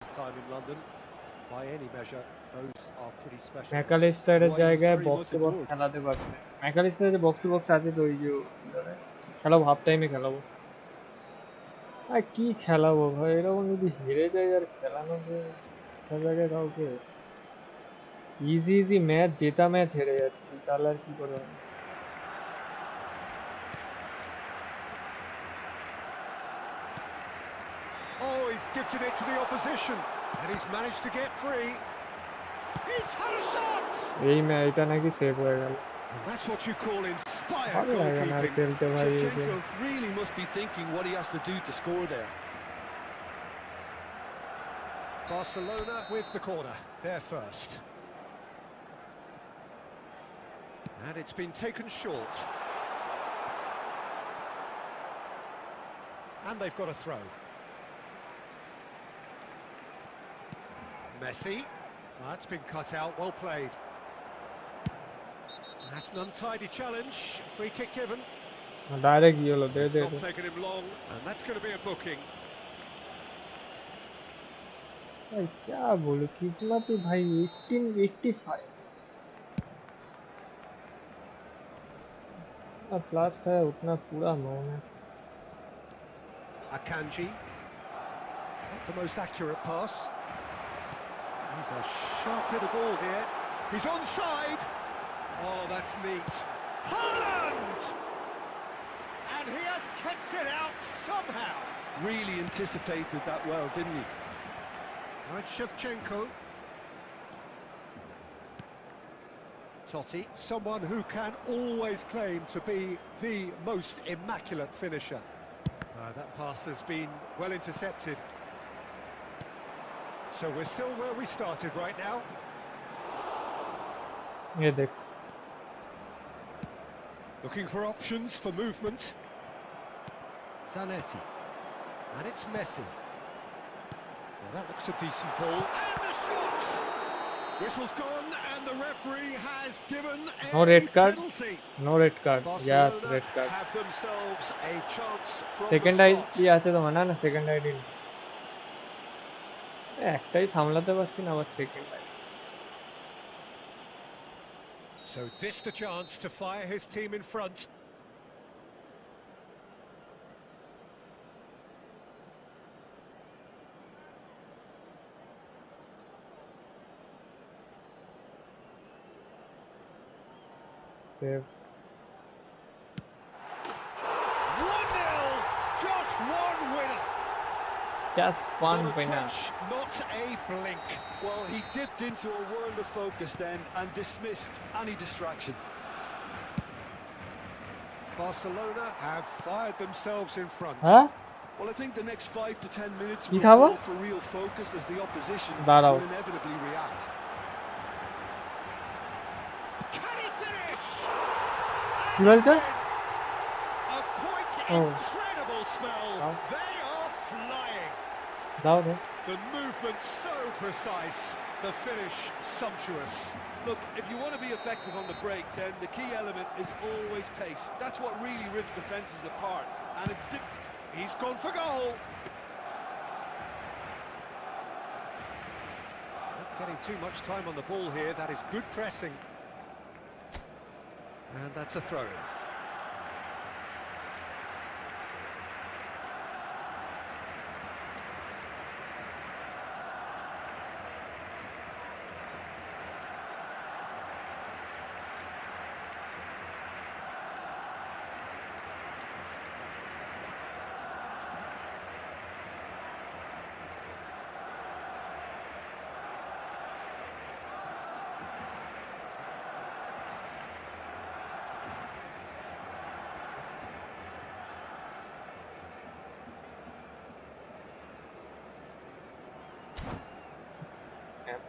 Time in London, by any measure, those are pretty special. ম্যাকালিস্টারের Why, he's জায়গায় very box to much box adored. খেলাতে পারছে। ম্যাকালিস্টারের যে বক্স টু বক্স আছে তো ওই যে খেলাবো হাফ টাইমে খেলাবো। আর কি খেলাবো ভাই, এরকম যদি হেরে যায় আর খেলানো ইচ্ছা জাগে কাউকে। ইজি ইজি ম্যাচ জেতা ম্যাচ হেরে যাচ্ছি, তাহলে আর কি করে হবে? Oh, he's gifted it to the opposition, and he's managed to get free. He's had a shot! এই ম্যাচটা নাকি সেভ হয়ে গেল। And that's what you call inspired ভালো লাগে না আর goalkeeping. খেলতে ভাই এই game. Shevchenko really must be thinking what he has to do to score there. Barcelona with the corner, there first. And it's been taken short. And they've got a throw. Messi. That's been cut out, well played. That's an untidy challenge, free kick given. Direct কি হলো, দে It's they not they. taken him long, and that's going to be a booking. भाई क्या बोलूं, किस्मत ही भाई 1885 plus का है, उतना पूरा मौन है। Akanji, not the most accurate pass. He's a sharp hit of ball here. He's onside. Oh, that's neat. Haaland! And he has kept it out somehow. Really anticipated that well, didn't he? Right, Shevchenko. Totti, someone who can always claim to be the most immaculate finisher. That pass has been well intercepted. So we're still where we started right now. ये देख, Looking for options for movement. Zanetti. And it's Messi. Now that looks a decent ball. And the shot! Whistle's gone and the referee has given a No red card. penalty. no red card, yes Barcelona red card। have themselves a chance from second the ID spot. আছে তো, না না second ID একটাই সামলাতে পারছি না, আবার second ID. So this the chance to fire his team in front. Save 1-0, just one winner. just one Not a winner। touch, not a blink. Well, he dipped into a world of focus then and dismissed any distraction. Barcelona have fired themselves in front. हाँ Well, I think the next 5 to 10 minutes কি will খাবো? call for real focus as the opposition দাঁড়াও। will inevitably react. Can he finish? কি বলছো? A quite Oh. incredible spell. Wow. They are flying. দাও দে। The movement so precise, the finish sumptuous. Look, if you want to be effective on the break, then the key element is always pace. That's what really rips defences apart. And it's... He's gone for goal. Not getting too much time on the ball here. That is good pressing. And that's a throw-in.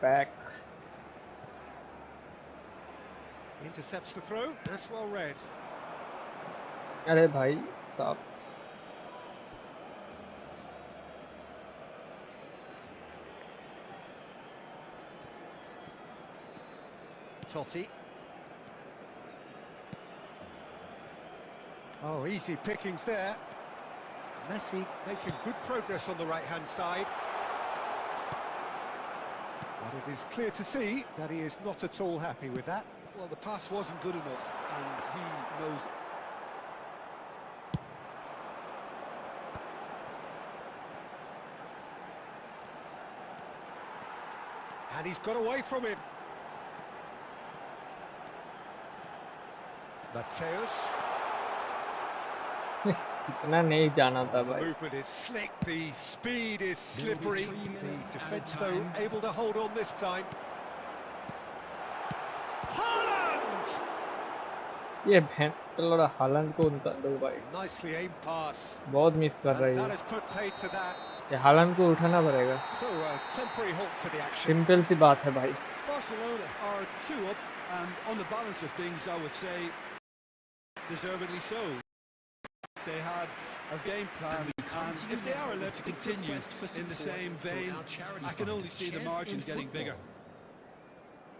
Back Intercepts the throw. That's well read. अरे भाई साहब Totti. Oh, easy pickings there. Messi making good progress on the right-hand side. But it is clear to see that he is not at all happy with that. Well, the pass wasn't good enough, and he knows it. And he's got away from him. Mateus. इतना नहीं जाना था The भाई movement is slick, the speed is slippery. The defence, though, able to hold on this time. Haaland! ये भैंस Holland को उनका दो भाई Nicely aimed pass. बहुत मिस कर And रही that है has put paid to that. ये हालैंड को उठाना पड़ेगा So a temporary halt to the action. Simple सी बात है भाई Barcelona are 2 up, and on the balance of things, I would say deservedly so. They had a game plan, and if they are allowed to continue in the same vein, I can only see the margin getting bigger.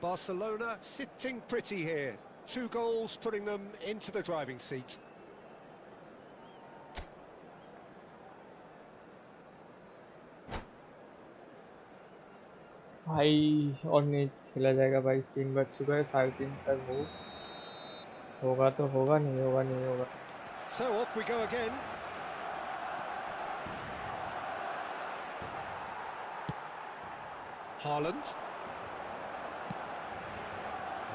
Barcelona sitting pretty here. 2 goals putting them into the driving seat. भाई और नहीं खेला जाएगा भाई 3 बज चुका है 3:30 तक वो होगा तो होगा नहीं होगा नहीं होगा So off we go again. Haaland.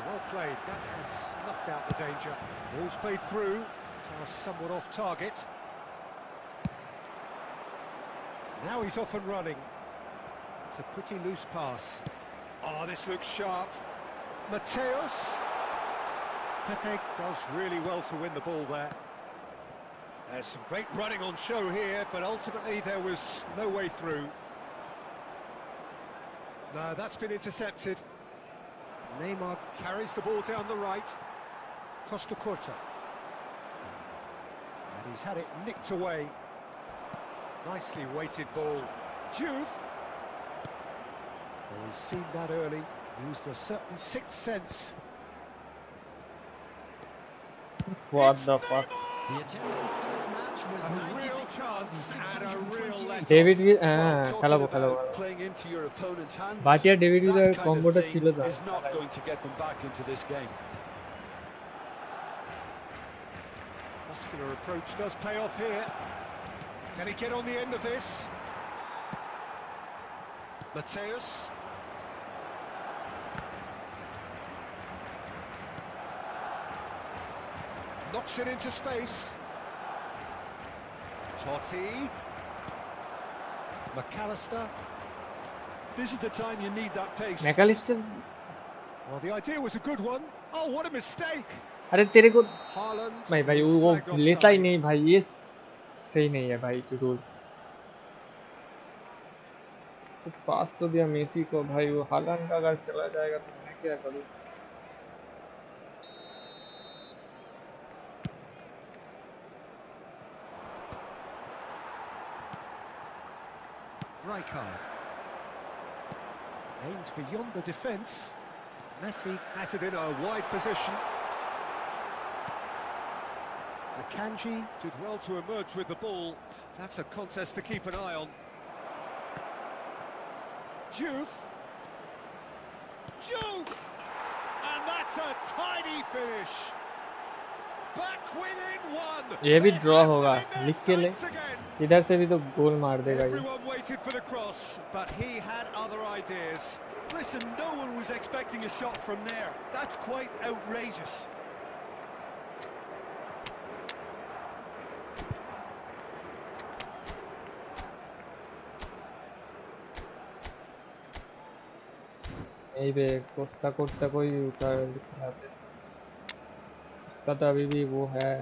Well played, that has snuffed out the danger. Ball's played through, pass somewhat off target. Now he's off and running. It's a pretty loose pass. Oh, this looks sharp. Mateus. Pepe does really well to win the ball there. There's some great running on show here, but ultimately there was no way through. No, that's been intercepted. Neymar carries the ball down the right. Costa Curta. And he's had it nicked away. Nicely weighted ball. Diouf. Well, he's seen that early. Used a certain sixth sense. What the fuck The attendance for this match was A real chance and a real let-off. David की Well, খেলাবো talking খেলাবো about playing into your opponent's hands, Batia David that এর kind কম্বোটা of ছিল thing তো is not going to get them back into this game. Muscular approach does pay off here. Can he get on the end of this? Mateus. Knocks it into space. Totti. McAllister. This is the time you need that pace. Mac Allister Well, the idea was a good one. Oh, what a mistake! अरे तेरे को Haaland. भाई is वो flagged लेता ही offside. नहीं भाई ये सही नहीं है भाई रूल्स तो पास तो दिया मेसी को भाई वो हालांड का अगर चला जाएगा तो मैं क्या करूं Rijkaard. Aimed beyond the defence. Messi has it in a wide position. Akanji did well to emerge with the ball. That's a contest to keep an eye on. Diouf. And that's a tidy finish. Back within one. ये भी draw They've होगा left them in लिख their के ले sights again. इधर से भी तो गोल मार देगा ये Everyone waited for the cross, but he had other ideas. Listen, no one was expecting a shot from there. That's quite outrageous. यही पे कोस्ता कोस्ता कोई उठा दिखाते उसका तो अभी भी वो है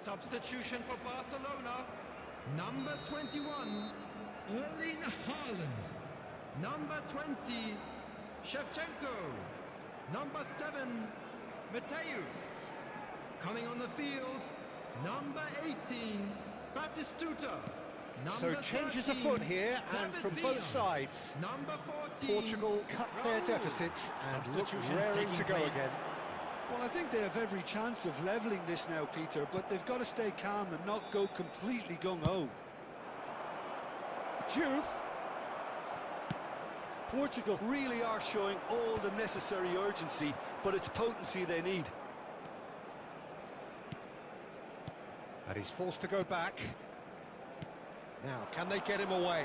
Substitution for Barcelona. Number 21, Erling Haaland. Number 20, Shevchenko. Number 7, Mateus. Coming on the field, number 18, Batistuta. So changes afoot here, and from both sides, Number 14, Portugal cut their deficit and look raring to go again. Well, I think they have every chance of levelling this now, Peter, but they've got to stay calm and not go completely gung-ho. Juve. Portugal really are showing all the necessary urgency, but it's potency they need. And he's forced to go back. Now, can they get him away?